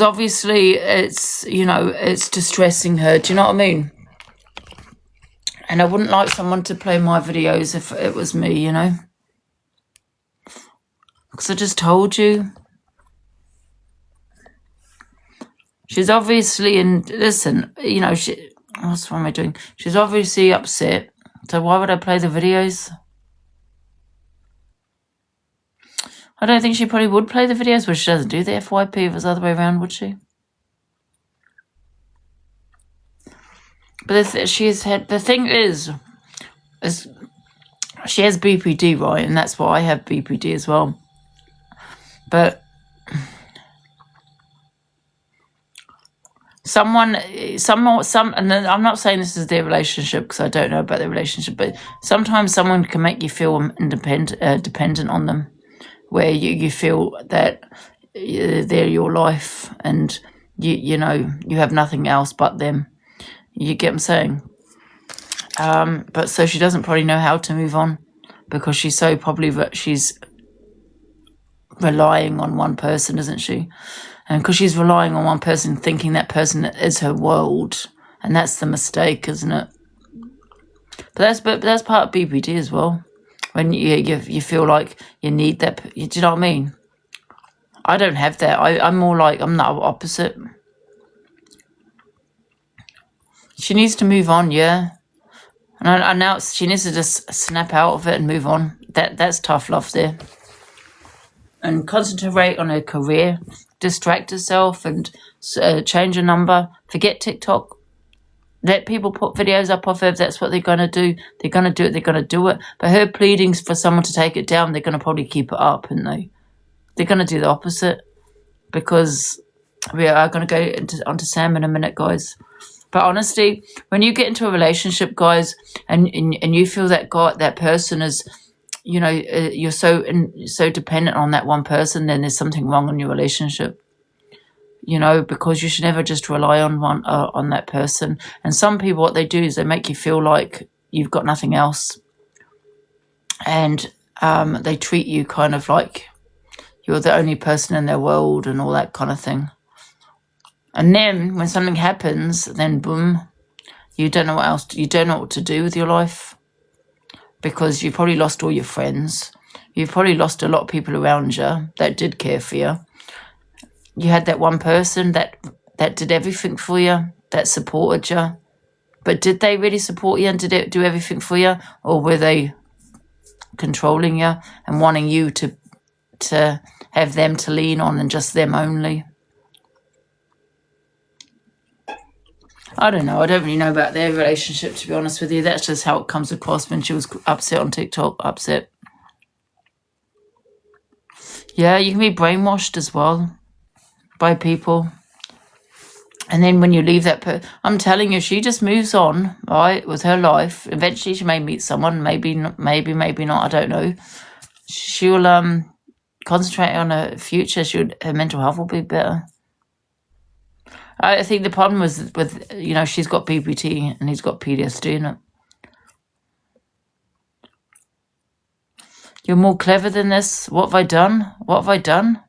obviously it's, you know, it's distressing her. Do you know what I mean? And I wouldn't like someone to play my videos if it was me, you know. Because I just told you. She's obviously listen, you know, what am I doing? She's obviously upset. So why would I play the videos? I don't think she probably would play the videos, but she doesn't do the FYP if it was the other way around, would she? But the thing is she has BPD, right? And that's why I have BPD as well. But some, and I'm not saying this is their relationship because I don't know about their relationship, but sometimes someone can make you feel dependent on them, where you feel that they're your life and you know you have nothing else but them. You get what I'm saying? But so she doesn't probably know how to move on because she's relying on one person, isn't she? And because she's relying on one person, thinking that person is her world, and that's the mistake, isn't it? But that's part of BPD as well. When you feel like you need that, do you know what I mean? I don't have that. I'm more like, I'm the opposite. She needs to move on, yeah. And now she needs to just snap out of it and move on. That's tough love there. And concentrate on her career. Distract herself and change her number. Forget TikTok. Let people put videos up of her if that's what they're going to do. They're going to do it. They're going to do it. But her pleadings for someone to take it down, they're going to probably keep it up, aren't they? They're going to do the opposite. Because we are going to go onto Sam in a minute, guys. But honestly, when you get into a relationship, guys, and you feel that person is, you know, you're so dependent on that one person, then there's something wrong in your relationship. You know, because you should never just rely on that person. And some people, what they do is they make you feel like you've got nothing else, and they treat you kind of like you're the only person in their world and all that kind of thing. And then when something happens, then boom, you don't know what else. You don't know what to do with your life because you've probably lost all your friends. You've probably lost a lot of people around you that did care for you. You had that one person that did everything for you, that supported you. But did they really support you and did it do everything for you? Or were they controlling you and wanting you to have them to lean on and just them only? I don't know. I don't really know about their relationship, to be honest with you. That's just how it comes across when she was upset on TikTok. Upset. Yeah, you can be brainwashed as well by people. And then when you leave that I'm telling you, she just moves on, right, with her life. Eventually she may meet someone, maybe not, I don't know. She'll concentrate on her future. Her mental health will be better. I think the problem was with, you know, she's got BPT and he's got PTSD in it. You're more clever than this. What have I done? What have I done?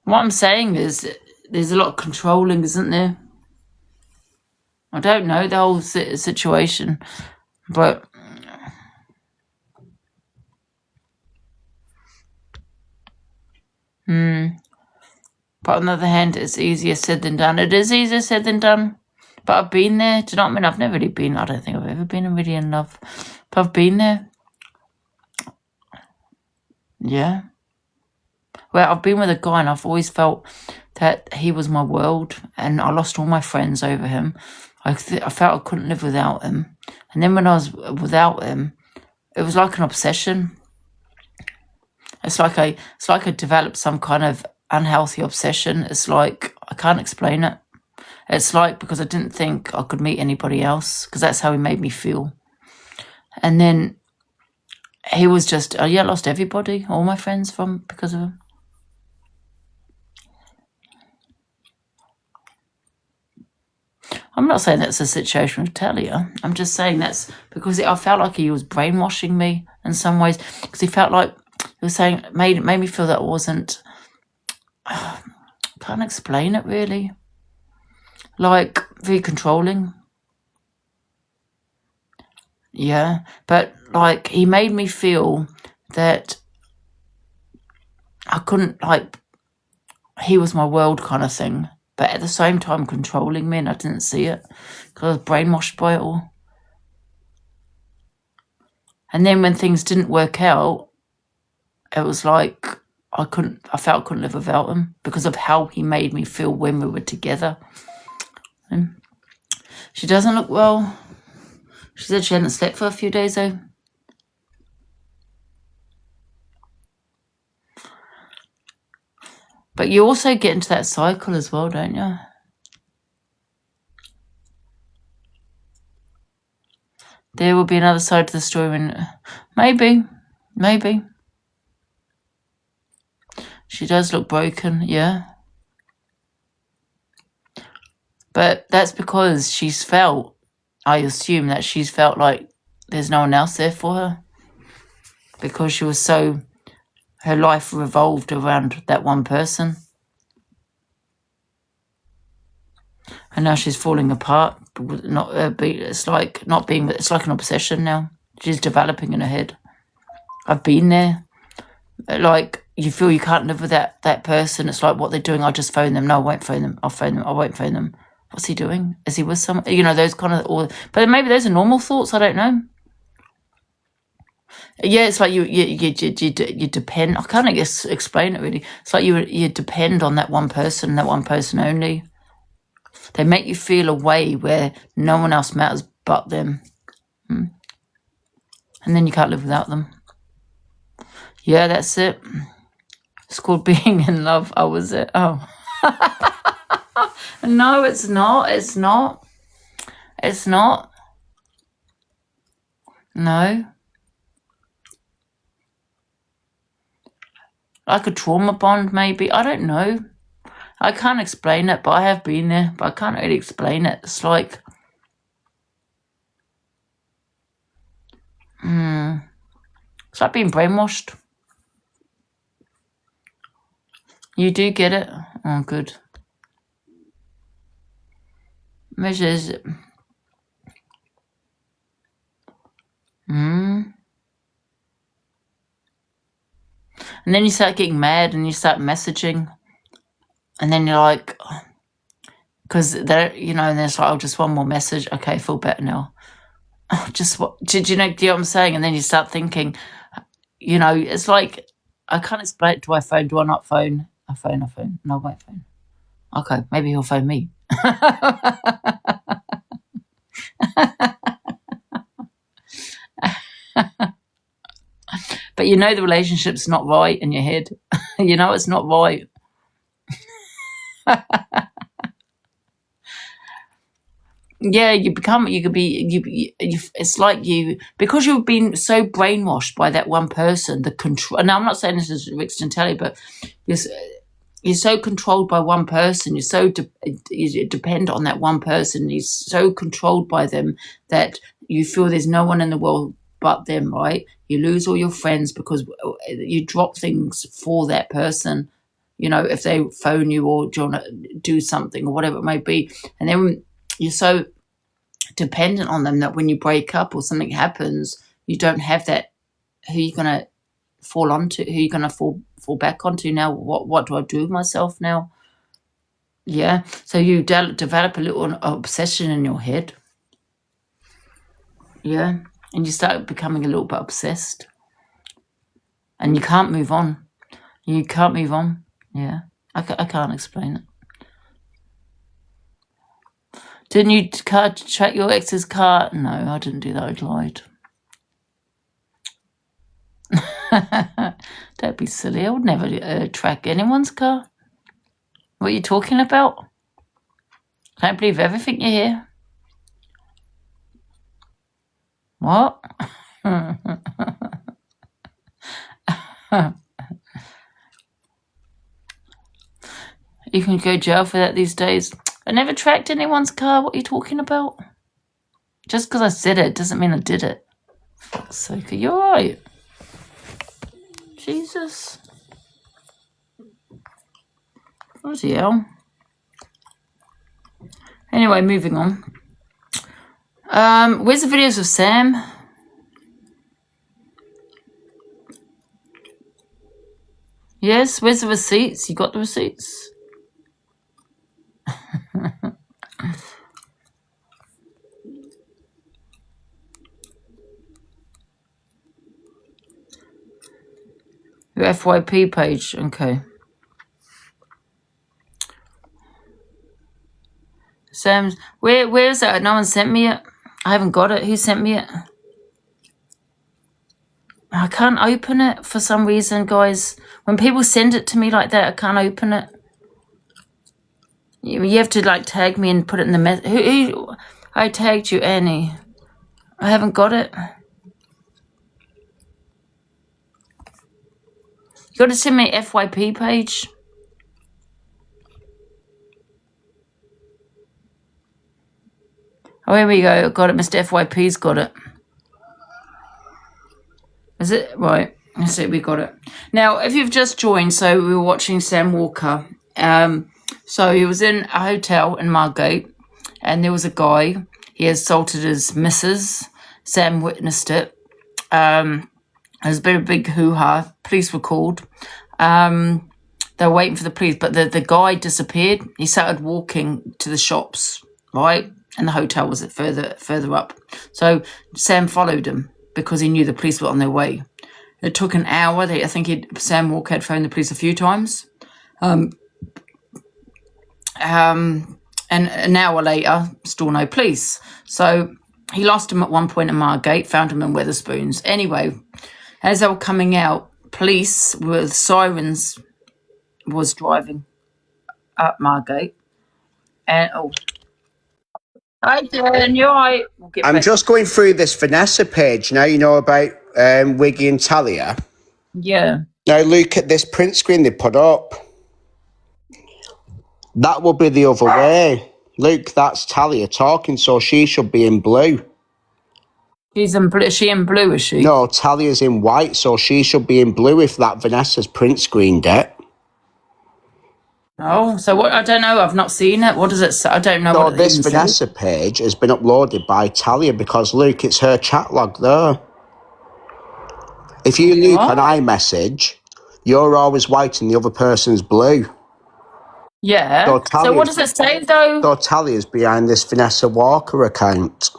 What I'm saying is there's a lot of controlling, isn't there? I don't know the whole situation, but But on the other hand, it's easier said than done. It is easier said than done. But I've been there. Do you know what I mean? I've never really been. I don't think I've ever been really in love. But I've been there. Yeah. Well, I've been with a guy and I've always felt that he was my world, and I lost all my friends over him. I felt I couldn't live without him. And then when I was without him, it was like an obsession. It's like I developed some kind of unhealthy obsession. It's like I can't explain it. It's like because I didn't think I could meet anybody else, because that's how he made me feel. And then he was just, I lost everybody, all my friends because of him. I'm not saying that's a situation with Talia. I'm just saying that's because I felt like he was brainwashing me in some ways, because he felt like he was saying, made me feel that I wasn't, can't explain it really, like very controlling. Yeah, but like he made me feel that I couldn't, like, he was my world kind of thing, but at the same time controlling me, and I didn't see it because I was brainwashed by it all. And then when things didn't work out, it was like I felt I couldn't live without him because of how he made me feel when we were together. And she doesn't look well. She said she hadn't slept for a few days though. But you also get into that cycle as well, don't you? There will be another side to the story when maybe. She does look broken, yeah. But that's because I assume that she's felt like there's no one else there for her. Because she was her life revolved around that one person. And now she's falling apart. It's like an obsession now. She's developing in her head. I've been there. Like, you feel you can't live with that person. It's like what they're doing. I'll just phone them. No, I won't phone them. I'll phone them. I won't phone them. What's he doing? Is he with someone? Those kind of... But maybe those are normal thoughts. I don't know. Yeah, it's like you depend. I can't explain it really. It's like you depend on that one person only. They make you feel a way where no one else matters but them. And then you can't live without them. Yeah, that's it. It's called being in love. Oh, was it? Oh. No, it's not. It's not. It's not. No. Like a trauma bond, maybe. I don't know. I can't explain it, but I have been there. But I can't really explain it. It's like... It's like being brainwashed. You do get it? Oh, good. Measures it. And then you start getting mad and you start messaging. And then you're like... Because they're, and there's like, just one more message. Okay, I feel better now. Just what... Do you know what I'm saying? And then you start thinking, it's like... I can't explain it. Do I phone? Do I not phone? I phone. No, I won't phone. Okay, maybe he'll phone me. But the relationship's not right in your head. It's not right. Yeah, it's like because you've been so brainwashed by that one person, the control. Now, I'm not saying this is Rick Stantelli, but you're so controlled by one person. You're so you depend on that one person. You're so controlled by them that you feel there's no one in the world but them, right? You lose all your friends because you drop things for that person. If they phone you or do you want to do something or whatever it may be. And then you're so dependent on them that when you break up or something happens, you don't have that. Who you're going to fall onto? Who you're going to fall back onto now? What do I do with myself now? Yeah. So you develop a little obsession in your head. Yeah. And you start becoming a little bit obsessed. And you can't move on. You can't move on. Yeah. I can't explain it. Didn't you check your ex's car? No, I didn't do that. I lied. Don't be silly. I would never track anyone's car. What are you talking about? I can't believe everything you hear. What? You can go to jail for that these days. I never tracked anyone's car. What are you talking about? Just because I said it doesn't mean I did it. For fuck's sake, are you alright? Jesus. Bloody hell. Anyway, moving on. Where's the videos of Sam? Yes, where's the receipts? You got the receipts? Your FYP page, okay. Sam's, where is that? No one sent me it. I haven't got it. Who sent me it? I can't open it for some reason, guys. When people send it to me like that, I can't open it. You have to like tag me and put it in the message. Who? I tagged you, Annie. I haven't got it. You got to send me an FYP page. Oh, here we go. Got it. Mr. FYP's got it. Is it? Right. Let's see. We got it. Now, if you've just joined, so we were watching Sam Walker. So he was in a hotel in Margate, and there was a guy. He assaulted his missus. Sam witnessed it. There was a bit of a big hoo-ha. Police were called. They were waiting for the police, but the guy disappeared. He started walking to the shops, right? And the hotel was further up. So Sam followed him because he knew the police were on their way. It took an hour. I think Sam Walker had phoned the police a few times. And an hour later, still no police. So he lost him at one point in Margate, found him in Wetherspoons. Anyway, as they were coming out, police with sirens was driving up Margate. And, hi, Jen, you're right. I'm just going through this Vanessa page now, you know, about Wiggy and Talia. Yeah. Now look at this print screen they put up. That will be the other way. Look, that's Talia talking, so she should be in blue. She's in blue. Is she in blue, is she? No, Talia's in white, so she should be in blue if that Vanessa's print screened it. Oh, so what? I don't know. I've not seen it. What does it say? I don't know. So what this Vanessa page has been uploaded by Talia because, look, it's her chat log there. If you look on iMessage, you're always white and the other person's blue. Yeah. So what does it say, though? So Talia's behind this Vanessa Walker account.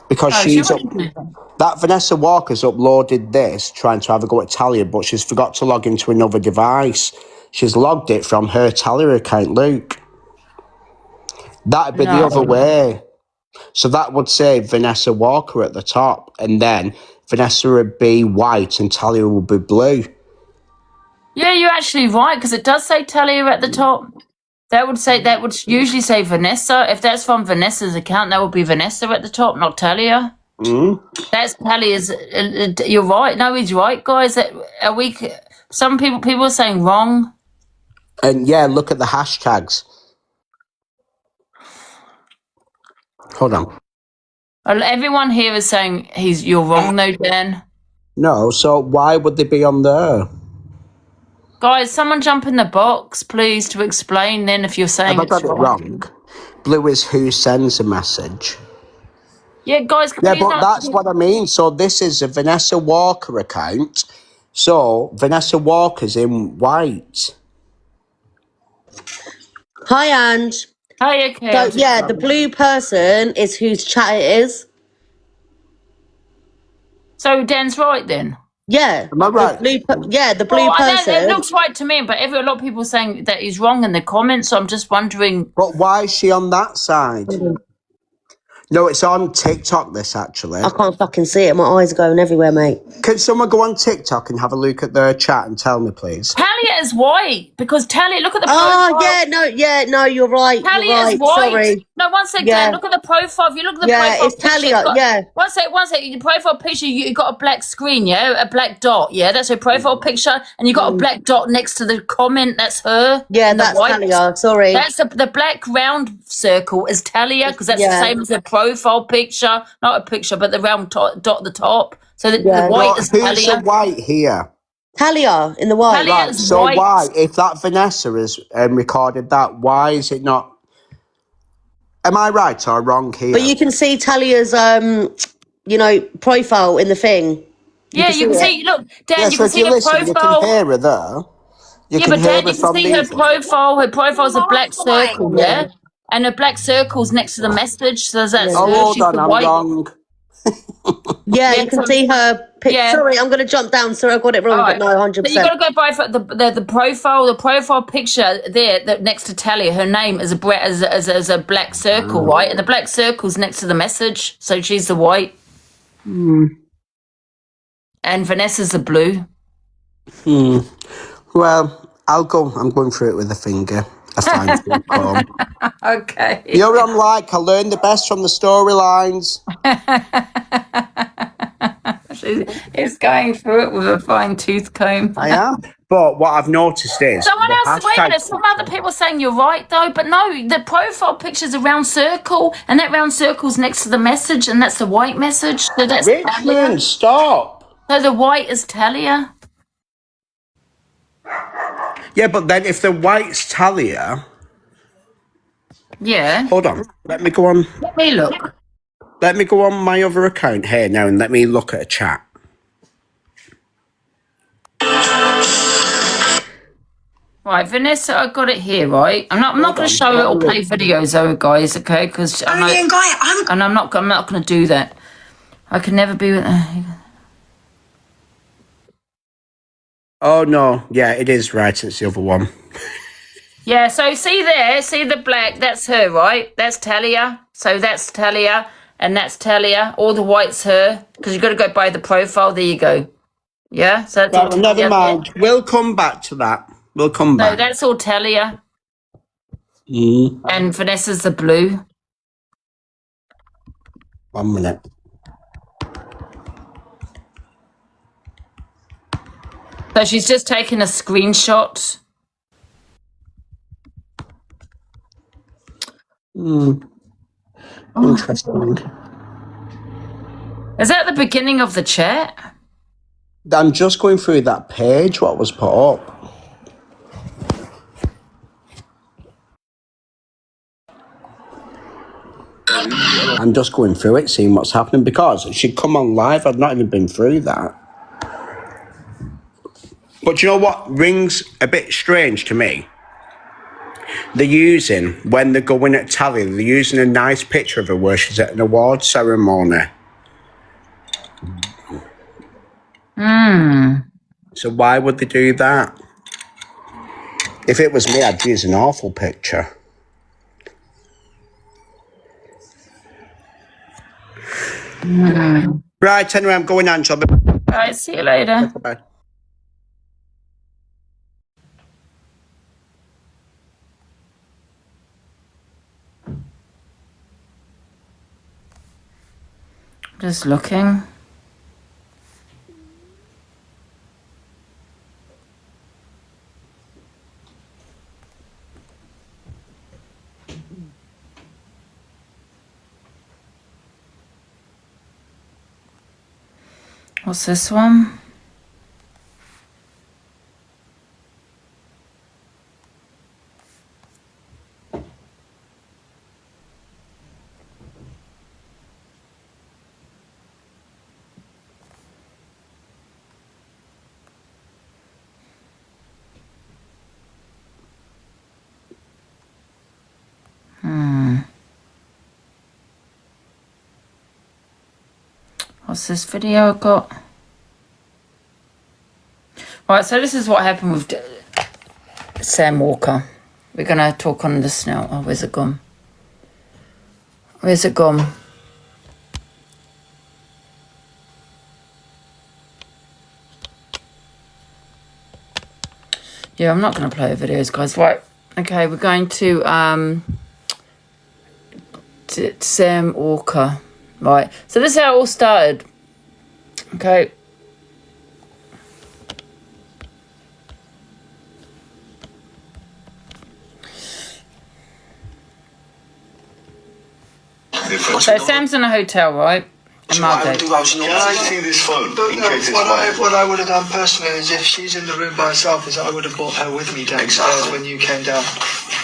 Because that Vanessa Walker's uploaded this, trying to have a go at Talia, but she's forgot to log into another device. She's logged it from her Talia account, Luke. That'd be the other way. So that would say Vanessa Walker at the top, and then Vanessa would be white and Talia would be blue. Yeah, you're actually right, because it does say Talia at the top. That would usually say Vanessa. If that's from Vanessa's account, that would be Vanessa at the top, not Talia. That's Talia's. You're right. No, he's right, guys. Some people are saying wrong. And yeah, look at the hashtags. Hold on. Everyone here is saying you're wrong, though, Dan. No, so why would they be on there? Guys, someone jump in the box, please, to explain then if you're saying Have I got it wrong? Blue is who sends a message. Yeah, guys, yeah, but that's what I mean. So this is a Vanessa Walker account. So Vanessa Walker's in white. Hi, Ange. Hi, okay. So, yeah, the blue person is whose chat it is. So Dan's right then? Yeah. Am I right? The blue Well, person. it looks right to me, but a lot of people saying that he's wrong in the comments. So I'm just wondering. But why is she on that side? No, it's on TikTok, this, actually. I can't fucking see it. My eyes are going everywhere, mate. Can someone go on TikTok and have a look at their chat and tell me, please? Talia is white because Talia, look at the Oh, profile. no, you're right. Talia You're right. is white. Sorry. No, one second. Yeah. Look at the profile. If you look at the Yeah, profile it's picture, Talia, yeah. One sec. The profile picture, you got a black screen, yeah? A black dot, yeah? That's her profile picture. And you got a black dot next to the comment. That's her. Yeah, and that's the white. Talia. Sorry. That's the black round circle is Talia because that's the Yeah. same as her profile picture. Not a picture, but the round dot at the top. So the Yeah. white is Who's the Talia. white here? Talia in the white. Talia Right, is so white. why, if that Vanessa has recorded that, why is it not... Am I right or wrong here? But you can see Talia's, profile in the thing. Yeah, you can see. Look, Dan, Yeah, you so can if see you her listen, you can profile. hear her there. You Yeah, can but hear Dan, her you can from see her these. profile. Her profile's a black circle, yeah? And a black circle's next to the message, so that's Oh, her. hold She's on, the I'm white. wrong. Yeah, you can see her picture. Yeah. Sorry, I'm going to jump down. Sorry, I got it wrong, All but no, 100%. So you got to go by for the profile picture there that next to Talia. Her name is a black circle, right? And the black circle's next to the message, so she's the white. And Vanessa's the blue. Well, I'm going through it with a finger. A fine tooth comb. Okay. You know what I'm like? I learn the best from the storylines. It's going through it with a fine tooth comb. I am. But what I've noticed is... Someone the else, wait a hashtag- minute, some other people saying you're right though, but no, the profile picture's a round circle, and that round circle's next to the message, and that's the white message. So that's Richmond, stop. So the white is Talia. Yeah, but then if the white's Talia... Yeah. Hold on. Let me go on... Let me look. Let me go on my other account here now and let me look at a chat. Right, Vanessa, I got it here, right? I'm not going to show it or play videos, though, guys, okay? Because I'm not going to do that. I can never be with. Oh no, yeah, it is right. It's the other one. Yeah, so see the black, that's her, right? That's Talia. So that's Talia, and that's Talia. All the white's her, because you've got to go by the profile. There you go. Yeah? So that's Well, never mind. We'll come back to that. We'll come No, back. that's all Talia. Mm. And Vanessa's the blue. 1 minute. So she's just taken a screenshot. Interesting. Is that the beginning of the chat? I'm just going through that page, what was put up. I'm just going through it, seeing what's happening, because it should come on live. I've not even been through that. But you know what rings a bit strange to me? They're using, when they're going at Talia, they're using a nice picture of her where she's at an award ceremony. So why would they do that? If it was me, I'd use an awful picture. Right, anyway, I'm going, Angela. All right, see you later. Bye. Just looking. What's this one? What's this video I got? Right, so this is what happened with Sam Walker. We're going to talk on this now. Oh, where's it gone? Where's it gone? Yeah, I'm not going to play the videos, guys. Right, okay, we're going to Sam Walker. Right, so this is how it all started. Okay. So Sam's in a hotel, right? In Margate. Can I see this phone in case it's mine? What I would have done personally is if she's in the room by herself, is I would have brought her with me downstairs when you came down.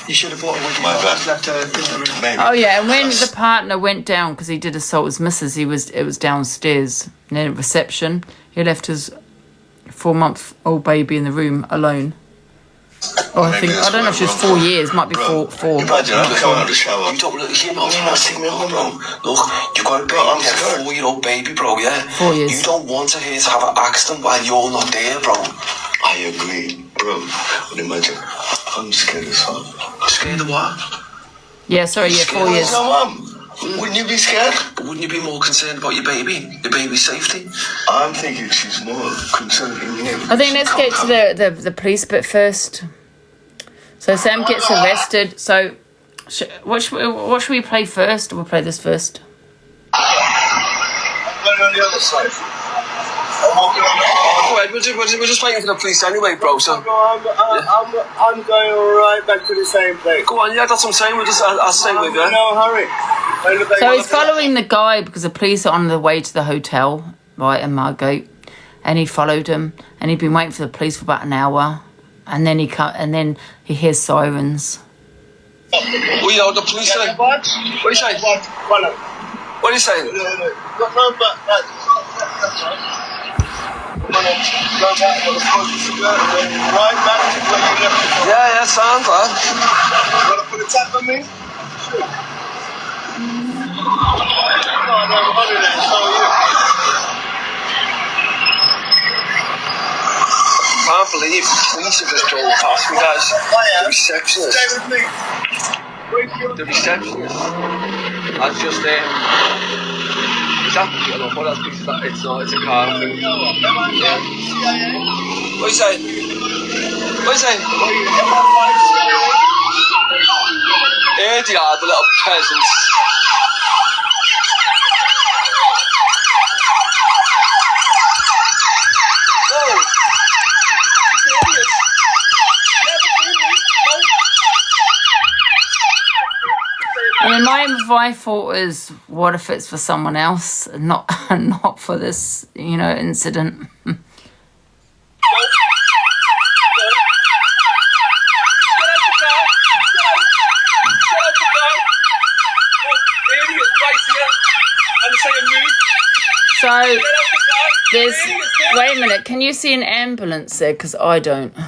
You should have brought her with you. Just left her in the room. Maybe. Oh yeah, and when the partner went down because he did assault his missus, it was downstairs near reception. He left his 4-month-old baby in the room alone. Oh, I don't know if she was 4 years, might be four. Imagine I'm coming out of the shower. You don't look, you know, bro. Look, you got a baby, a 4-year-old baby, bro, yeah? 4 years. You don't want her here to have an accident while you're not there, bro. I agree, bro. But imagine, I'm scared as hell. Scared of what? Yeah, sorry, yeah, 4 years. No, Mum. Wouldn't you be scared? But wouldn't you be more concerned about your baby's safety? I'm thinking she's more concerned than you. I think let's get to the police bit first. So Sam gets arrested. So what should we play first? We'll play this first. I'm on the other side. Alright, we're just waiting for the police anyway, bro. So I'm going right back to the same place. go on, yeah, that's what I'm saying. I'll stay with you. No hurry. So he's following the guy because the police are on the way to the hotel, right, in Margate, and he followed him, and he'd been waiting for the police for about an hour, and then he hears sirens. Well, you know, the police say. What do you say? What are you saying? Yeah, sounds like. Want to put a tap on me? Sure. I can't believe the police have just drove past me, guys. The receptionist. Stay with me. The receptionist. That's just there. Is that? I don't know what that's because it's not. It's a car. Yeah. What are you saying? What are you saying? Here they are, the little peasants. Whoa! And my thought is, what if it's for someone else, not for this, incident? So wait a minute, can you see an ambulance there? Because I don't. Look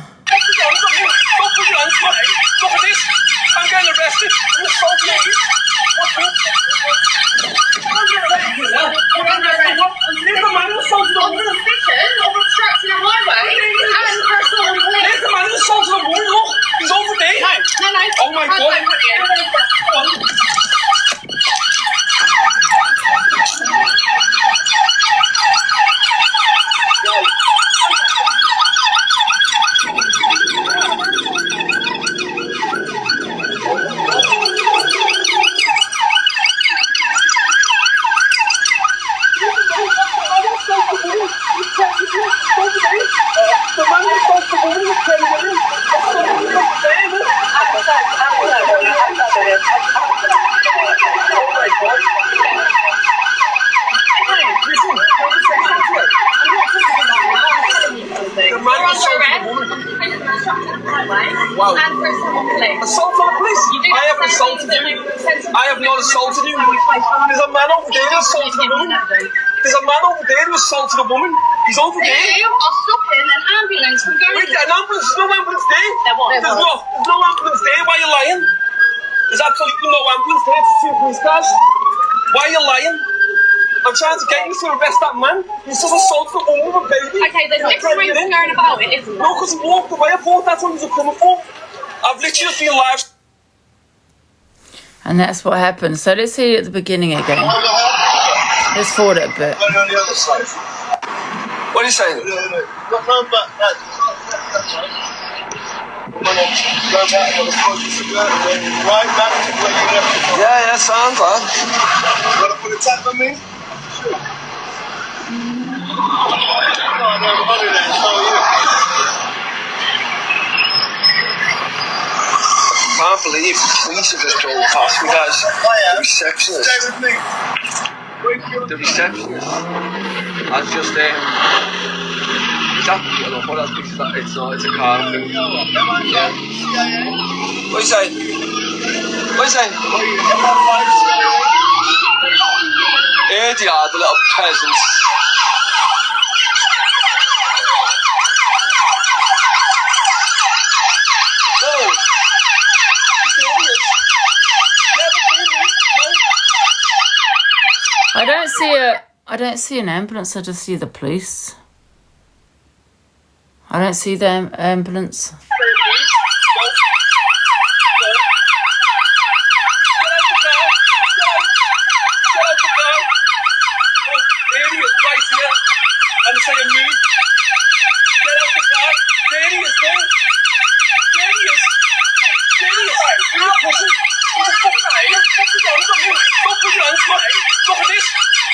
at this! I'm getting arrested! I'm assaulting you! There's a man who assaulted a woman! Obstructing a highway and personal police. There's a man who assaulted a woman! Look! He's over there! No. Oh my God! Wow. Assault on the police? I haven't assaulted you. I have not assaulted you. There's a man over there who assaulted a woman. There's a man over there who assaulted a woman. He's over there. You are stopping an ambulance from going. Wait, an ambulance? There's no ambulance there. There's no ambulance there. Why are you lying? There's absolutely no ambulance there to see police cars. Why are you lying? I'm trying to get you to arrest that man. He's just assaulted a woman with a baby. Okay, there's different ways of going about it, isn't there? No, because he walked away. I thought that's what he was coming for. I've literally just been live. And that's what happened. So let's see at the beginning again. Let's forward it a bit. What are you saying? Yeah, sounds like. You want to put a tap on me? Sure. I can't believe the police have just drove past me, guys. The receptionist. Stay with me. The receptionist. I was just there. Is that? I don't know what that is. It's not. It's a car. Yeah. What are you saying? What are you saying? Here they are, the little peasants. Whoa! I don't see an ambulance. I just see the police. I don't see the ambulance.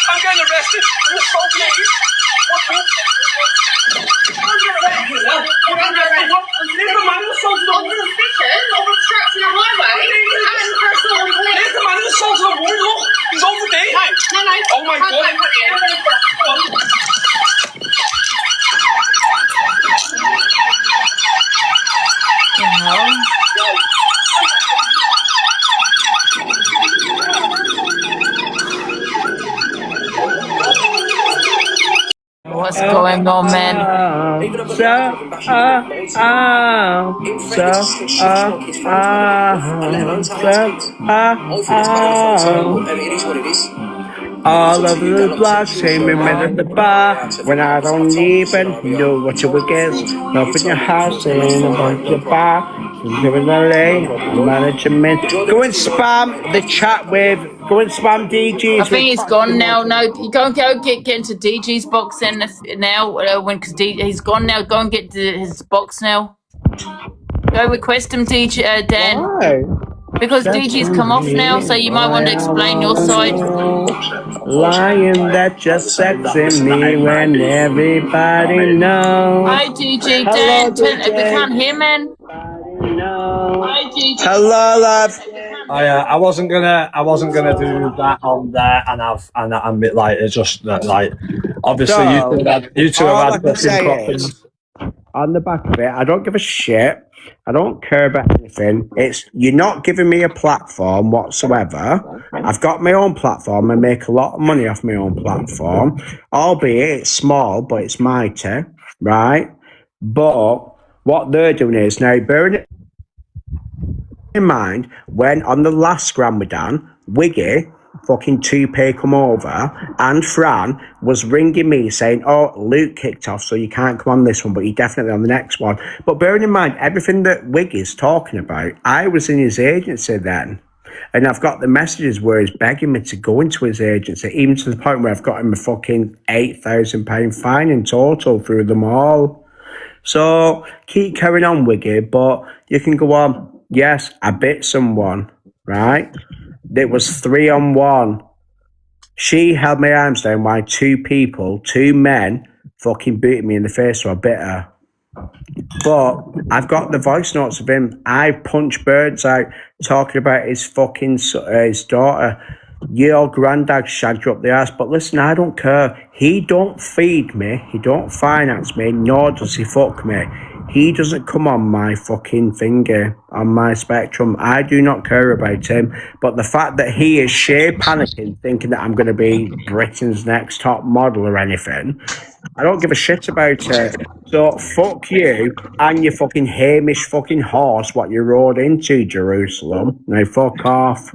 I'm getting arrested. I'm assaulting you. There's a man who assaulted a woman. On suspicion of obstructing a highway and personal employment. There's a man who assaulted a woman. Look, he's over there. No. Oh my God. What's going on, man? All of the blood shaming me at the bar when I don't even know what you would guess. Up in your house and about your bar. Living LA, management. Go and spam the chat with. Go and spam DJs. I think he's gone now. No, you go get into DG's box then now. Because he's gone now. Go and get his box now. Go request him, DJ Dan. Why? Because DG's come off now, so you might want to explain your side. Lying that just sexing me when everybody knows. Hi, DG. Dan, we can't hear, man. Hi, DG. Hello, love. I wasn't gonna do that on there, and I'm like, it's just like, obviously you two have had fucking problems. On the back of it, I don't give a shit. I don't care about anything. You're not giving me a platform whatsoever. I've got my own platform. I make a lot of money off my own platform, albeit it's small, but it's mighty, right? But what they're doing is now, bearing it in mind, when on the last Ramadan, Wiggy, fucking Toupee come over, and Fran was ringing me saying, oh, Luke kicked off, so you can't come on this one, but you're definitely on the next one. But bearing in mind, everything that Wiggy's talking about, I was in his agency then. And I've got the messages where he's begging me to go into his agency, even to the point where I've got him a fucking £8,000 fine in total through them all. So keep carrying on, Wiggy, but you can go on. Yes, I bit someone, right? It was 3-on-1. She held my arms down while two men, fucking booted me in the face, so I bit her. But I've got the voice notes of him. I punched birds out talking about his fucking his daughter. Your granddad shagged you up the ass. But listen, I don't care. He don't feed me. He don't finance me. Nor does he fuck me. He doesn't come on my fucking finger, on my spectrum. I do not care about him. But the fact that he is sheer panicking, thinking that I'm going to be Britain's next top model or anything, I don't give a shit about it. So fuck you and your fucking Hamish fucking horse, what you rode into Jerusalem. Now fuck off.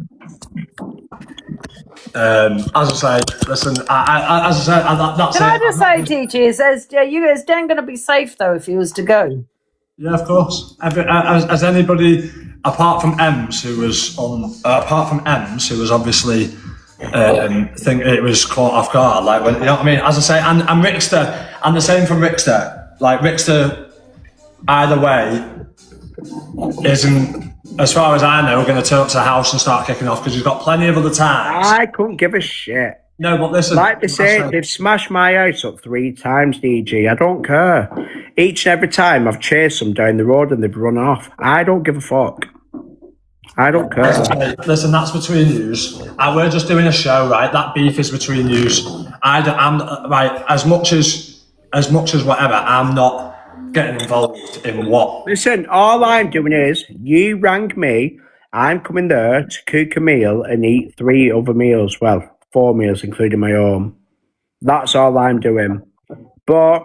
As I say, listen. As I say, that's Can it. I just say, DG, is Dan going to be safe though if he was to go? Yeah, of course. As anybody apart from Ems, who was obviously think it was caught off guard. Like, when, you know what I mean? As I say, and Rickster, and the same from Rickster. Like, Rickster, either way, isn't, as far as I know, going to turn up to the house and start kicking off because he's got plenty of other times. I couldn't give a shit. No, but listen. Like they say, they've smashed my house up 3 times, DG. I don't care. Each and every time I've chased them down the road and they've run off. I don't give a fuck. I don't care. Listen, that's between yous. We're just doing a show, right? That beef is between yous. I'm right. As much as whatever. I'm not getting involved in what. Listen, all I'm doing is you rang me. I'm coming there to cook a meal and eat 3 other meals. Well, 4 meals, including my own. That's all I'm doing. But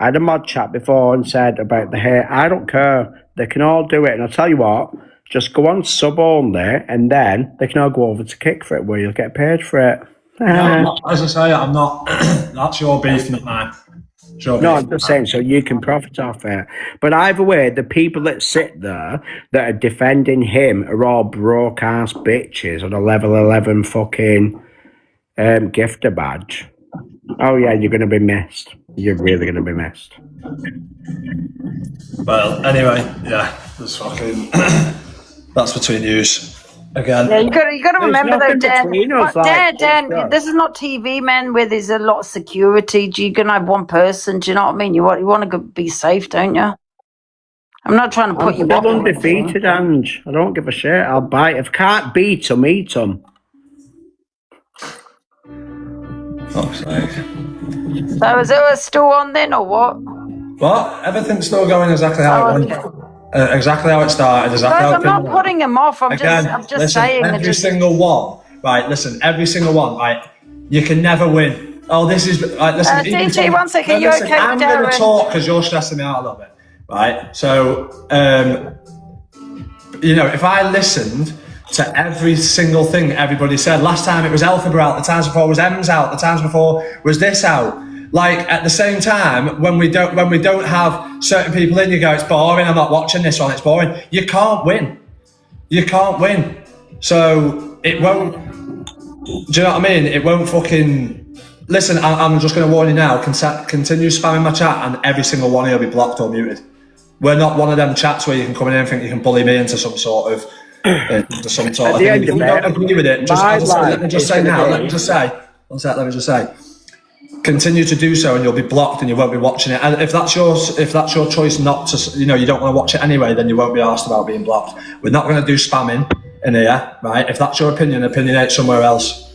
I had a mod chat before and said about the hair. I don't care. They can all do it. And I'll tell you what, just go on sub only and then they can all go over to Kick for it where you'll get paid for it. As I say, I'm not. That's your beef, not mine. No, I'm just saying, so you can profit off it. But either way, the people that sit there that are defending him are all broke-ass bitches on a level 11 fucking gifter badge. Oh, yeah, you're going to be missed. You're really going to be missed. Well, anyway, yeah, that's fucking... that's between yous. Again. Yeah, you got to remember though, Dan. Like, Dan, this is not TV, man. Where there's a lot of security. You can have one person. Do you know what I mean? You want to be safe, don't you? I'm not trying to put you up. I'm undefeated, Ange. I don't give a shit. I'll bite. If I can't beat them, eat them. Fuck's sake. So is it still on then, or what? What? Everything's still going exactly how it went. Exactly how it started. Exactly how I'm not putting him off. I'm just listen, saying. Every single one, right? Listen, every single one, right? You can never win. Oh, this is right. Listen, DG, one second. You okay, I'm Darren? going to talk because you're stressing me out a little bit, right? So, you know, if I listened to every single thing everybody said, last time it was Elphaba out, the times before was M's out, the times before was this out. Like, at the same time, when we don't have certain people in, you go, it's boring, I'm not watching this one, it's boring. You can't win. You can't win. So it won't, do you know what I mean? It won't fucking, listen, I'm just going to warn you now, continue spamming my chat and every single one of you will be blocked or muted. We're not one of them chats where you can come in and think you can bully me into some sort of thing. If you don't agree with it, let me just say, continue to do so and you'll be blocked and you won't be watching it. And if that's your choice not to, you know, you don't want to watch it anyway, then you won't be asked about being blocked. We're not going to do spamming in here, right? If that's your opinion, opinionate somewhere else.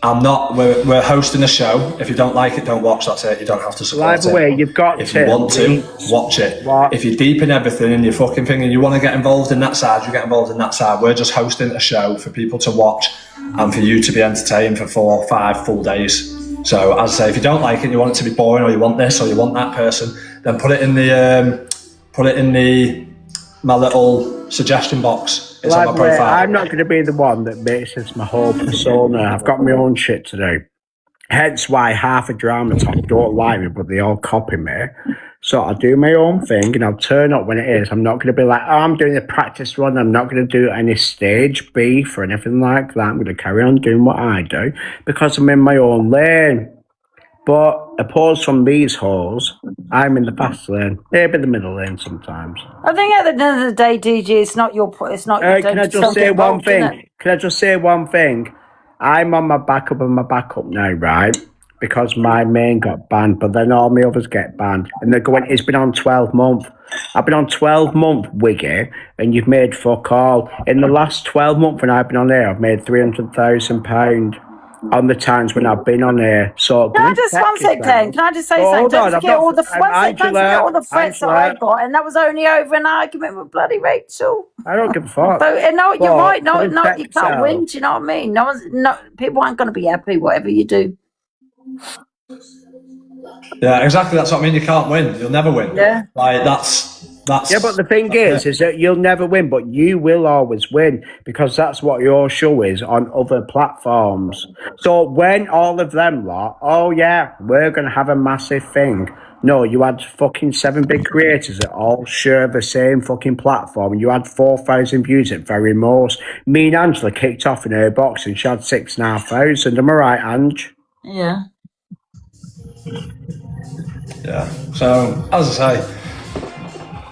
We're hosting a show. If you don't like it, don't watch, that's it. You don't have to support it. Way, you've got if you want to, watch it. If you're deep in everything and you're fucking thing and you want to get involved in that side, you get involved in that side. We're just hosting a show for people to watch and for you to be entertained for 4 or 5 full days. So as I say, if you don't like it, you want it to be boring, or you want this, or you want that person, then put it in my little suggestion box. It's on my profile. I'm not going to be the one that makes this my whole persona. I've got my own shit to do. Hence why half a drama top don't like me, but they all copy me. So I'll do my own thing and I'll turn up when it is. I'm not going to be like, oh, I'm doing a practice run. I'm not going to do any stage beef or anything like that. I'm going to carry on doing what I do because I'm in my own lane. But opposed from these holes, I'm in the fast lane, maybe the middle lane sometimes. I think at the end of the day, DG, it's not your. Can I just say one thing? Can I just say one thing? I'm on my backup and my backup now, right? Because my main got banned, but then all my others get banned. And they're going, it's been on 12 months. I've been on 12 month, Wiggy, and you've made fuck all. In the last 12 months when I've been on there, I've made £300,000 on the times when I've been on there. So can I just one sec, Dan? Can I just say something? Don't forget all the threats that I got, and that was only over an argument with bloody Rachel. I don't give a fuck. So, no, you're right. No, you can't win. Do you know what I mean? People aren't going to be happy whatever you do. Yeah, exactly. That's what I mean. You can't win. You'll never win. Yeah. Like that's That's Yeah, but the thing is that you'll never win, but you will always win because that's what your show is on other platforms. So when all of them lot, oh yeah, we're going to have a massive thing. No, you had fucking 7 big creators that all share the same fucking platform. You had 4,000 views at very most. Me and Angela kicked off in her box and she had 6,500. Am I right, Ange? Yeah. Yeah. So as I say,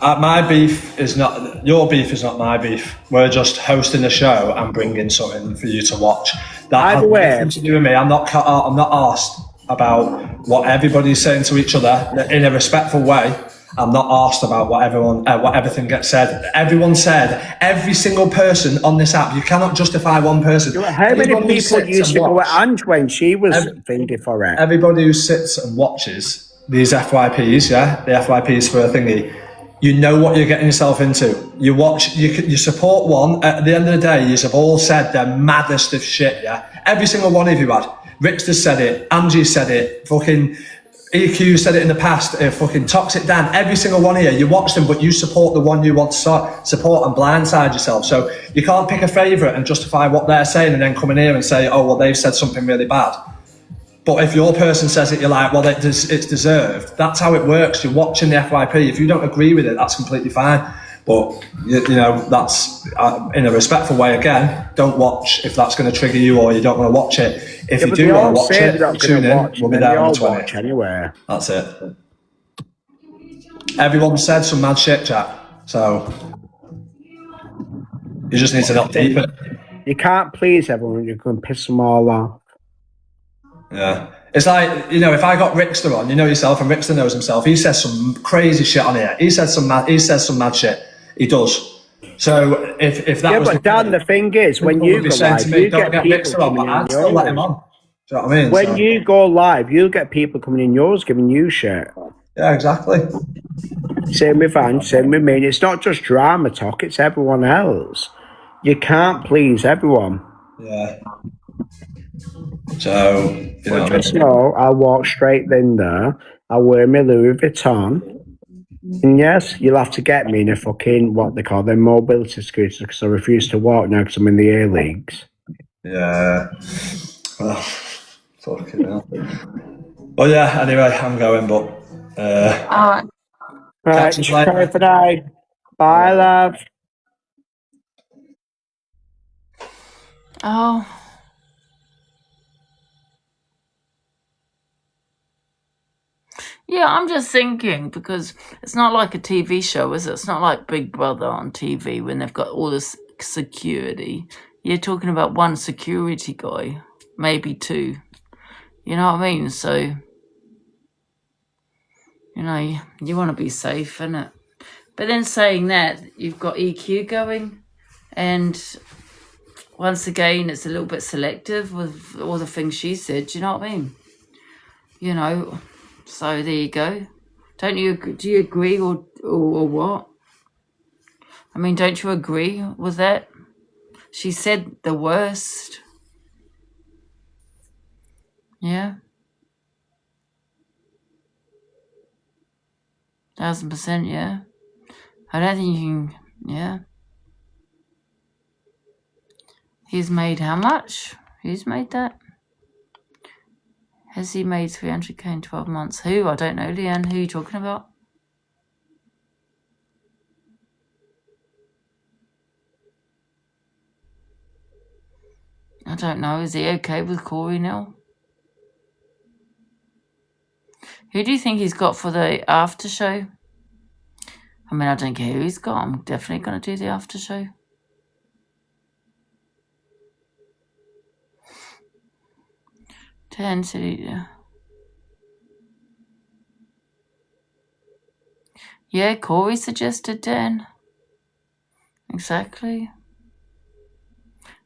my beef is not your beef. Is not my beef. We're just hosting a show and bringing something for you to watch. That has nothing to do with me. I'm not asked about what everybody's saying to each other in a respectful way. I'm not asked about what everything gets said. Everyone said, every single person on this app. You cannot justify one person. How many people used to go at Ange when she was thinking for it? Everybody who sits and watches these FYPs, the FYPs for a thingy, you know what you're getting yourself into. You watch, you support one. At the end of the day, you have all said the maddest of shit, Every single one of you had. Rickster said it, Angie said it, fucking EQ said it in the past, fucking Toxic Dan, every single one of you watch them, but you support the one you want to support and blindside yourself. So you can't pick a favourite and justify what they're saying and then come in here and say, oh, well, they've said something really bad. But if your person says it, you're like, well, it's deserved. That's how it works. You're watching the FYP. If you don't agree with it, that's completely fine. But, you know, that's in a respectful way, again, don't watch if that's going to trigger you or you don't want to watch it. If you do want to watch it, tune in. We'll be there on the 20th. Anyway. That's it. Everyone said some mad shit, chat. So you just need to not deepen. You can't please everyone. You can piss them all off. Yeah. It's like, you know, if I got Rickster on, you know yourself, and Rickster knows himself, he says some crazy shit on here. He says some mad shit. He does. So if that was... Yeah, but Dan, the thing is, when you go live, you get Rickster on, but I'd still let him on. Do you know what I mean? When you go live, you'll get people coming in yours giving you shit. Yeah, exactly. Same with Ange, same with me. It's not just drama talk, it's everyone else. You can't please everyone. Yeah. So, you know, just know, I'll walk straight in there. I'll wear my Louis Vuitton. And yes, you'll have to get me in a fucking, what they call them, mobility scooters, because I refuse to walk now because I'm in the A-Leagues. Yeah. Well, fucking hell. Well, yeah, anyway, I'm going, but... Alright. Right, sorry for now. Bye, love. Oh. Yeah, I'm just thinking, because it's not like a TV show, is it? It's not like Big Brother on TV when they've got all this security. You're talking about one security guy, maybe 2. You know what I mean? So, you know, you want to be safe, innit? But then saying that, you've got EQ going, and once again, it's a little bit selective with all the things she said. Do you know what I mean? You know, so there you go. Do you agree or what? I mean, don't you agree with that? She said the worst. Yeah. 1,000%, yeah. I don't think you can, yeah. He's made how much? Who's made that? Has he made 300k in 12 months? Who? I don't know, Leanne. Who are you talking about? I don't know. Is he okay with Corey now? Who do you think he's got for the after show? I mean, I don't care who he's got. I'm definitely going to do the after show. Yeah, Corey suggested Dan. Exactly.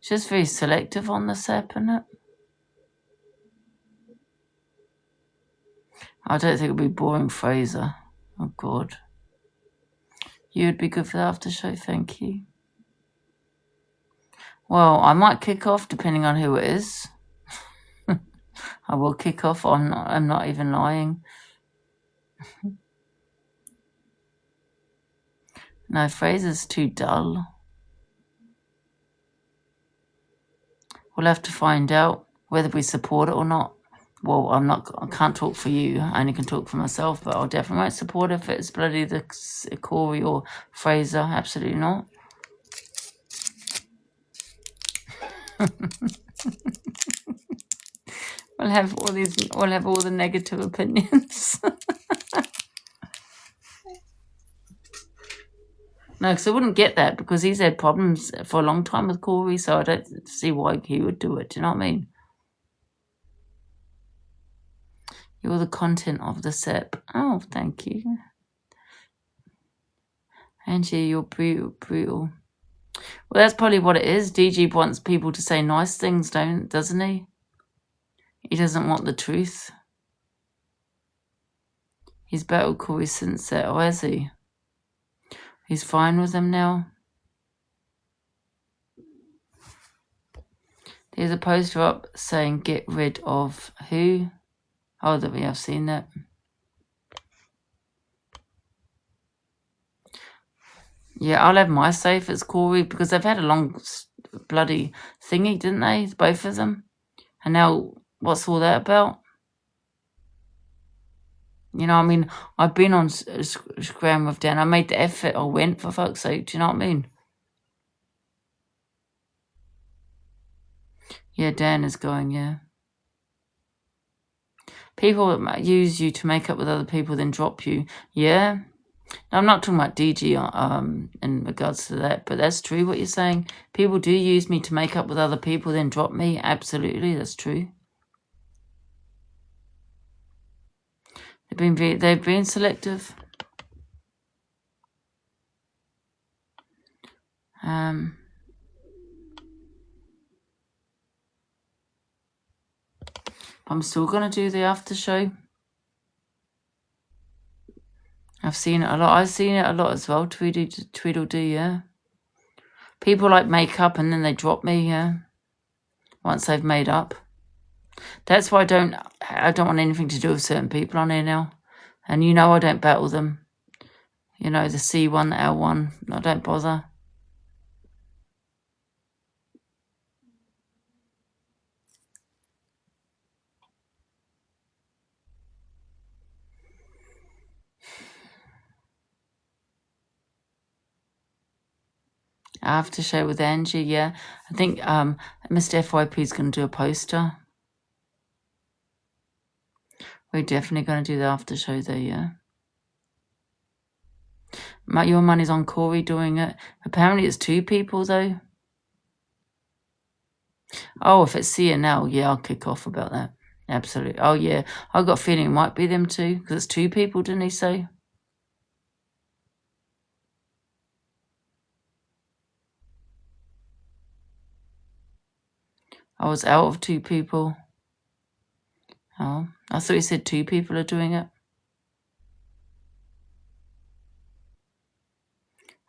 Just very selective on this app, isn't it? I don't think it'll be boring, Fraser. Oh, God. You'd be good for the after show, thank you. Well, I might kick off depending on who it is. I will kick off. I'm not even lying. No, Fraser's too dull. We'll have to find out whether we support it or not. Well, I can't talk for you. I only can talk for myself, but I'll definitely won't support it if it's bloody the Corey or Fraser. Absolutely not. We'll have all the negative opinions. No, because I wouldn't get that because he's had problems for a long time with Corey, so I don't see why he would do it. Do you know what I mean? You're the content of the SEP. Oh, thank you. Angie, you're brutal. Well, that's probably what it is. DG wants people to say nice things, doesn't he? He doesn't want the truth. He's battled Corey since that, or has he? He's fine with him now. There's a poster up saying get rid of who? Oh, that we have seen that. Yeah, I'll have my say if it's Corey because they've had a long bloody thingy, didn't they? Both of them. And now, what's all that about? You know, I mean, I've been on Scram with Dan. I made the effort. I went, for fuck's sake. Do you know what I mean? Yeah, Dan is going, yeah. People use you to make up with other people, then drop you. Yeah. Now, I'm not talking about DG in regards to that, but that's true what you're saying. People do use me to make up with other people, then drop me. Absolutely, that's true. They've been selective. I'm still gonna do the after show. I've seen it a lot. I've seen it a lot as well. Tweedledee, yeah. People like make up and then they drop me, yeah. Once they've made up. That's why I don't want anything to do with certain people on here now. And you know I don't battle them. You know, the C1, the L1. I don't bother. After show with Angie, yeah. I think Mr. FYP is going to do a poster. We're definitely going to do the after show there, yeah. Your money's on Corey doing it. Apparently it's 2 people, though. Oh, if it's CNL, yeah, I'll kick off about that. Absolutely. Oh, yeah. I got a feeling it might be them 2, because it's 2 people, didn't he say? I was out of 2 people. Oh, I thought he said 2 people are doing it.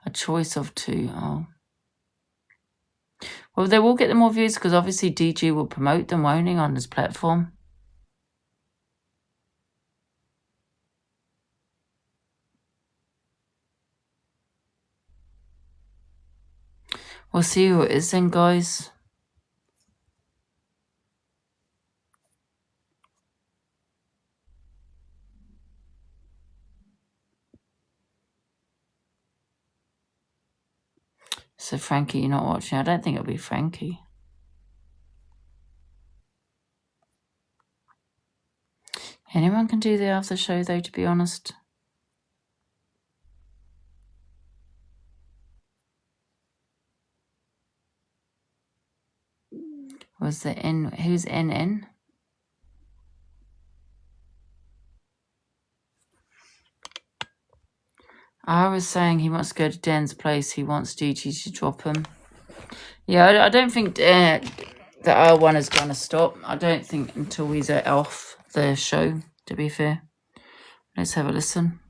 A choice of 2. Oh. Well, they will get the more views because obviously DG will promote them, won't he, on his platform? We'll see who it is then, guys. So Frankie, you're not watching. I don't think it'll be Frankie. Anyone can do the after show, though, to be honest. Was the N? Who's NN? I was saying he wants to go to Dan's place. He wants DG to drop him. Yeah, I don't think the R1 is going to stop. I don't think until he's off the show, to be fair. Let's have a listen.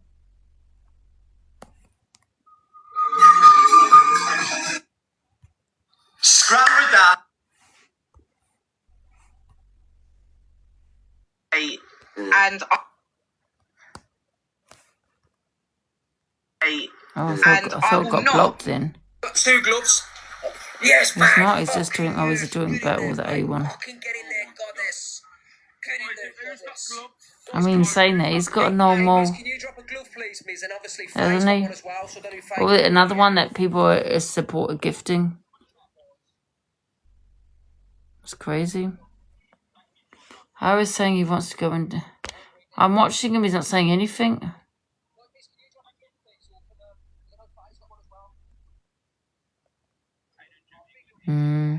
Scram with that. And Oh, I And thought I it will got not. blocked then. Got 2 gloves. Yes, He's man. not, he's just doing, oh, he's doing better with the A1. Fucking get in there, goddess. Get in there, goddess. I mean, saying that, he's got a normal, Can you drop a glove, please, Miz? And obviously, hasn't he? as well, so don't do Or another one that people are supported gifting. It's crazy. I was saying he wants to go and... I'm watching him, he's not saying anything. Hmm.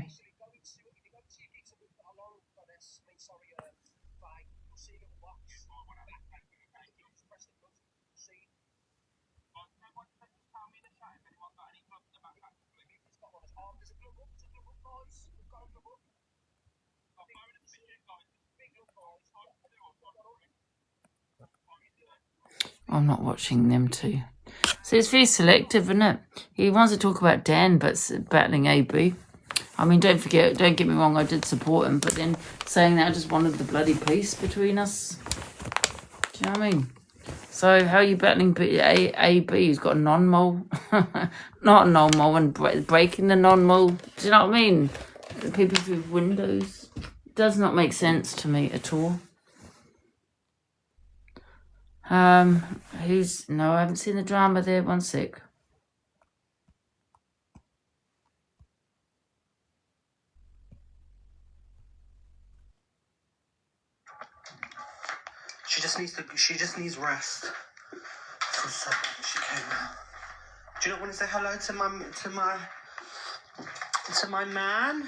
I'm not watching them too. So it's very selective, isn't it? He wants to talk about Dan, but battling AB. I mean, don't get me wrong, I did support him, but then saying that I just wanted the bloody peace between us. Do you know what I mean? So how are you battling AB? He's got a non-mole, not a non-mole, and breaking the non-mole. Do you know what I mean? People through windows. Does not make sense to me at all. No, I haven't seen the drama there. 1 sec. She just needs rest. For so long she came out. Do you not want to say hello to my man?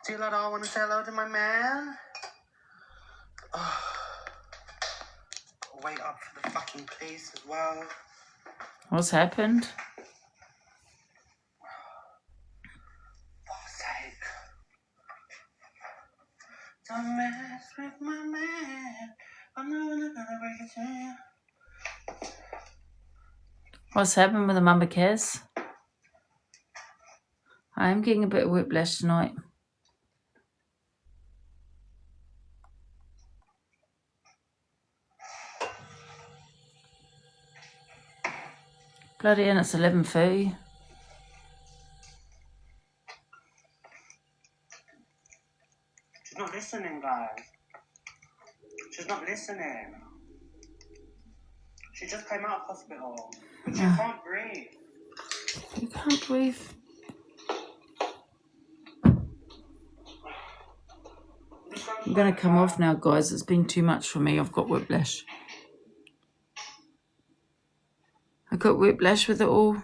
Do you not all want to say hello to my man? Oh. Wait up for the fucking police as well. What's happened? Don't mess with my man. I'm never gonna break it to you. What's happened with the Mama Cares? I am getting a bit of whiplash tonight. Bloody hell, it's 11:30. She's not listening, guys. She's not listening. She just came out of hospital. But she can't breathe. You can't breathe. I'm going to come off now, guys. It's been too much for me. I've got whiplash. I got whiplash with it all.